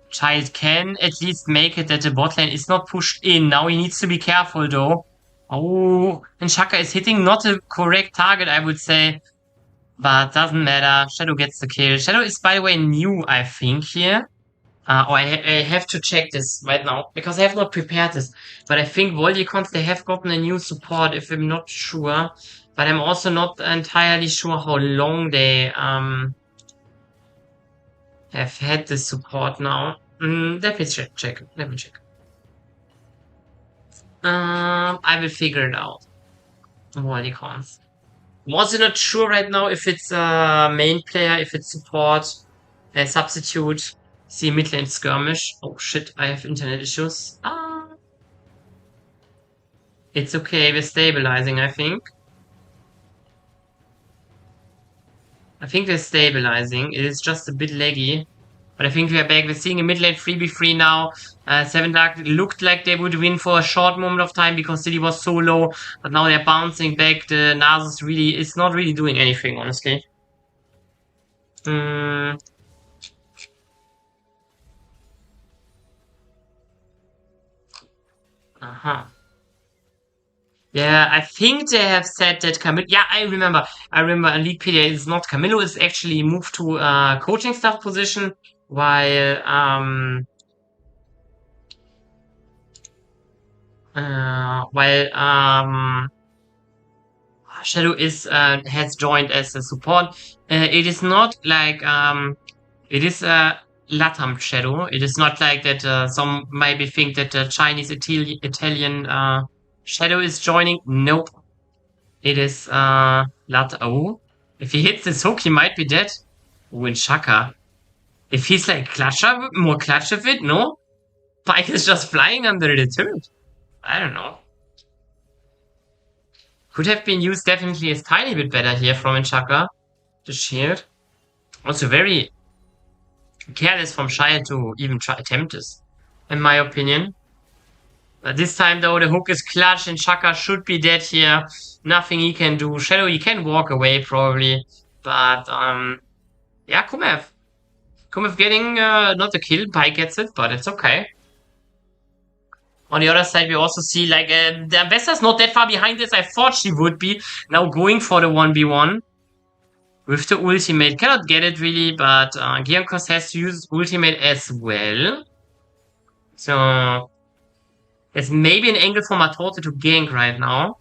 Child can at least make it that the bot lane is not pushed in. Now he needs to be careful though. Oh, and Shaka is hitting not a correct target, I would say. But doesn't matter. Shadow gets the kill. Shadow is, by the way, new, I think, here. I have to check this right now, because I have not prepared this. But I think Volticons, they have gotten a new support, if I'm not sure. But I'm also not entirely sure how long they have had this support now. Let me check. Let me check. I will figure it out. Volticons. I'm also not sure right now if it's main player, if it's support, substitute. See mid lane skirmish. Oh shit, I have internet issues. It's okay, we're stabilizing, I think. I think we're stabilizing. It is just a bit laggy. But I think we are back. We're seeing a mid lane 3v3 now. 7 Dark looked like they would win for a short moment of time because City was so low. But now they're bouncing back. The Nasus really is not really doing anything, honestly. Yeah, I think they have said that Camilo. Yeah, I remember. In Leaguepedia, it's not Camilo. Is actually moved to a coaching staff position, while Shadow is has joined as a support. It is not like it is a Latam Shadow. It is not like that. Some maybe think that the Chinese Italian Shadow is joining. Nope. It is Oh. If he hits this hook, he might be dead. Oh, and Shaka. If he's like more clutch of it, no? Pike is just flying under the turret. I don't know. Could have been used definitely a tiny bit better here from Chaka. The shield. Also very careless from Shire to even attempt this, in my opinion. But this time though, the hook is clutch and Chaka should be dead here. Nothing he can do. Shadow, he can walk away probably. But, yeah, Kumev. Kumev getting, not the kill. Pike gets it, but it's okay. On the other side, we also see, like, the Ambassador's not that far behind this. I thought she would be. Now going for the 1v1. With the ultimate. Cannot get it really, but Giancos has to use ultimate as well. So, there's maybe an angle for Matorte to gank right now.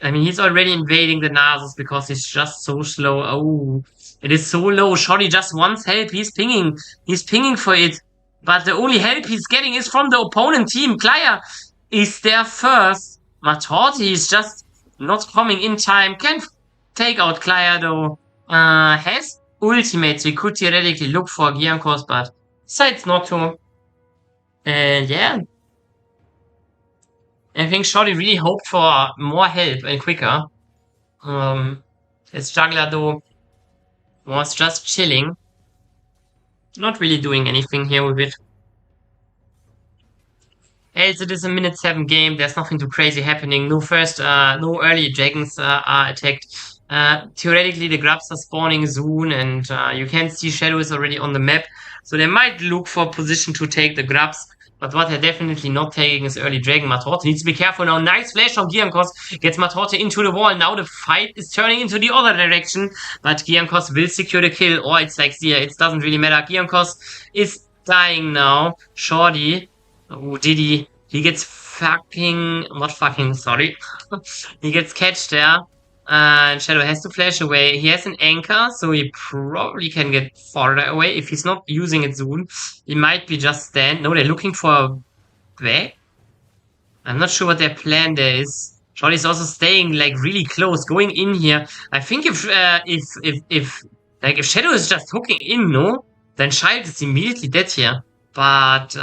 I mean, he's already invading the Nasus because he's just so slow. Oh, it is so low. Shoddy just wants help. He's pinging. He's pinging for it. But the only help he's getting is from the opponent team. Klaya is there first. Matorte is just not coming in time. Can take out Klaya though. Has ultimate, so he could theoretically look for Giancos, but decides not to. And yeah. I think Shoddy really hoped for more help and quicker. His jungler though was just chilling. Not really doing anything here with it. As it is a minute 7 game, there's nothing too crazy happening. No early dragons are attacked. Theoretically, the grubs are spawning soon, and you can see Shadow is already on the map. So they might look for a position to take the grubs. But what they're definitely not taking is early dragon. Matorte needs to be careful now. Nice flash from Giancos. Gets Matorte into the wall. Now the fight is turning into the other direction. But Giancos will secure the kill. Or it's like Zia. It doesn't really matter. Giancos is dying now. Shorty. Oh, did he? He gets sorry. He gets catched there. And Shadow has to flash away. He has an anchor, so he probably can get farther away. If he's not using it soon, he might be just stand. No, they're looking for a back. I'm not sure what their plan there is. Shorty's also staying like really close, going in here. I think if Shadow is just hooking in, no, then Child is immediately dead here. But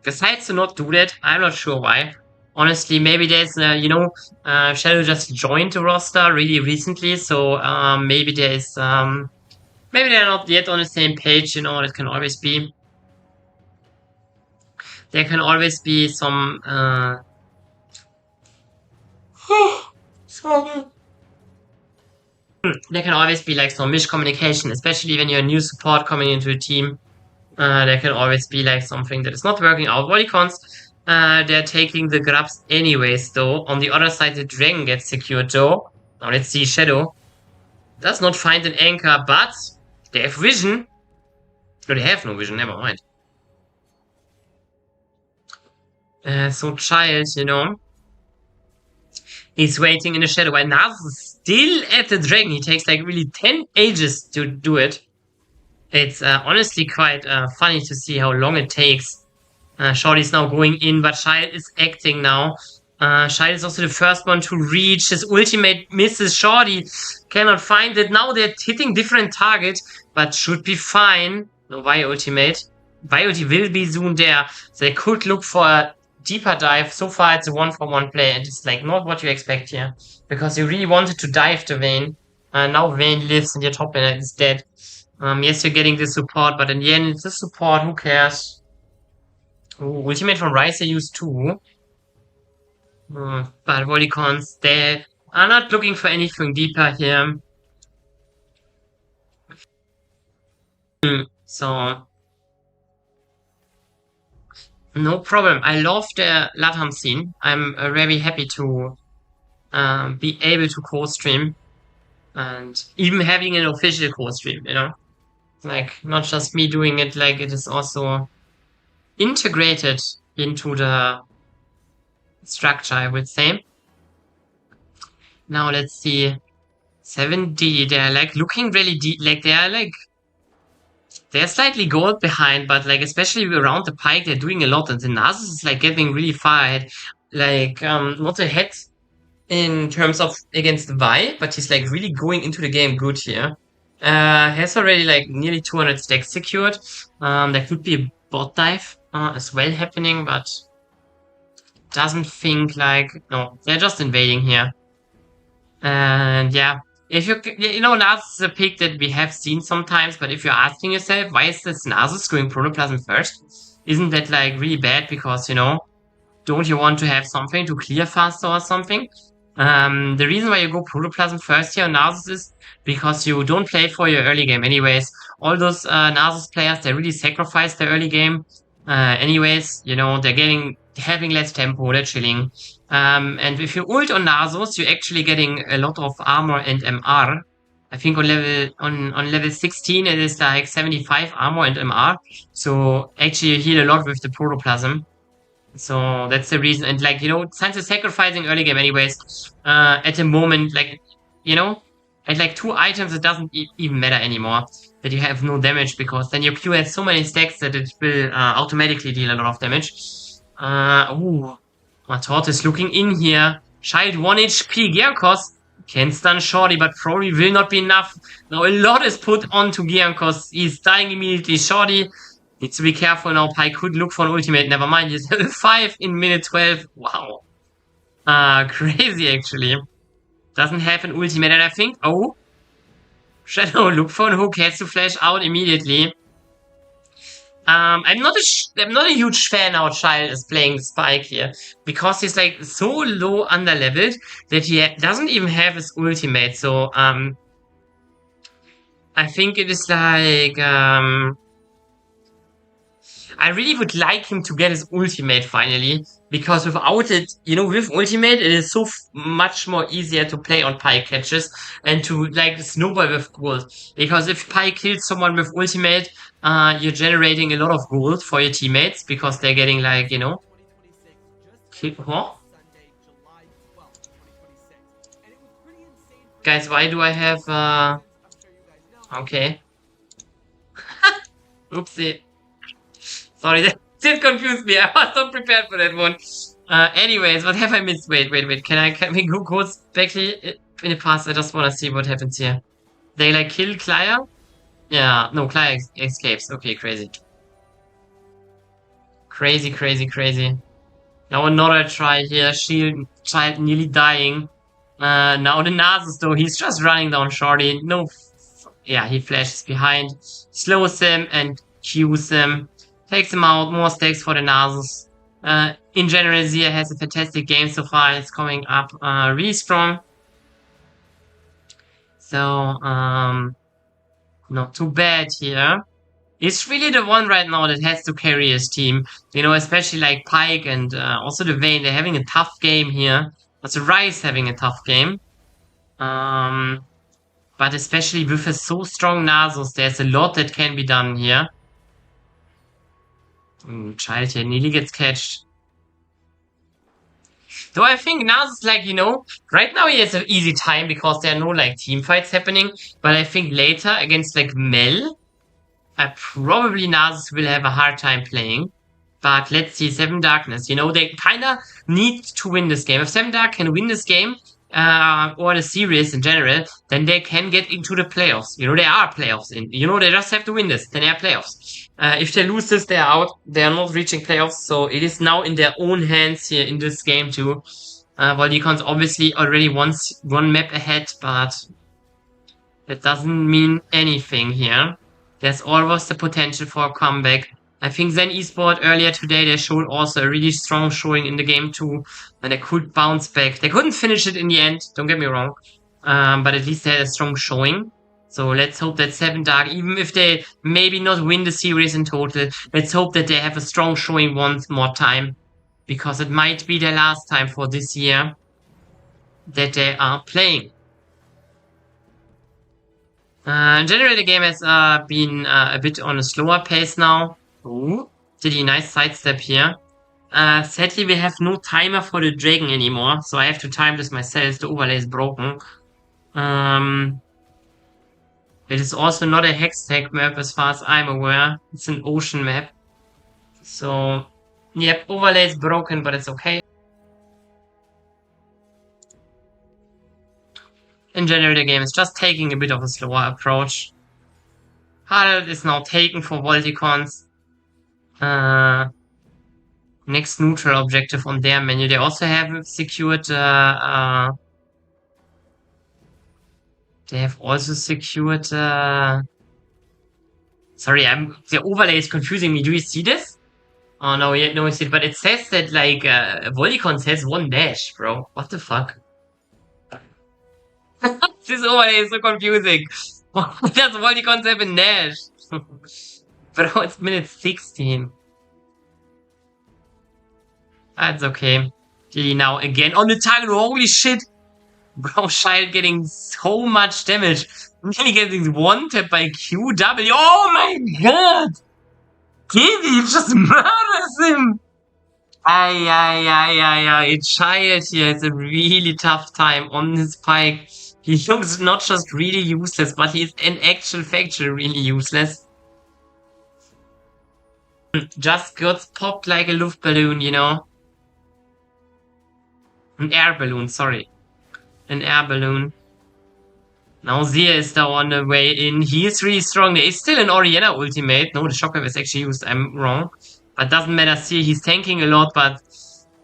decides to not do that. I'm not sure why. Honestly, maybe there's, Shadow just joined the roster really recently, so maybe there's, maybe they're not yet on the same page, that can always be. There can always be some, sorry. There can always be like some miscommunication, especially when you're a new support coming into a team. There can always be like something that is not working out. Bodycons, they're taking the grubs anyways, though. On the other side, the dragon gets secured, though. Now let's see. Shadow does not find an anchor, but they have vision. No, they have no vision. Never mind. So Child, he's waiting in the shadow. And Nasus is still at the dragon. He takes like really 10 ages to do it. It's honestly quite funny to see how long it takes. Shorty's now going in, but Child is acting now. Child is also the first one to reach. His ultimate misses. Shorty cannot find it. Now they're hitting different targets, but should be fine. No, Vi ultimate. Vi ulti will be soon there. So they could look for a deeper dive. So far it's a 1-for-1 play, and it's like not what you expect here. Because you really wanted to dive the Vayne. Now Vayne lives and your top laner is dead. Yes, you're getting the support, but in the end, it's the support. Who cares? Ooh, ultimate from Ryze they use too. But Bodycons, they are not looking for anything deeper here. So, no problem. I love the Latam scene. I'm very happy to be able to co-stream. And even having an official co-stream, Like, not just me doing it, like, it is also integrated into the structure, I would say. Now let's see. 7D, they're like looking really deep, like they're slightly gold behind, but like especially around the pike, they're doing a lot, and the Nasus is like getting really far ahead. Like, not ahead in terms of against Vi, but he's like really going into the game good here. Has already like nearly 200 stacks secured. There could be a bot dive as well happening, but doesn't think like, no, they're just invading here. And yeah, if Nasus is a pick that we have seen sometimes, but if you're asking yourself, why is this Nasus going Protoplasm first? Isn't that like really bad because, don't you want to have something to clear faster or something? The reason why you go Protoplasm first here on Nasus is because you don't play for your early game anyways. All those Nasus players, they really sacrifice their early game. Anyways, they're having less tempo, they're chilling. And if you ult on Nasus, you're actually getting a lot of armor and MR. I think on level 16 it is like 75 armor and MR. So actually you heal a lot with the Protoplasm. So that's the reason. And like, since you're sacrificing early game anyways, at the moment, like, at like 2 items it doesn't even matter anymore that you have no damage, because then your Q has so many stacks that it will automatically deal a lot of damage. Matorte is looking in here. Child 1 HP. Giancos can stun Shorty, but probably will not be enough. Now a lot is put onto Giancos. He's dying immediately. Shorty needs to be careful now. Pai could look for an ultimate. Never mind. He's level 5 in minute 12. Wow. Crazy actually. Doesn't have an ultimate, and I think, Shadow look for an hook. Has to flash out immediately. I'm not a huge fan how Child is playing Spike here, because he's like so low underleveled that he doesn't even have his ultimate. So I think it is like I really would like him to get his ultimate finally, because without it, you know, with ultimate, it is so much more easier to play on Pike catches and to like snowball with gold. Because if Pike kills someone with ultimate, you're generating a lot of gold for your teammates because they're getting like, you know, what? Guys, why do I have, okay. Oopsie. Sorry, that did confuse me. I was not prepared for that one. Anyways, what have I missed? Wait. Can we go back in the past? I just want to see what happens here. They like kill Clio? Yeah, no, Clio escapes. Okay, crazy. Crazy. Now another try here. Shield child nearly dying. Now the Nasus though, he's just running down Shorty. No, yeah, he flashes behind, slows him and Qs him, takes him out. More stacks for the Nasus. In general, Zia has a fantastic game so far. It's coming up really strong. So, not too bad here. It's really the one right now that has to carry his team. You know, especially like Pike and also the Vayne. They're having a tough game here. Also, Ryze having a tough game. But especially with a so strong Nasus, there's a lot that can be done here. Child here nearly gets catched. Though I think Nasus, like, you know, right now he has an easy time because there are no, like, team fights happening. But I think later against, like, Mel, probably Nasus will have a hard time playing. But let's see, 7 Darkness. You know, they kind of need to win this game. If 7 Dark can win this game, or the series in general, then they can get into the playoffs. You know, there are playoffs in. You know, they just have to win this. Then they are playoffs. If they lose this, they are out. They are not reaching playoffs. So it is now in their own hands here in this game too. Voldicon's obviously already one map ahead, but that doesn't mean anything here. There's always the potential for a comeback. I think ZEN Esport earlier today, they showed also a really strong showing in the game too. And they could bounce back. They couldn't finish it in the end, don't get me wrong. But at least they had a strong showing. So let's hope that 7 Dark, even if they maybe not win the series in total, let's hope that they have a strong showing one more time. Because it might be their last time for this year that they are playing. In general, the game has been a bit on a slower pace now. Ooh, did he nice sidestep here. Sadly, we have no timer for the dragon anymore, so I have to time this myself. The overlay is broken. It is also not a Hextech map as far as I'm aware. It's an ocean map. So, yep, overlay is broken, but it's okay. In general, the game is just taking a bit of a slower approach. Harald is now taken for Volticons. Next neutral objective on their menu. They also have secured they have also secured sorry, the overlay is confusing me. Do you see this? Oh no, yeah, no, I see it, but it says that like Volticons has 1 dash, bro. What the fuck? This overlay is so confusing. Why does Volticons have a dash? Bro, it's minute 16. That's okay. Gilly now again on the target. Holy shit! Bro, Child getting so much damage. Nearly getting one tap by QW. Oh my god! Gilly just murders him! Ay. Child here has a really tough time on his Pike. He looks not just really useless, but he's in actual factual really useless. Just gets popped like a Luftballon, you know? An air balloon, sorry. An air balloon. Now Zia is now on the way in. He is really strong. There is still an Orianna ultimate. No, the shockwave is actually used. I'm wrong. But doesn't matter. Zia, he's tanking a lot, but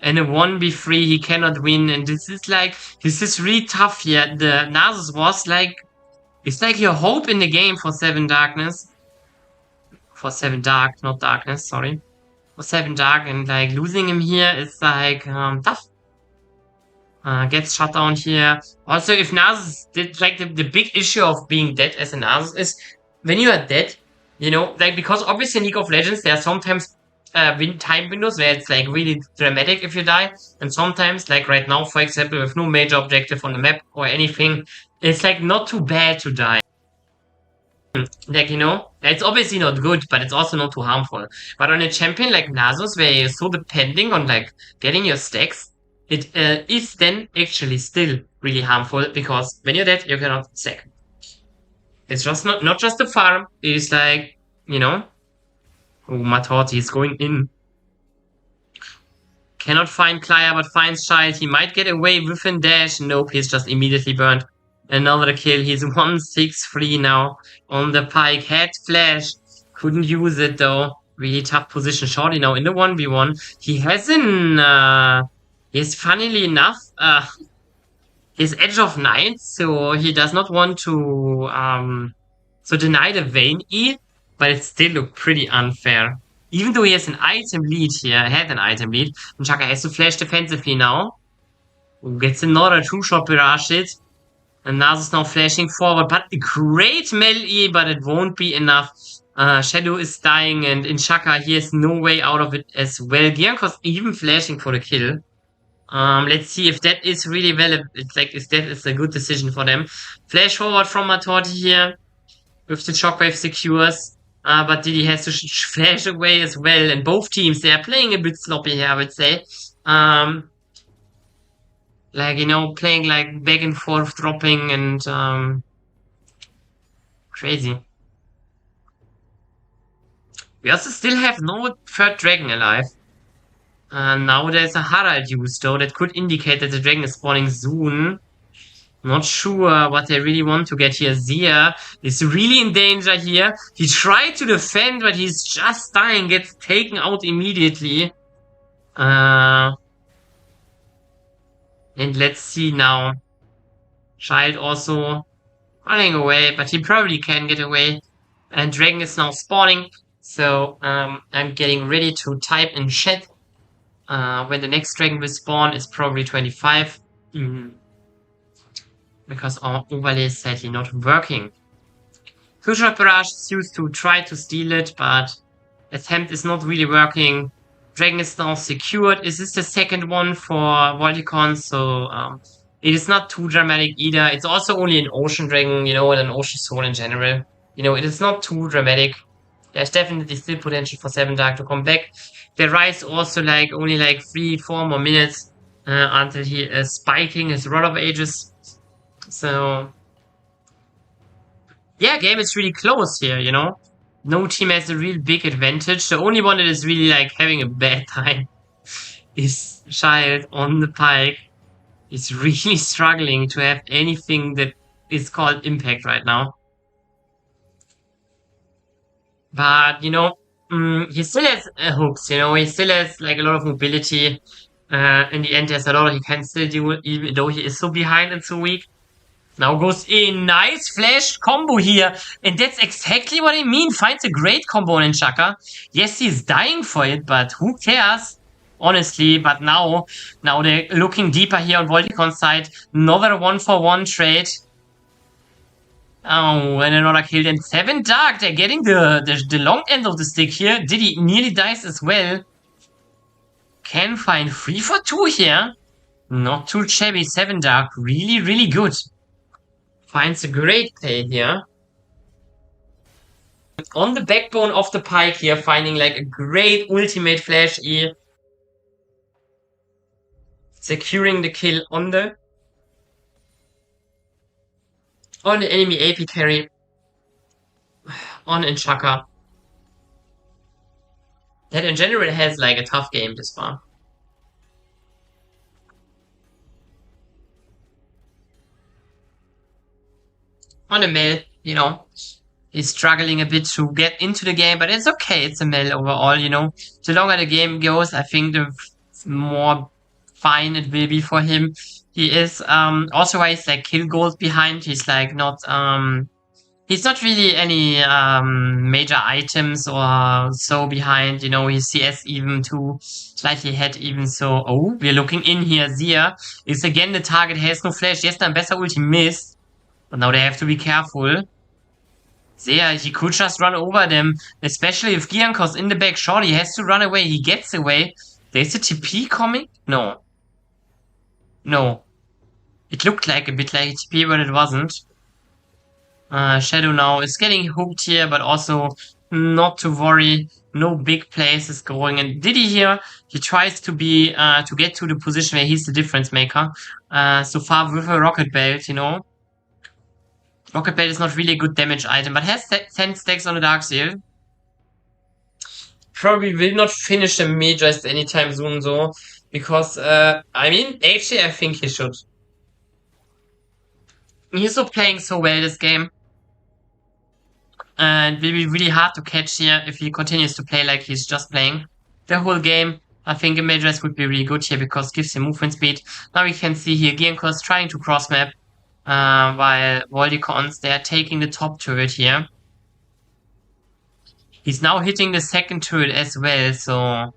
in a 1v3 he cannot win. And this is really tough here. The Nasus was like, it's like your hope in the game for 7 Darkness. for 7 Dark, not Darkness, sorry. For 7 Dark, and like losing him here is like tough. Gets shut down here. Also, if Nasus did, like, the big issue of being dead as a Nasus is when you are dead, you know, like, because obviously in League of Legends there are sometimes time windows where it's like really dramatic if you die, and sometimes, like right now, for example, with no major objective on the map or anything, it's like not too bad to die. Like, you know, it's obviously not good, but it's also not too harmful. But on a champion like Nasus, where you're so depending on like getting your stacks, it is then actually still really harmful, because when you're dead, you cannot stack. It's just not just the farm, it's like, you know. Oh, Matorti is going in. Cannot find Klaya, but finds Child. He might get away with a dash. Nope, he's just immediately burned. Another kill. He's 1-6-3 now on the Pike. Had flash. Couldn't use it though. Really tough position. Shorty now in the 1v1. He has an, he's funnily enough, his Edge of Night, so he does not want to, so deny the Vayne E, but it still looked pretty unfair. Even though he has an item lead here, had an item lead, and Chaka has to flash defensively now. Gets another 2-shot barrage hit. And Nasus now flashing forward, but a great melee, but it won't be enough. Shadow is dying, and in Chaka he has no way out of it as well. Giancos even flashing for the kill. Let's see if that is really valid. It's like, if that is a good decision for them. Flash forward from Matorti here. With the shockwave secures. But Diddy has to flash away as well. And both teams, they are playing a bit sloppy here, I would say. Like, you know, playing like back and forth, dropping, and crazy. We also still have no third dragon alive. Now there's a Harald used though, that could indicate that the dragon is spawning soon. Not sure what they really want to get here. Zia is really in danger here. He tried to defend, but he's just dying, gets taken out immediately. And let's see now. Child also running away, but he probably can get away. And dragon is now spawning. So I'm getting ready to type in chat when the next dragon will spawn. It's probably 25. Because our overlay is sadly not working. Two-shot barrage is used to try to steal it, but attempt is not really working. Dragon is now secured. This is the second one for Volticon, so it is not too dramatic either. It's also only an ocean dragon, you know, and an ocean soul in general. You know, it is not too dramatic. There's definitely still potential for 7 Dark to come back. The Rise also like only like 3-4 more minutes until he is spiking his Rod of Ages. So yeah, game is really close here, you know. No team has a real big advantage. The only one that is really like having a bad time is Child on the Pike. He's really struggling to have anything that is called impact right now. But, you know, he still has hooks, you know, he still has like a lot of mobility. In the end, there's a lot he can still do, even though he is so behind and so weak. Now goes in. Nice flash combo here. And that's exactly what I mean. Finds a great combo in Chaka. Yes, he's dying for it, but who cares? Honestly, but now they're looking deeper here on Volticon's side. Another 1-for-1 trade. Oh, and another kill. And 7 Dark. They're getting the long end of the stick here. Diddy nearly dies as well. Can find 3-for-2 here. Not too shabby. 7 Dark. Really, really good. Finds a great play here. On the backbone of the Pike here, finding like a great ultimate flash E. Securing the kill on the enemy AP carry. On Chaka. That in general has like a tough game this far. On a Mel, you know, he's struggling a bit to get into the game, but it's okay. It's a Mel overall, you know. The longer the game goes, I think the more fine it will be for him. He is also why he's like kill goals behind. He's like not he's not really any major items or so behind, you know, his CS even too slightly ahead even, so we're looking in here. Zia is again the target, has no flash. Yes, dann besser ulti missed, but now they have to be careful. Zia, he could just run over them, especially if Gianco's in the back. Shorty has to run away, he gets away. There's a TP coming? No. It looked like a bit like a TP, but it wasn't. Shadow now is getting hooked here, but also not to worry. No big plays going. And Diddy here, he tries to be to get to the position where he's the difference maker. So far with a rocket belt, you know. Rocket belt is not really a good damage item, but has 10 stacks on the Dark Seal. Probably will not finish the Majors anytime soon, though, because I mean, actually, I think he should. He's so playing so well this game. And it will be really hard to catch here if he continues to play like he's just playing the whole game. I think a Majors would be really good here because it gives him movement speed. Now we can see here Gianco's trying to cross map, while Voldicons, they are taking the top turret here. He's now hitting the second turret as well, so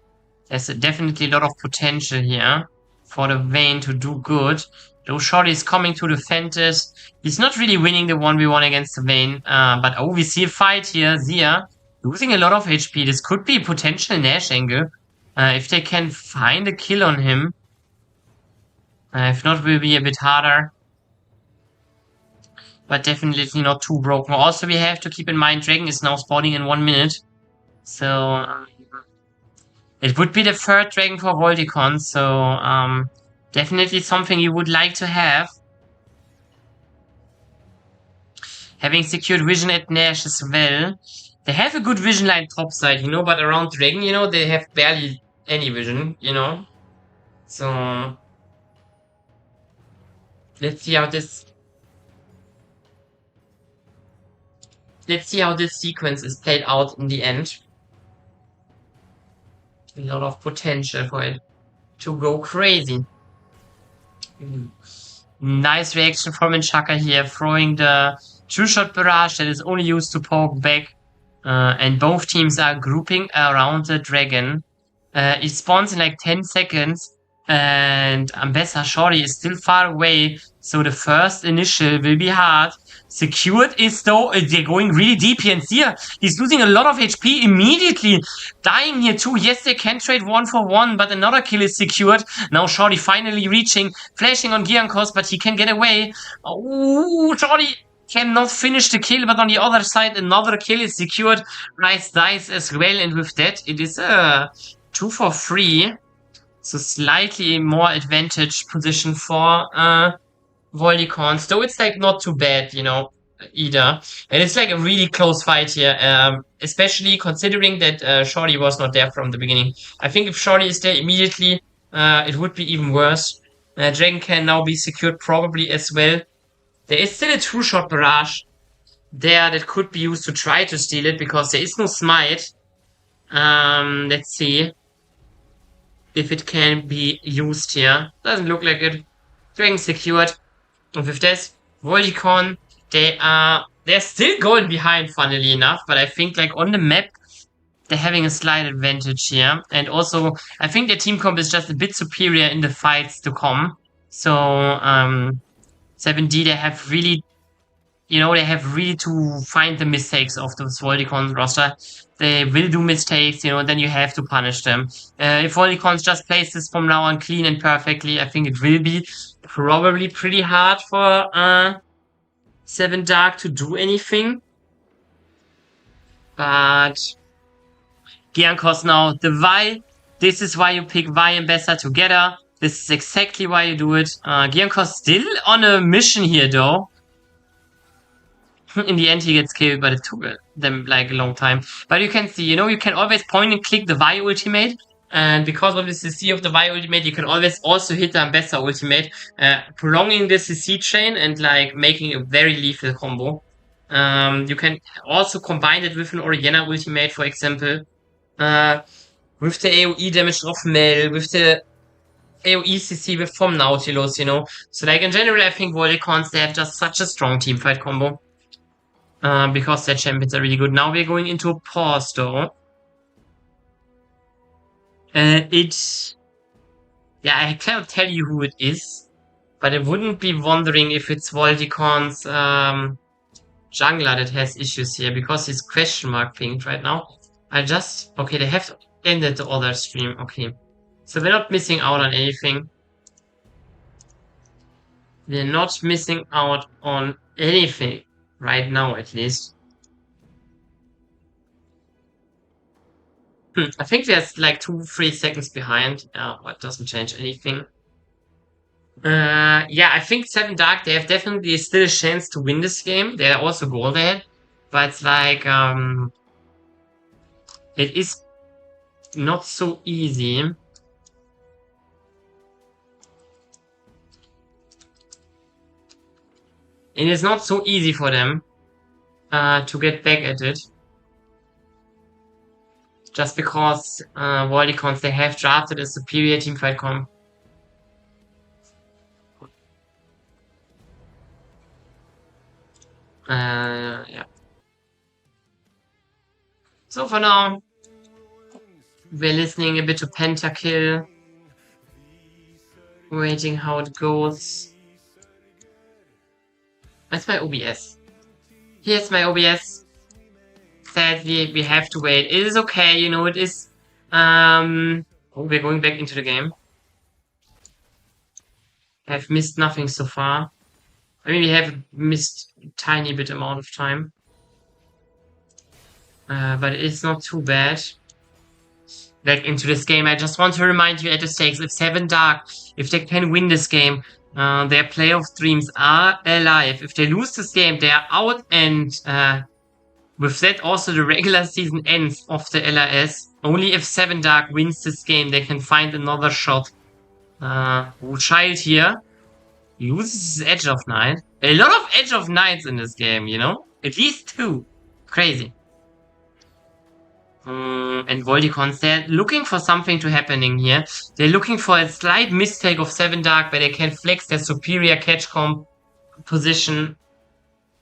there's definitely a lot of potential here for the Vayne to do good. Though Shorty is coming to defend it. He's not really winning the 1v1 against the Vayne, but we see a fight here. Zia losing a lot of HP. This could be a potential Nash angle, if they can find a kill on him. If not, it will be a bit harder. But definitely not too broken. Also, we have to keep in mind Dragon is now spawning in 1 minute. So, it would be the third Dragon for Voldicon, so definitely something you would like to have. Having secured vision at Nash as well. They have a good vision line topside, you know, but around Dragon, you know, they have barely any vision, you know. So, let's see how this sequence is played out in the end. A lot of potential for it to go crazy. Nice reaction from Inchaka here, throwing the two-shot barrage that is only used to poke back. And both teams are grouping around the Dragon. It spawns in like 10 seconds. And Ambessa Shorty is still far away. So the first initial will be hard. Secured is though, they're going really deep here. And Zia, he's losing a lot of HP immediately. Dying here too. Yes, they can trade 1-for-1, but another kill is secured. Now Shorty finally reaching, flashing on Giancos, but he can get away. Oh, Shorty cannot finish the kill, but on the other side, another kill is secured. Nice dice as well. And with that, it is a 2-for-3. So slightly more advantage position for Voldicons, though it's like not too bad, you know, either. And it's like a really close fight here, especially considering that Shorty was not there from the beginning. I think if Shorty is there immediately, it would be even worse. Dragon can now be secured probably as well. There is still a two-shot barrage there that could be used to try to steal it because there is no smite. Let's see if it can be used here. Doesn't look like it. Dragon secured. And with this, Voldicon, they're still going behind, funnily enough, but I think like on the map, they're having a slight advantage here. And also, I think their team comp is just a bit superior in the fights to come. So, 7D, they have really, you know, they have really to find the mistakes of the Voldicon roster. They will do mistakes, you know, then you have to punish them. If Voldicons just plays this from now on clean and perfectly, I think it will be probably pretty hard for 7 Dark to do anything. But Giancos now, the Vi, this is why you pick Vi and Bessa together. This is exactly why you do it. Giancos still on a mission here though. In the end, he gets killed, but it took them like a long time. But you can see, you know, you can always point and click the Vi ultimate. And because of the CC of the Vi ultimate, you can always also hit the Ambessa ultimate, prolonging the CC chain and like making a very lethal combo. You can also combine it with an Oriana ultimate, for example. With the AoE damage of Mel, with the AoE CC from Nautilus, you know. So like in general, I think Voldicons, they have just such a strong teamfight combo. because their champions are really good. Now we're going into a pause though. Yeah, I cannot tell you who it is, but I wouldn't be wondering if it's Voldicon's jungler that has issues here, because he's question mark pinged right now. Okay, they have ended the other stream. Okay, so we're not missing out on anything. We're not missing out on anything right now, at least. I think there's like 2-3 seconds behind. But doesn't change anything. Yeah, I think 7 Dark, they have definitely still a chance to win this game. They're also gold ahead, but it's like, it is not so easy. It is not so easy for them to get back at it. Just because Voldicons, they have drafted a superior teamfight comp. Yeah. So for now, we're listening a bit to Pentakill. Waiting how it goes. Where's my OBS? Here's my OBS. Sadly, we have to wait. It is okay, you know, it is... Oh, we're going back into the game. I've missed nothing so far. I mean, we have missed a tiny bit amount of time. But it's not too bad. Back into this game, I just want to remind you at the stakes, if 7 Dark, if they can win this game, their playoff dreams are alive. If they lose this game, they are out, and with that also the regular season ends of the LRS. Only if 7 Dark wins this game, they can find another shot. Child here uses Edge of Night. A lot of Edge of Nights in this game, you know? At least 2. Crazy. And Voldicons, they're looking for something to happening here. They're looking for a slight mistake of 7 Dark where they can flex their superior catch comp position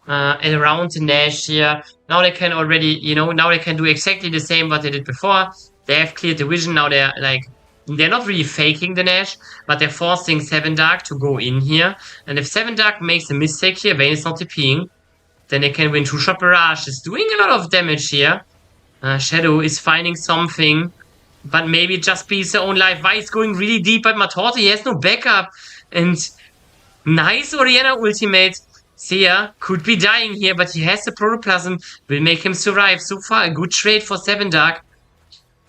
around the Nash here. Now they can already, you know, now they can do exactly the same what they did before. They have cleared the vision. Now they're like, they're not really faking the Nash, but they're forcing 7 Dark to go in here. And if 7 Dark makes a mistake here, Vayne is not TPing, then they can win 2-shot barrage. It's doing a lot of damage here. Shadow is finding something, but maybe it just be his own life. Vice going really deep, but Matorte, he has no backup. And nice Orianna ultimate. Sia could be dying here, but he has the protoplasm, will make him survive. So far, a good trade for 7 Dark.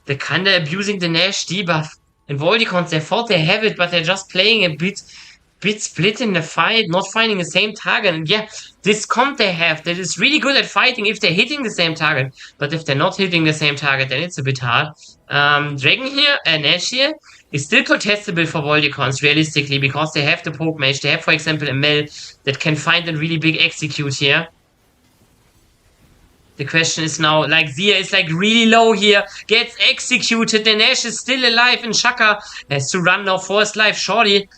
They're kinda abusing the Nash debuff. And Voldicons, they thought they have it, but they're just playing a bit split in the fight, not finding the same target. And yeah, this comp they have that is really good at fighting if they're hitting the same target. But if they're not hitting the same target, then it's a bit hard. Dragon here, Nash here, is still contestable for Voldicons, realistically, because they have the poke mage. They have, for example, a Mel that can find a really big execute here. The question is now, like, Zia is like really low here, gets executed, the Nash is still alive, and Shaka has to run now for his life. Shorty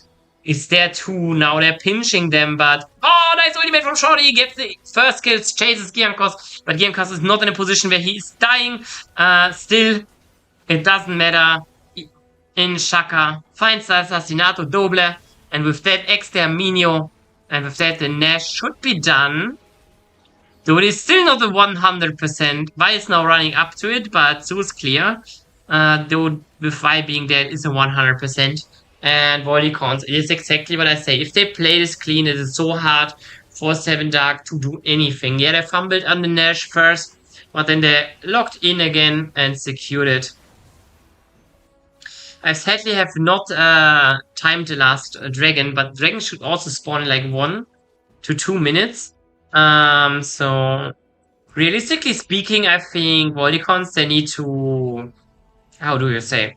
is there too. Now they're pinching them, but... Oh, nice ultimate from Shorty. Gets the first kills, chases Giancos, but Giancos is not in a position where he is dying. Still, it doesn't matter. In Shaka finds the Assassinato Doble, and with that Exterminio, and with that the Nash should be done. Though it is still not a 100%. Vi is now running up to it, but so is clear. Though with Vi being dead is a 100%. And Voldicons, it is exactly what I say. If they play this clean, it is so hard for 7 Dark to do anything. Yeah, they fumbled on the Nash first, but then they locked in again and secured it. I sadly have not timed the last dragon, but dragon should also spawn in like 1 to 2 minutes. So realistically speaking, I think Voldicons, they need to... How do you say?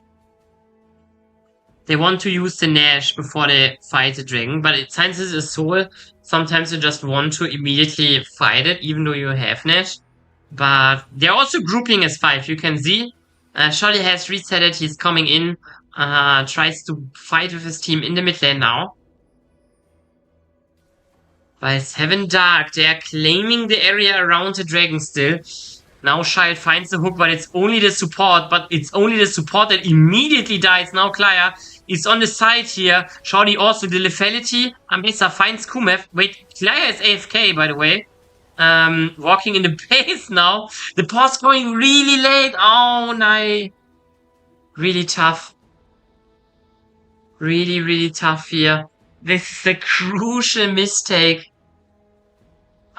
They want to use the Nash before they fight the dragon, but since it's a soul, sometimes you just want to immediately fight it, even though you have Nash. But they're also grouping as 5, you can see. Shorty has reset it, he's coming in, tries to fight with his team in the mid lane now. By 7 Dark. They are claiming the area around the dragon still. Now Child finds the hook, but it's only the support. But it's only the support that immediately dies. Now Klaya is on the side here. Shorty also the lethality. Ambessa finds Kumev. Wait, Klaya is AFK, by the way. Walking in the base now. The pause going really late. Oh, no. Really tough. Really, really tough here. This is a crucial mistake.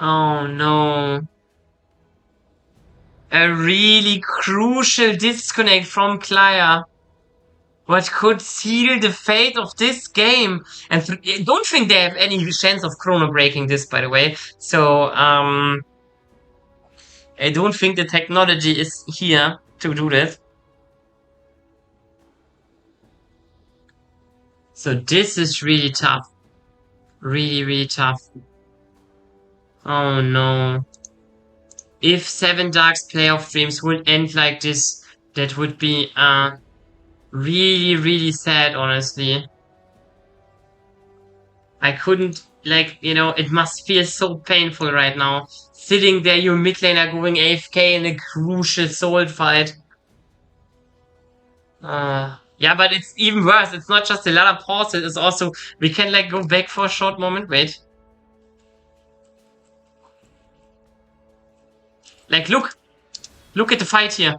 Oh, no. A really crucial disconnect from Klaya. What could seal the fate of this game. And I don't think they have any chance of chrono breaking this, by the way. So, I don't think the technology is here to do that. So this is really tough. Really, really tough. Oh no. If 7 Dark's playoff dreams would end like this, that would be really, really sad, honestly. I couldn't, like, you know, it must feel so painful right now. Sitting there, your mid laner going AFK in a crucial soul fight. Yeah, but it's even worse. It's not just a lot of pauses. It's also, we can like go back for a short moment. Wait. Like, look at the fight here.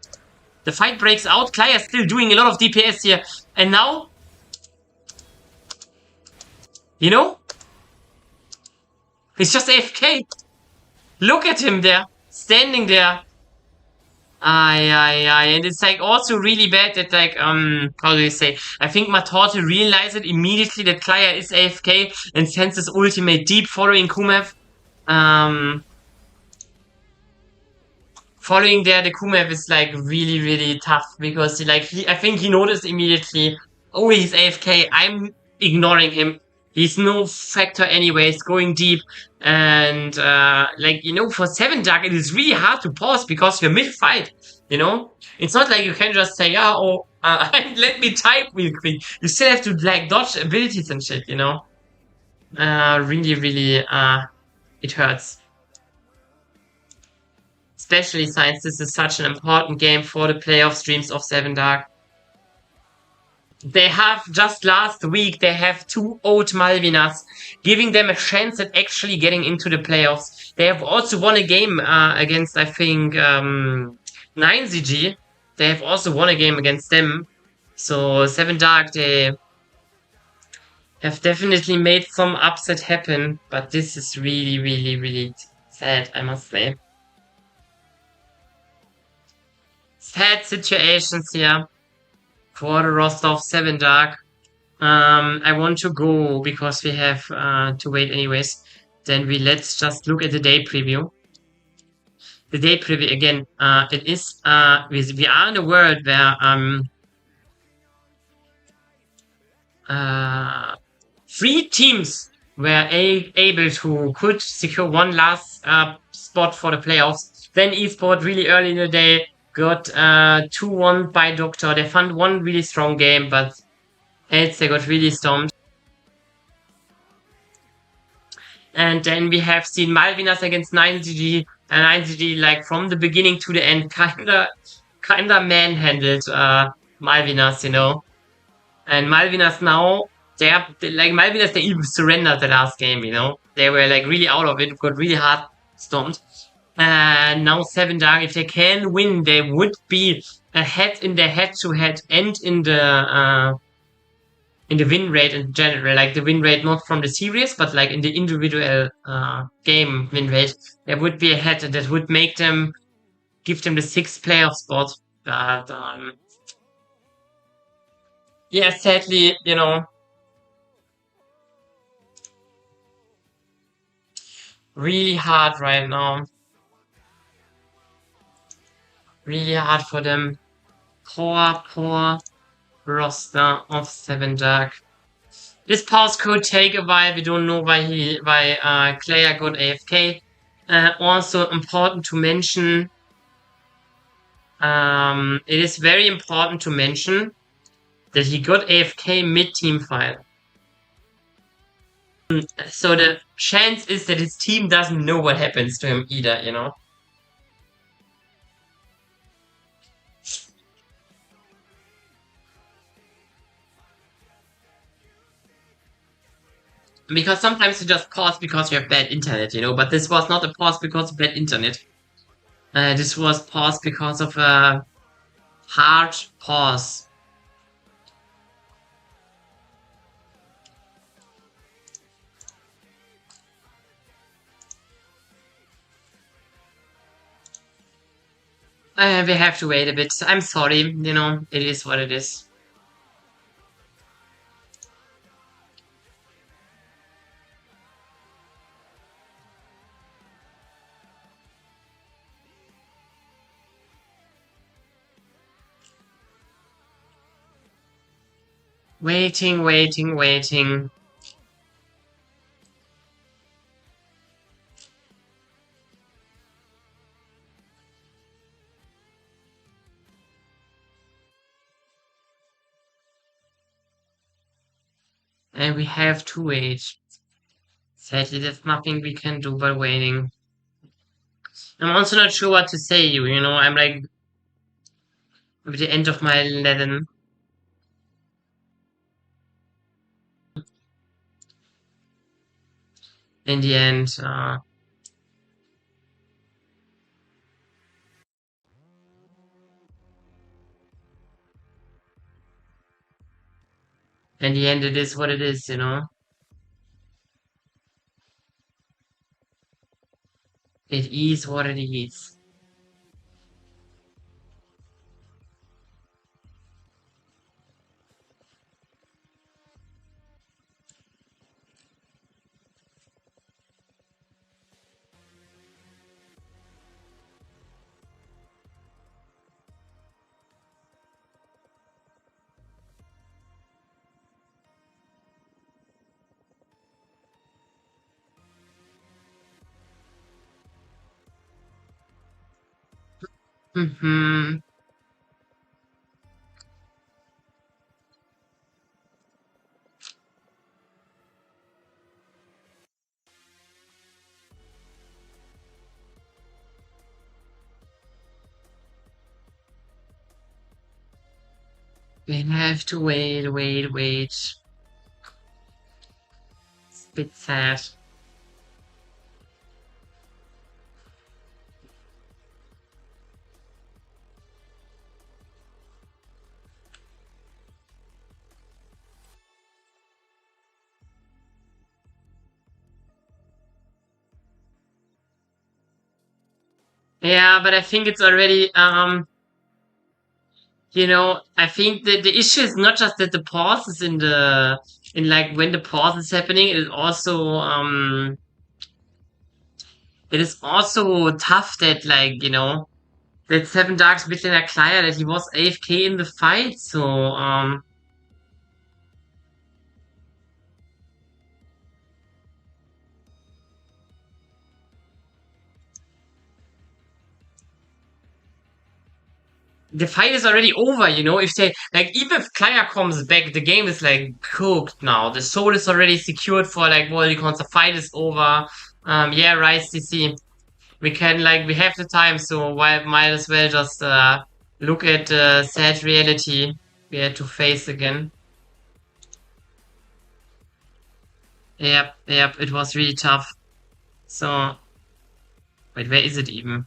The fight breaks out. Klaya still doing a lot of DPS here. And now, you know, he's just AFK. Look at him there, standing there. And it's like also really bad that like, how do you say? I think Matorte realized it immediately that Klaya is AFK and sends his ultimate deep following Kumev. Following there, the Kumev is like really, really tough because I think he noticed immediately, oh, he's AFK, I'm ignoring him. He's no factor anyways, going deep. And, like, you know, for 7 Dark, it is really hard to pause because you're mid-fight, you know? It's not like you can just say, let me type real quick. You still have to, like, dodge abilities and shit, you know? Really, really, it hurts. Especially since this is such an important game for the playoff streams of 7 Dark. They have, just last week, they have 2 old Malvinas, giving them a chance at actually getting into the playoffs. They have also won a game against, I think, 9ZG. They have also won a game against them. So 7 Dark, they have definitely made some upset happen. But this is really, really, really sad, I must say. Sad situations here for the roster of 7 Dark. I want to go because we have to wait anyways. Then let's just look at the day preview. The day preview again. It is we are in a world where 3 teams were able to could secure one last spot for the playoffs. Then eSport really early in the day got 2-1 by Docta. They found one really strong game, but else they got really stomped. And then we have seen Malvinas against 9ZG, and 9ZG like from the beginning to the end kinda manhandled Malvinas, you know. And Malvinas now, they even surrendered the last game, you know. They were like really out of it, got really hard stomped. And now 7 Dark, if they can win, they would be ahead in the head-to-head and in the win rate in general, like the win rate not from the series, but like in the individual game win rate, they would be ahead, and that would make them, give them the 6th playoff spot. But yeah, sadly, you know, really hard right now. Really hard for them. Poor roster of 7 Dark. This pause could take a while. We don't know why Klaya got AFK. Also important to mention. It is very important to mention that he got AFK mid-team fight. So the chance is that his team doesn't know what happens to him either, you know? Because sometimes you just pause because you have bad internet, you know? But this was not a pause because of bad internet. This was pause because of a hard pause. We have to wait a bit. I'm sorry, you know, it is what it is. Waiting, waiting, waiting. And we have to wait. Sadly, there's nothing we can do but waiting. I'm also not sure what to say, you know, I'm like at the end of my Latin. In the end, it is what it is, you know. It is what it is. Mm-hmm. We have to wait, wait, wait. It's a bit sad. Yeah, but I think it's already, you know, I think that the issue is not just that the pause is in like when the pause is happening, it is also tough that like, you know, that Seven Darks Midlaner Client that he was AFK in the fight, so the fight is already over, you know. If they like even if Kaya comes back, the game is like cooked now. The soul is already secured for like Worldicons, the fight is over. Yeah, right, CC. We can like we have the time, so why might as well just look at the sad reality we had to face again. Yep, yep, it was really tough. So wait, where is it even?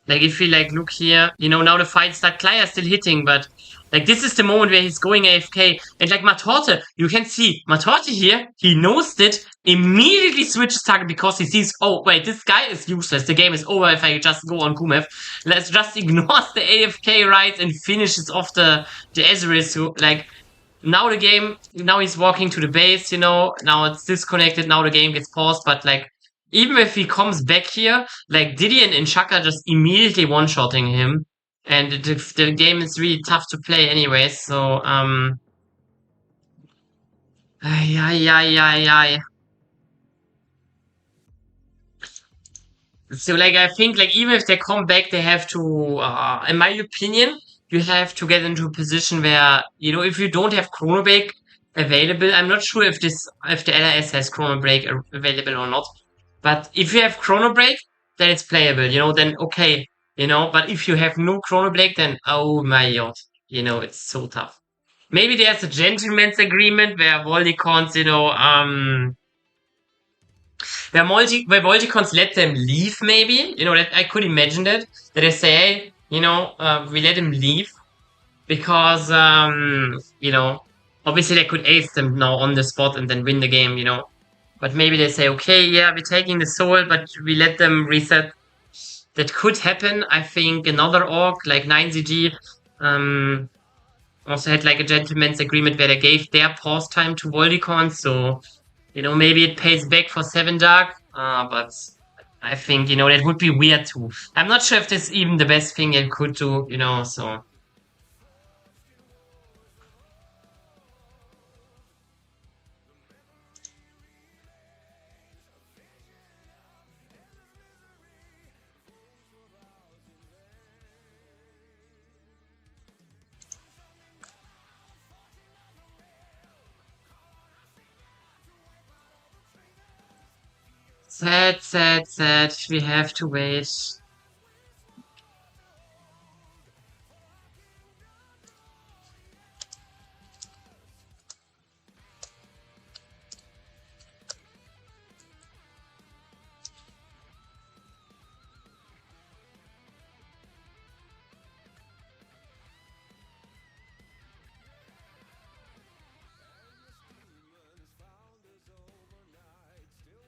Like if we like look here, you know, now the fight start, Klaya still hitting, but like this is the moment where he's going AFK. And like Matorte, you can see Matorte here, he knows it, immediately switches target because he sees, oh wait, this guy is useless. The game is over if I just go on Kumev. Let's just ignores the AFK rights and finishes off the Ezreal. So like now the game, now he's walking to the base, you know, now it's disconnected, now the game gets paused, but like even if he comes back here, like Diddy and Shaka just immediately one-shotting him. And the game is really tough to play anyway, so, ay, ay, ay, ay, ay. So, like, I think, like, even if they come back, they have to, in my opinion, you have to get into a position where, you know, if you don't have Chronobake, available. I'm not sure if the LRS has Chrono Break available or not. But if you have Chrono Break, then it's playable, then okay, but if you have no Chrono Break, then oh my god, it's so tough. Maybe there's a gentleman's agreement where Voldicons, where Volticons let them leave, maybe. That I could imagine that they say, hey, we let him leave because, obviously they could ace them now on the spot and then win the game, But maybe they say, okay, yeah, we're taking the soul, but we let them reset. That could happen. I think another org like 9ZG also had like a gentleman's agreement where they gave their pause time to Voldicon, so maybe it pays back for Seven Dark, but I think that would be weird too. I'm not sure if this is even the best thing it could do, so. Sad, sad, sad. We have to wait.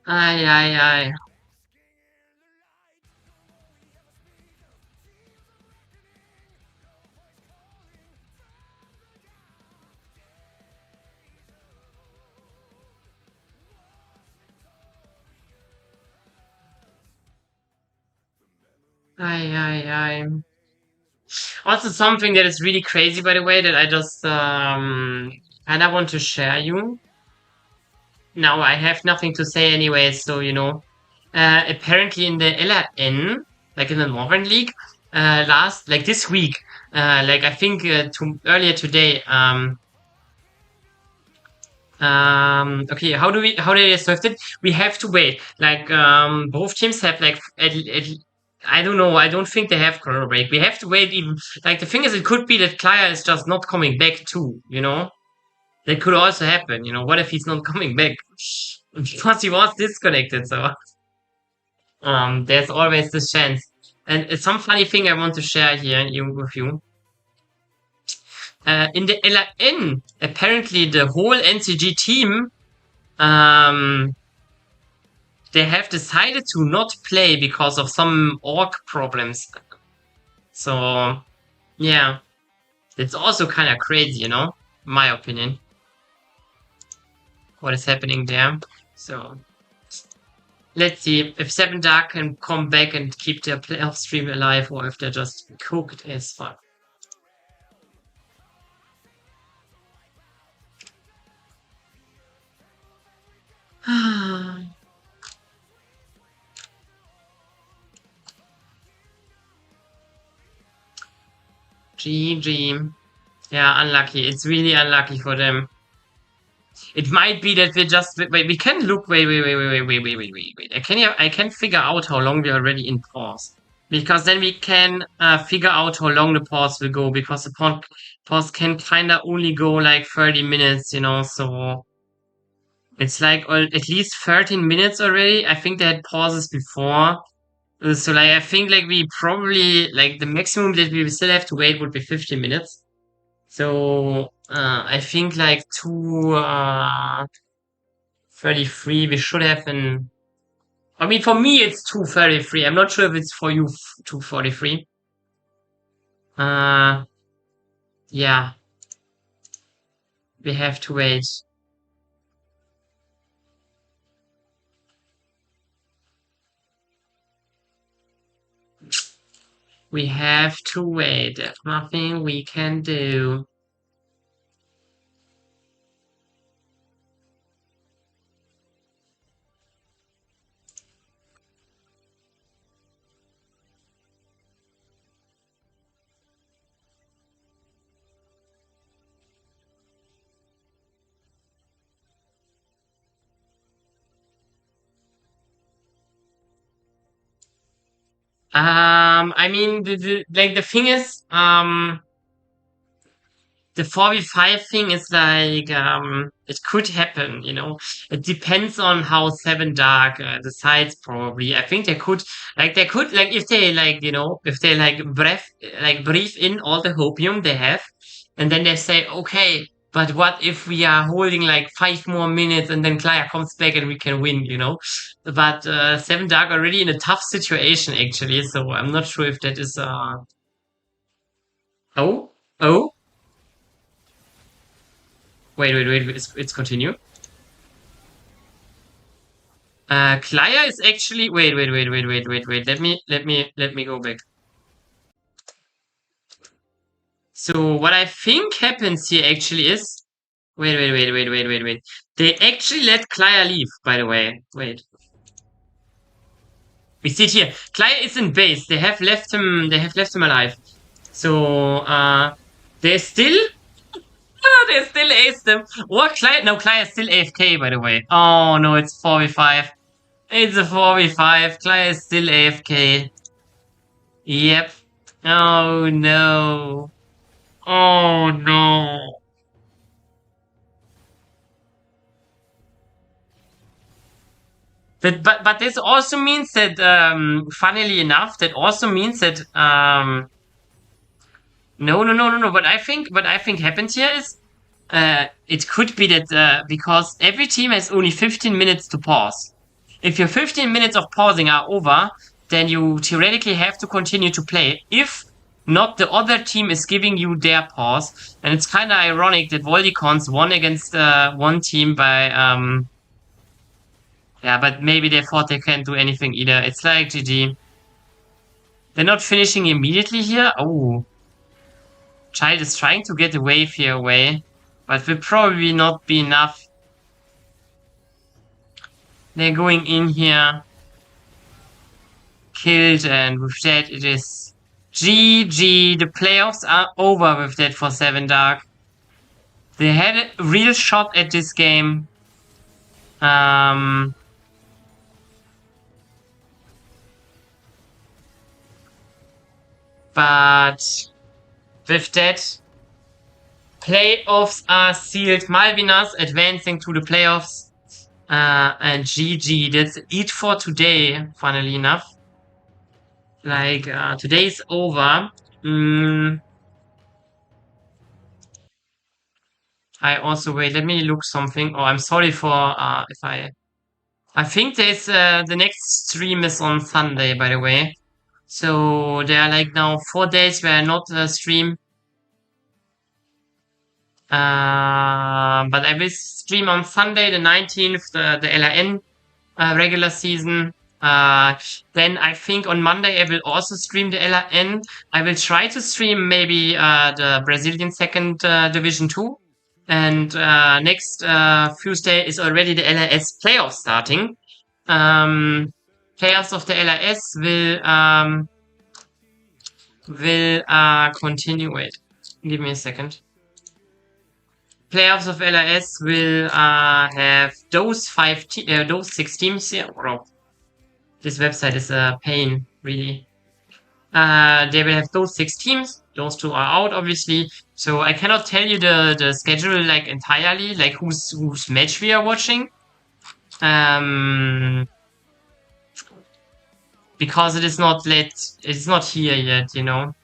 Ay, ay, ay. Ay, ay, ay. Also something that is really crazy, by the way, that I just kind of want to share you. Now I have nothing to say anyway, so apparently in the LRN, like in the Northern League, like this week, like I think earlier today, okay, how do they solve it? We have to wait. Like, both teams have like, I don't know. I don't think they have Chrono Break. We have to wait. Even like the thing is, it could be that Klaya is just not coming back too. That could also happen. What if he's not coming back because he was disconnected? So, there's always this chance. And it's some funny thing I want to share here with you. In the LRN, apparently the whole NCG team, they have decided to not play because of some org problems. So, yeah, it's also kind of crazy, in my opinion, what is happening there. So, let's see if Seven Dark can come back and keep their playoff stream alive, or if they're just cooked as fuck. GG. Yeah, unlucky. It's really unlucky for them. It might be that we can look. Wait. I can figure out how long we're already in pause. Because then we can figure out how long the pause will go. Because the pause can kinda only go like 30 minutes, so it's like at least 13 minutes already. I think they had pauses before. So like I think like we probably like the maximum that we still have to wait would be 15 minutes. So I think like 2:33 we should have an. I mean, for me it's 2:33. I'm not sure if it's for you 2:43. Yeah, we have to wait. We have to wait. There's nothing we can do. I mean, the thing is, the 4v5 thing is like, it could happen, you know. It depends on how Seven Dark decides, probably. I think if they, like, you know, if they, like, breathe in all the hopium they have, and then they say, okay, but what if we are holding, like, 5 more minutes and then Claire comes back and we can win, you know? But Seven Dark are really in a tough situation, actually, so I'm not sure if that is, Oh? Oh? Wait, it's continue. Klaya is actually wait. Let me go back. So what I think happens here actually is wait. They actually let Klaya leave, by the way. Wait. We see it here. Klaya is in base. They have left him alive. So they still aced him. Or Klaya, no, Klaya is still AFK, by the way. Oh no, it's 4v5. It's a 4v5. Klaya is still AFK. Yep. Oh no. Oh no. But this also means that, funnily enough, that also means that, no. What I think happens here is, it could be that, because every team has only 15 minutes to pause. If your 15 minutes of pausing are over, then you theoretically have to continue to play. If not, the other team is giving you their pause. And it's kind of ironic that Voldicons won against one team by, yeah, but maybe they thought they can't do anything either. It's like GG. They're not finishing immediately here. Oh. Child is trying to get a wave here away, but will probably not be enough. They're going in here. Killed, and with that it is GG. The playoffs are over with that for Seven Dark. They had a real shot at this game. But with that, playoffs are sealed. Malvinas advancing to the playoffs. And GG. That's it for today, funnily enough. Like, today's over. I also, wait, let me look something. Oh, I'm sorry for, if I think there's, the next stream is on Sunday, by the way. So there are like now 4 days where I not stream. But I will stream on Sunday, the 19th, the LRN regular season. Then I think on Monday I will also stream the LRN. I will try to stream maybe the Brazilian second Division 2. And next Tuesday is already the LRS playoffs starting. Players of the LRS will continue. Wait, give me a second. Playoffs of LRS will have those 6 teams here. Oh, this website is a pain, really. They will have those 6 teams. Those 2 are out, obviously. So I cannot tell you the schedule like entirely, like whose match we are watching. Because it is not here yet, you know.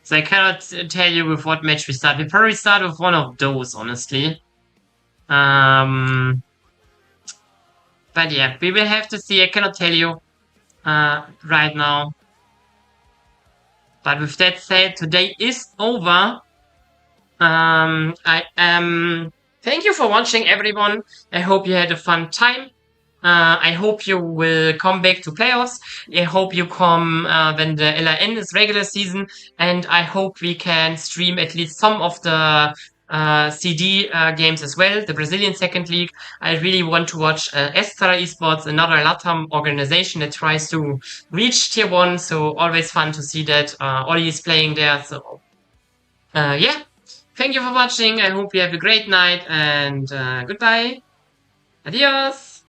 So I cannot tell you with what match we start. We probably start with one of those, honestly. But yeah, we will have to see. I cannot tell you right now. But with that said, today is over. Thank you for watching, everyone. I hope you had a fun time. I hope you will come back to playoffs. I hope you come when the LRN is regular season, and I hope we can stream at least some of the CD games as well, the Brazilian second league. I really want to watch Estra Esports, another LATAM organization that tries to reach tier 1, so always fun to see that Ollie is playing there. So yeah, thank you for watching. I hope you have a great night, and goodbye. Adios.